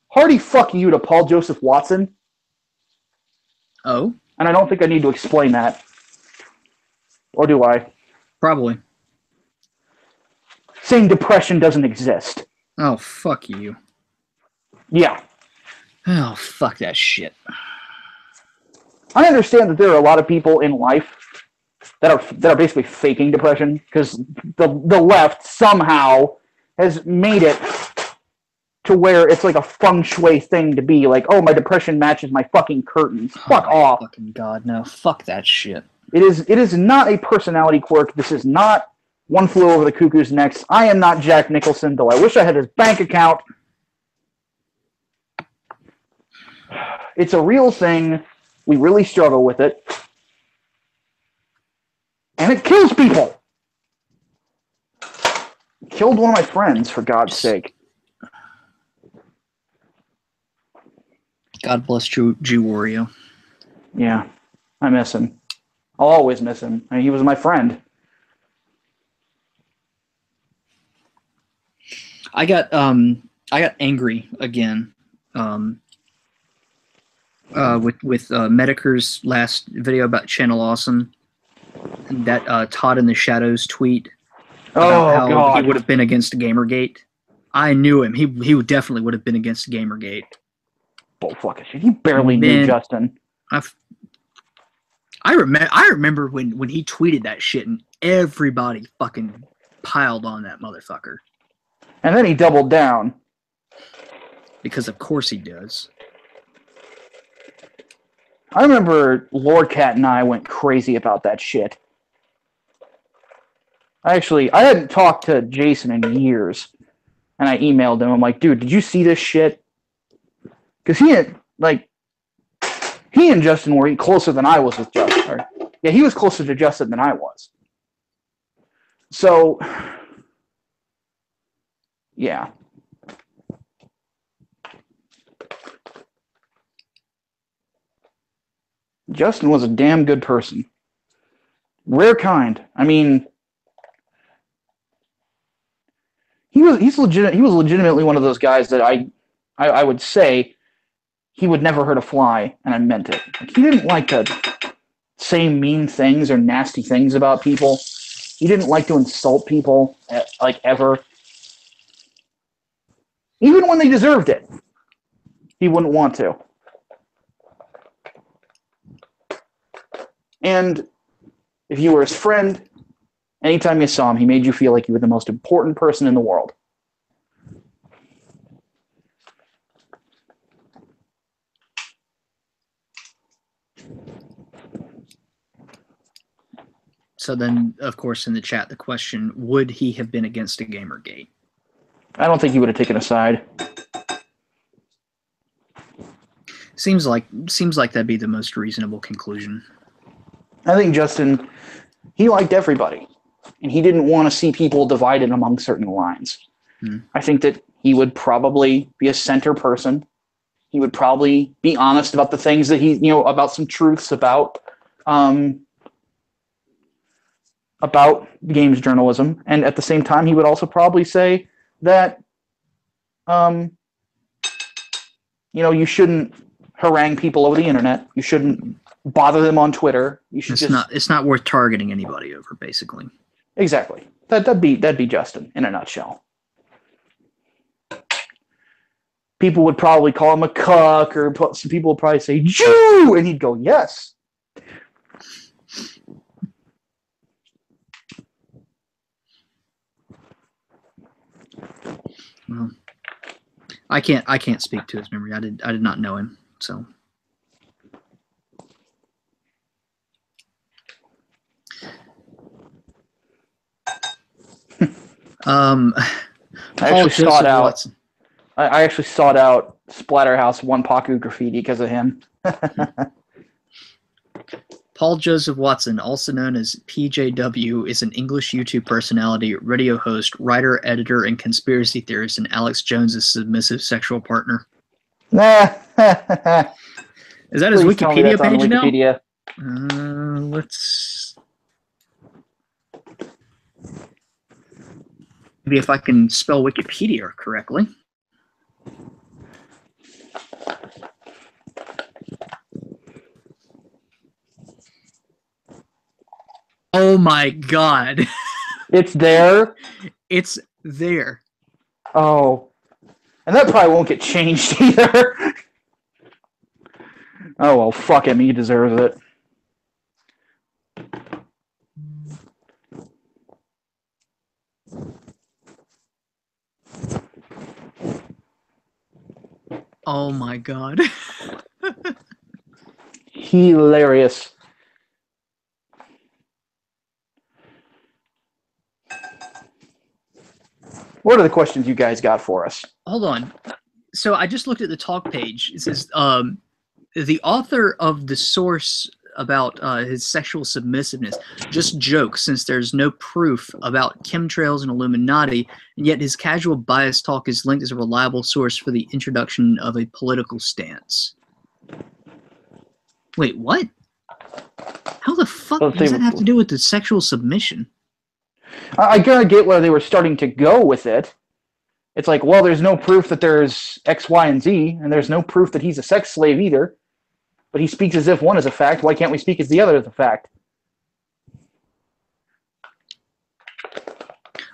hearty fuck you to Paul Joseph Watson. Oh? And I don't think I need to explain that. Or do I? Probably. Saying depression doesn't exist. Oh, fuck you. Yeah. Oh, fuck that shit. I understand that there are a lot of people in life that are basically faking depression, because the left somehow has made it to to where it's like a feng shui thing to be like, oh, my depression matches my fucking curtains. Fuck off. Fucking God, no. Fuck that shit. It is not a personality quirk. This is not One Flew Over the Cuckoo's Nest. I am not Jack Nicholson, though I wish I had his bank account. It's a real thing. We really struggle with it. And it kills people. It killed one of my friends, for God's sake. God bless Jew Wario. Yeah, I miss him. I'll always miss him. I mean, he was my friend. I got angry again with Medicare's last video about Channel Awesome, and that Todd in the Shadows tweet about how God. he would have been against Gamergate. I knew him. He definitely would have been against Gamergate. Bull fucking shit. He barely knew Justin. I remember when he tweeted that shit and everybody fucking piled on that motherfucker. And then he doubled down. Because of course he does. I remember Lord Cat and I went crazy about that shit. I hadn't talked to Jason in years. And I emailed him. I'm like, dude, did you see this shit? Because he and Justin were closer than I was with Justin. Yeah, he was closer to Justin than I was. So, yeah. Justin was a damn good person. Rare kind. I mean, he was legitimately one of those guys that I would say he would never hurt a fly, and I meant it. Like, he didn't like to say mean things or nasty things about people. He didn't like to insult people, like, ever. Even when they deserved it, he wouldn't want to. And if you were his friend, anytime you saw him, he made you feel like you were the most important person in the world. So then, of course, in the chat, the question, would he have been against a Gamergate? I don't think he would have taken a side. Seems like that'd be the most reasonable conclusion. I think Justin, he liked everybody, and he didn't want to see people divided among certain lines. I think that he would probably be a center person. He would probably be honest about the things that about some truths about games journalism, and at the same time, he would also probably say that, you shouldn't harangue people over the internet. You shouldn't bother them on Twitter. You should it's not worth targeting anybody over, basically. Exactly. That'd be Justin in a nutshell. People would probably call him a cuck, or some people would probably say Jew, and he'd go, yes. Well, I can't speak to his memory. I did not know him, so. I actually sought out Splatterhouse One Paku graffiti because of him. Paul Joseph Watson, also known as PJW, is an English YouTube personality, radio host, writer, editor, and conspiracy theorist, and Alex Jones's submissive sexual partner. Is that his Wikipedia page Wikipedia. now? Let's... Maybe if I can spell Wikipedia correctly. Oh my God. It's there? It's there. Oh. And that probably won't get changed either. Oh, well, fuck him. He deserves it. Oh my god. Hilarious. What are the questions you guys got for us? Hold on. So I just looked at the talk page. It says the author of the source about his sexual submissiveness just jokes since there's no proof about chemtrails and Illuminati, and yet his casual bias talk is linked as a reliable source for the introduction of a political stance. Wait, what? How the fuck does that have to do with the sexual submission? I gotta get where they were starting to go with it. It's like, well, there's no proof that there's X, Y, and Z, and there's no proof that he's a sex slave either. But he speaks as if one is a fact. Why can't we speak as the other is a fact?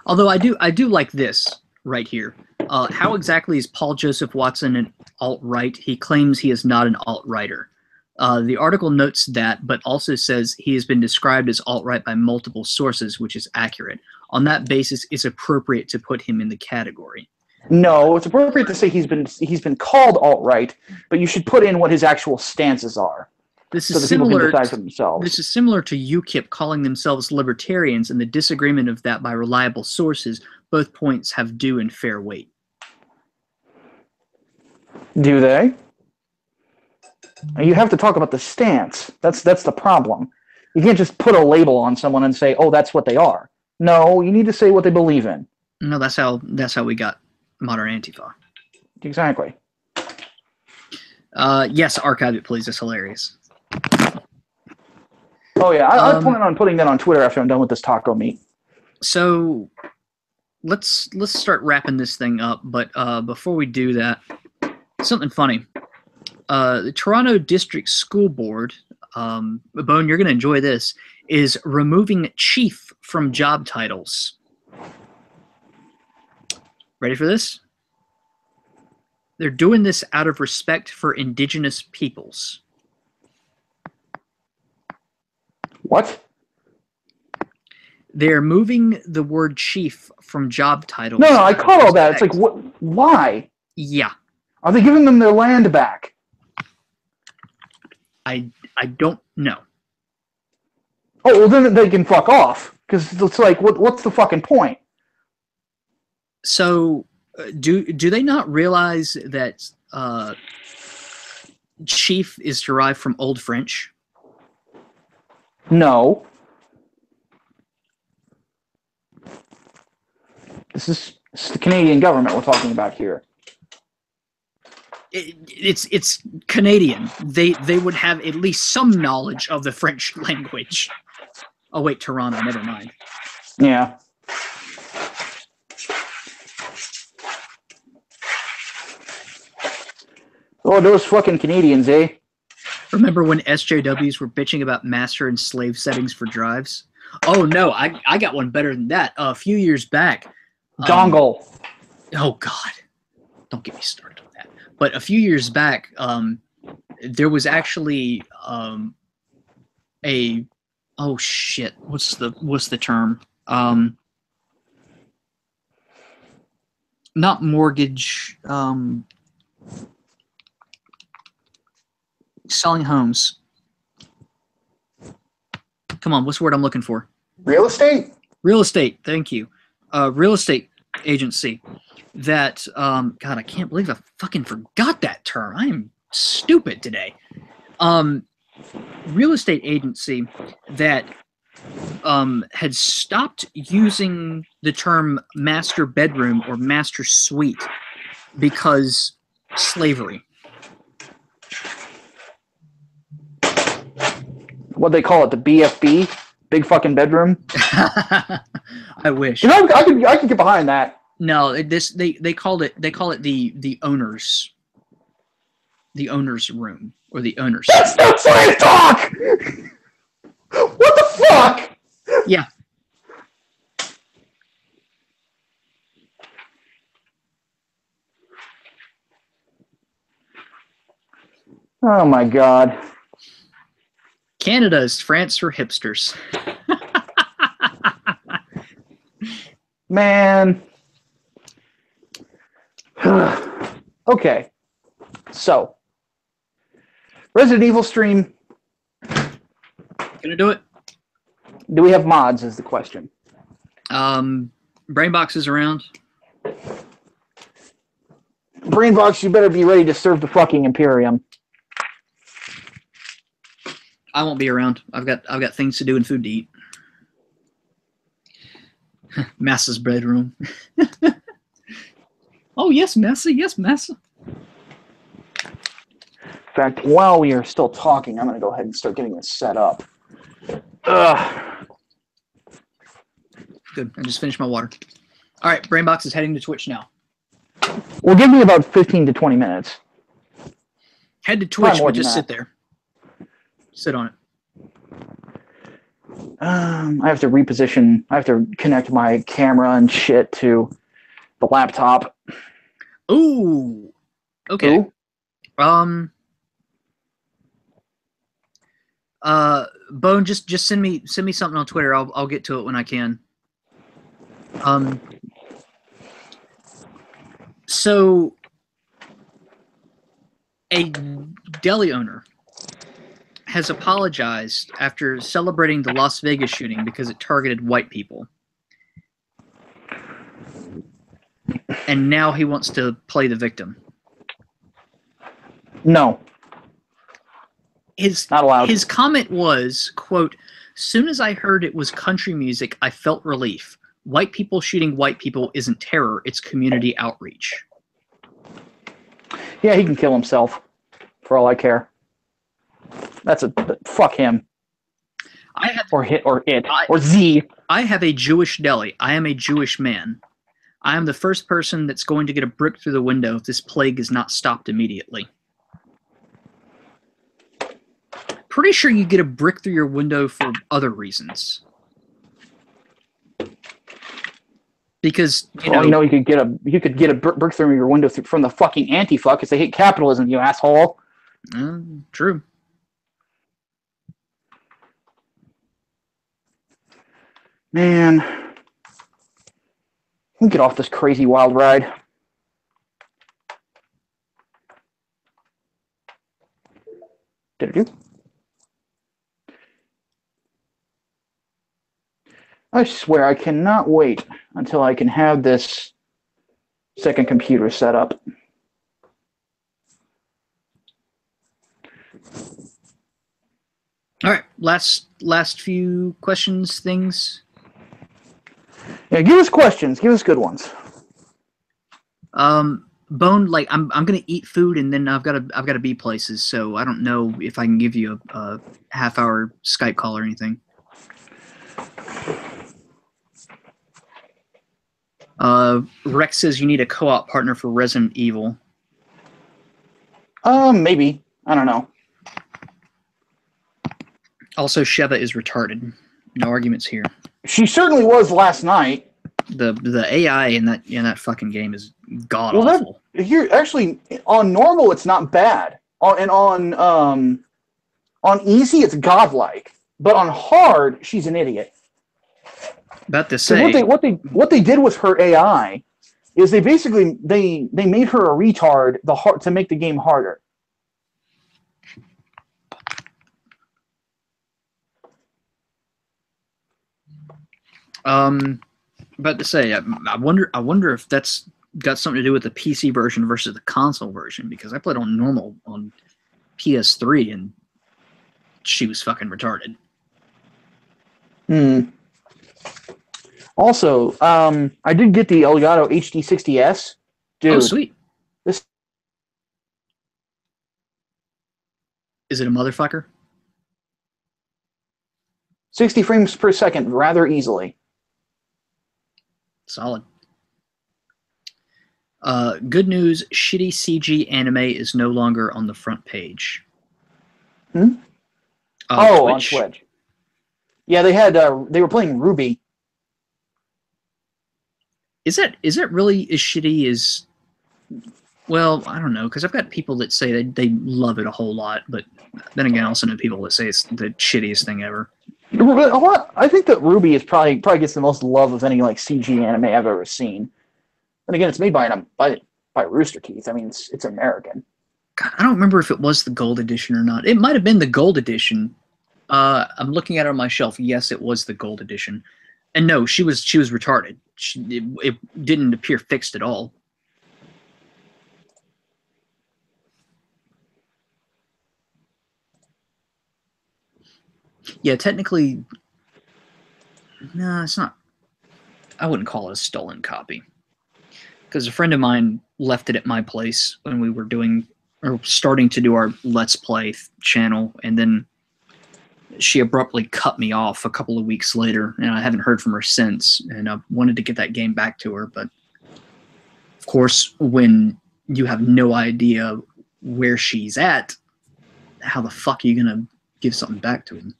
Although I do like this right here. How exactly is Paul Joseph Watson an alt-right? He claims he is not an alt-righter. The article notes that, but also says he has been described as alt-right by multiple sources, which is accurate. On that basis, it's appropriate to put him in the category. No, it's appropriate to say he's been called alt-right, but you should put in what his actual stances are. This so is that people similar. can decide for themselves. This is similar to UKIP calling themselves libertarians, and the disagreement of that by reliable sources. Both points have due and fair weight. Do they? You have to talk about the stance. That's the problem. You can't just put a label on someone and say, "Oh, that's what they are." No, you need to say what they believe in. No, that's how we got modern Antifa. Exactly. Yes, archive it, please. It's hilarious. Oh yeah, I plan on putting that on Twitter after I'm done with this taco meat. So let's start wrapping this thing up. But before we do that, something funny. The Toronto District School Board, Bone, you're going to enjoy this, is removing chief from job titles. Ready for this? They're doing this out of respect for Indigenous peoples. What? They're moving the word chief from job titles. No, I caught all that. It's like, what? Why? Yeah. Are they giving them their land back? I don't know. Oh, well, then they can fuck off. Because it's like, what's the fucking point? So, do they not realize that chief is derived from Old French? No. This is the Canadian government we're talking about here. It's Canadian. They would have at least some knowledge of the French language. Oh wait, Toronto. Never mind. Yeah. Oh, those fucking Canadians, eh? Remember when SJWs were bitching about master and slave settings for drives? Oh no, I got one better than that. A few years back. Dongle. Oh God, don't get me started on that. But a few years back, there was actually a oh shit, what's the term? Not mortgage. Selling homes. Come on, what's the word I'm looking for? Real estate? Real estate, thank you. Real estate agency that, God, I can't believe I fucking forgot that term. I am stupid today. Real estate agency that had stopped using the term master bedroom or master suite because slavery. What they call it, the BFB, big fucking bedroom. I wish. You know, I could get behind that. No, they call it the owner's room or the owner's. That's not science talk. What the fuck? Yeah. Oh my God. Canada is France for hipsters. Man. Okay. So, Resident Evil stream. Gonna do it. Do we have mods? Is the question. Brainbox is around. Brainbox, you better be ready to serve the fucking Imperium. I won't be around. I've got things to do and food to eat. Massa's bedroom. Oh yes, Massa. Yes, Massa. In fact, while we are still talking, I'm going to go ahead and start getting this set up. Ugh. Good. I just finished my water. All right, Brainbox is heading to Twitch now. Well, give me about 15 to 20 minutes. Head to Twitch, but just sit there. Sit on it. I have to reposition. I have to connect my camera and shit to the laptop. Ooh. Okay. Ooh. Bone, just send me something on Twitter. I'll get to it when I can. So a deli owner has apologized after celebrating the Las Vegas shooting because it targeted white people. And now he wants to play the victim. No. Not allowed. His comment was, quote, "Soon as I heard it was country music, I felt relief. White people shooting white people isn't terror, it's community outreach." Yeah, he can kill himself, for all I care. Fuck him. Or Z. I have a Jewish deli. I am a Jewish man. I am the first person that's going to get a brick through the window if this plague is not stopped immediately. Pretty sure you get a brick through your window for other reasons. Because you know you could get a brick through your window from the fucking Antifa because they hate capitalism, you asshole. True. Man, let me get off this crazy wild ride. Did I do? I swear I cannot wait until I can have this second computer set up. All right, last few questions, things. Yeah, give us questions. Give us good ones. Bone, like I'm gonna eat food and then I've gotta be places, so I don't know if I can give you a half-hour Skype call or anything. Rex says you need a co-op partner for Resident Evil. Maybe. I don't know. Also, Sheva is retarded. No arguments here. She certainly was last night. The AI in that fucking game is god awful. Here, actually, on normal it's not bad. On easy it's godlike, but on hard she's an idiot. About to say what they did with her AI is they basically they made her a retard to make the game harder. About to say, I wonder if that's got something to do with the PC version versus the console version, because I played on normal on PS3 and she was fucking retarded. Also, I did get the Elgato HD60S. Dude, oh, sweet. Is it a motherfucker? 60 frames per second, rather easily. Solid. Good news, shitty CG anime is no longer on the front page. On Twitch. Yeah, they were playing Ruby. Is that really as shitty as? Well, I don't know, because I've got people that say they love it a whole lot, but then again, I also know people that say it's the shittiest thing ever. I think that Ruby is probably gets the most love of any like CG anime I've ever seen. And again, it's made by Rooster Teeth. I mean, it's American. God, I don't remember if it was the gold edition or not. It might have been the gold edition. I'm looking at it on my shelf. Yes, it was the gold edition. And no, she was retarded. It didn't appear fixed at all. Yeah, technically, no, it's not. I wouldn't call it a stolen copy, because a friend of mine left it at my place when we were doing or starting to do our Let's Play channel, and then she abruptly cut me off a couple of weeks later, and I haven't heard from her since. And I wanted to get that game back to her, but of course, when you have no idea where she's at, how the fuck are you gonna give something back to him?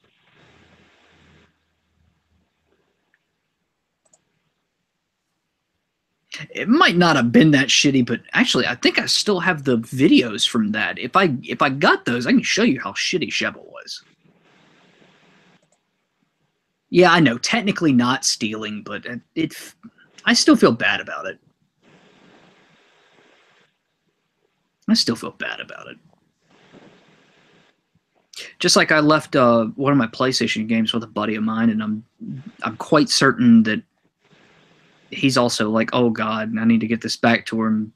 It might not have been that shitty, but actually, I think I still have the videos from that. If I got those, I can show you how shitty Sheva was. Yeah, I know, technically not stealing, but I still feel bad about it. I still feel bad about it. Just like I left one of my PlayStation games with a buddy of mine, and I'm quite certain that he's also like, oh God, I need to get this back to him.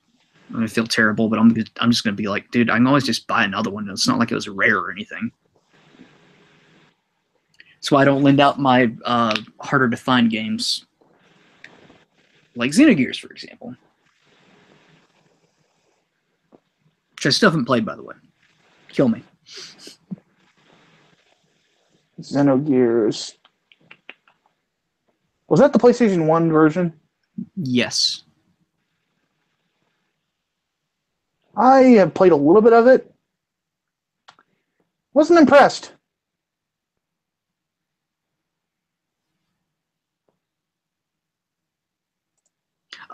I'm gonna feel terrible, but I'm just gonna be like, dude, I can always just buy another one. It's not like it was rare or anything. That's why I don't lend out my harder to find games, like Xenogears, for example, which I still haven't played, by the way. Kill me. Xenogears. Was that the PlayStation 1 version? Yes. I have played a little bit of it. Wasn't impressed.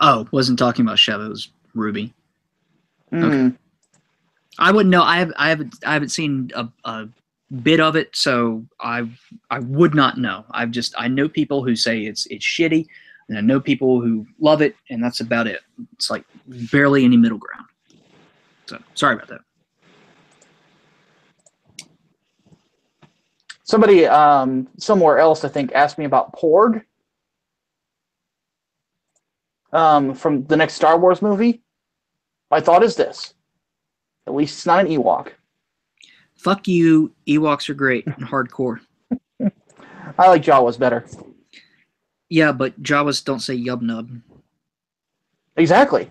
Oh, wasn't talking about Sheva. It was Ruby. Okay. I wouldn't know. I haven't seen a bit of it, so I would not know. I know people who say it's shitty, and I know people who love it, and that's about it. It's like barely any middle ground. So sorry about that. Somebody somewhere else, I think, asked me about Porg from the next Star Wars movie. My thought is this. At least it's not an Ewok. Fuck you. Ewoks are great and hardcore. I like Jawas better. Yeah, but Jawas don't say yub nub. Exactly.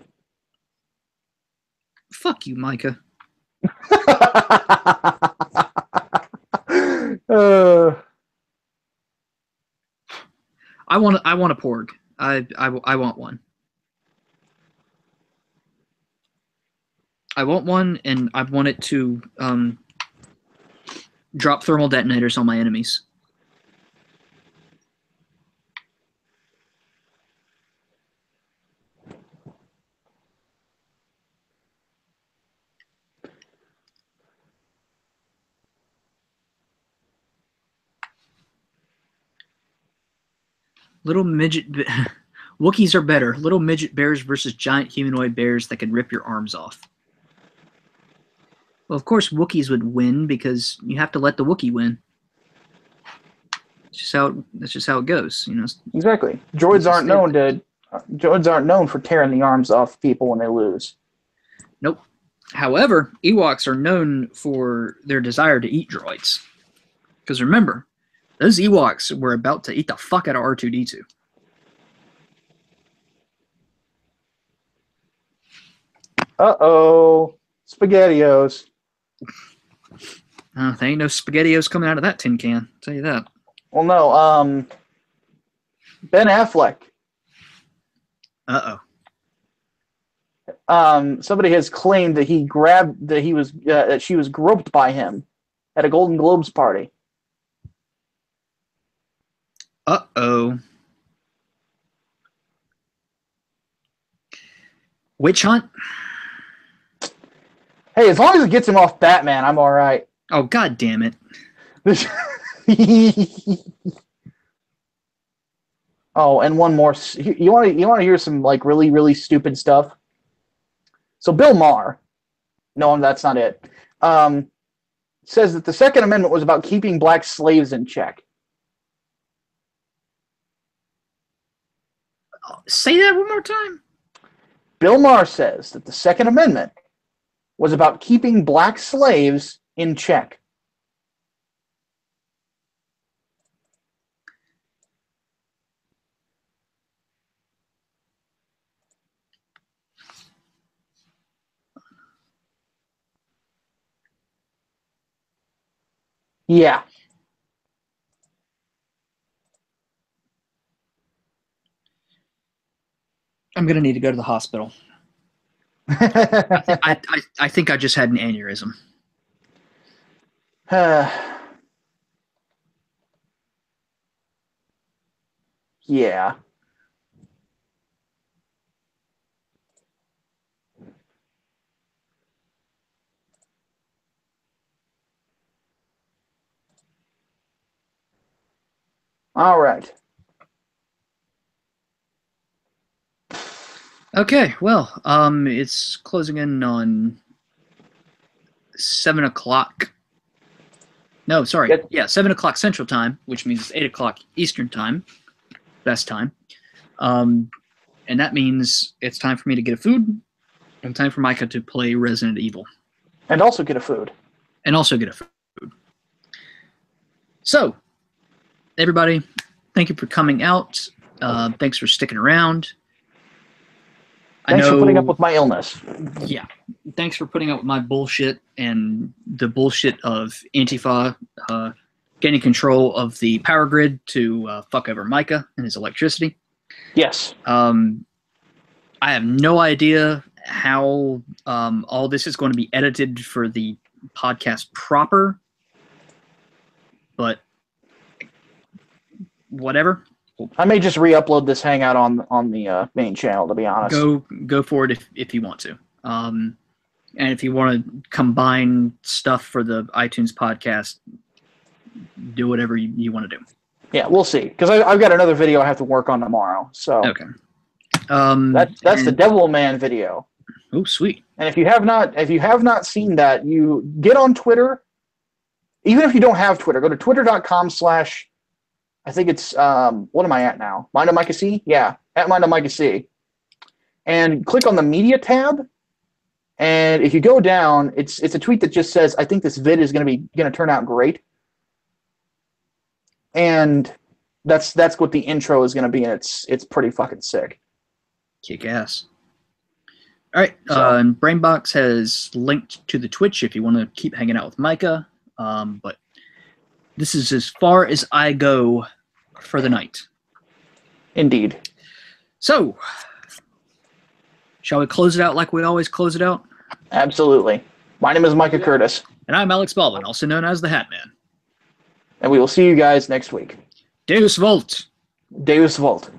Fuck you, Micah. I want a Porg. I want one. I want one, and I want it to drop thermal detonators on my enemies. Little midget... Wookiees are better. Little midget bears versus giant humanoid bears that can rip your arms off. Well, of course, Wookiees would win because you have to let the Wookiee win. That's just how it goes, you know. Exactly. Droids aren't known for tearing the arms off people when they lose. Nope. However, Ewoks are known for their desire to eat droids. Because remember, those Ewoks were about to eat the fuck out of R2-D2. Uh-oh. SpaghettiOs. There ain't no SpaghettiOs coming out of that tin can, I'll tell you that. Well, no, Ben Affleck. Uh-oh. Somebody has claimed that that she was groped by him at a Golden Globes party. Uh-oh. Witch hunt? Hey, as long as it gets him off Batman, I'm all right. Oh, God damn it. Oh, and one more. You want to hear some like really, really stupid stuff? So Bill Maher, No, that's not it. Says that the Second Amendment was about keeping black slaves in check. Say that one more time. Bill Maher says that the Second Amendment was about keeping black slaves in check. Yeah. I'm going to need to go to the hospital. I think I just had an aneurysm. Yeah. All right. Okay, well, it's closing in on 7 o'clock. No, sorry. Yep. Yeah, 7 o'clock Central Time, which means it's 8 o'clock Eastern Time. Best time. And that means it's time for me to get a food and time for Micah to play Resident Evil. And also get a food. And also get a food. So, everybody, thank you for coming out. Thanks for sticking around. Thanks for putting up with my illness. Yeah. Thanks for putting up with my bullshit and the bullshit of Antifa gaining control of the power grid to fuck over Micah and his electricity. Yes. I have no idea how all this is going to be edited for the podcast proper, but whatever. I may just re-upload this Hangout on the main channel, to be honest. Go for it if you want to. And if you want to combine stuff for the iTunes podcast, do whatever you want to do. Yeah, we'll see. Because I've got another video I have to work on tomorrow. So okay. That's the Devil Man video. Oh, sweet. And if you have not seen that, you get on Twitter. Even if you don't have Twitter, go to twitter.com/ I think it's what am I at now? Mind of Micah C? Yeah, at Mind of Micah C. And click on the media tab. And if you go down, it's a tweet that just says, "I think this vid is gonna turn out great." And that's what the intro is gonna be, and it's pretty fucking sick. Kick ass. All right, and Brainbox has linked to the Twitch if you want to keep hanging out with Micah. But this is as far as I go for the night. Indeed. So, shall we close it out like we always close it out? Absolutely. My name is Micah Curtis. And I'm Alex Baldwin, also known as the Hatman. And we will see you guys next week. Deus Volt. Deus Volt.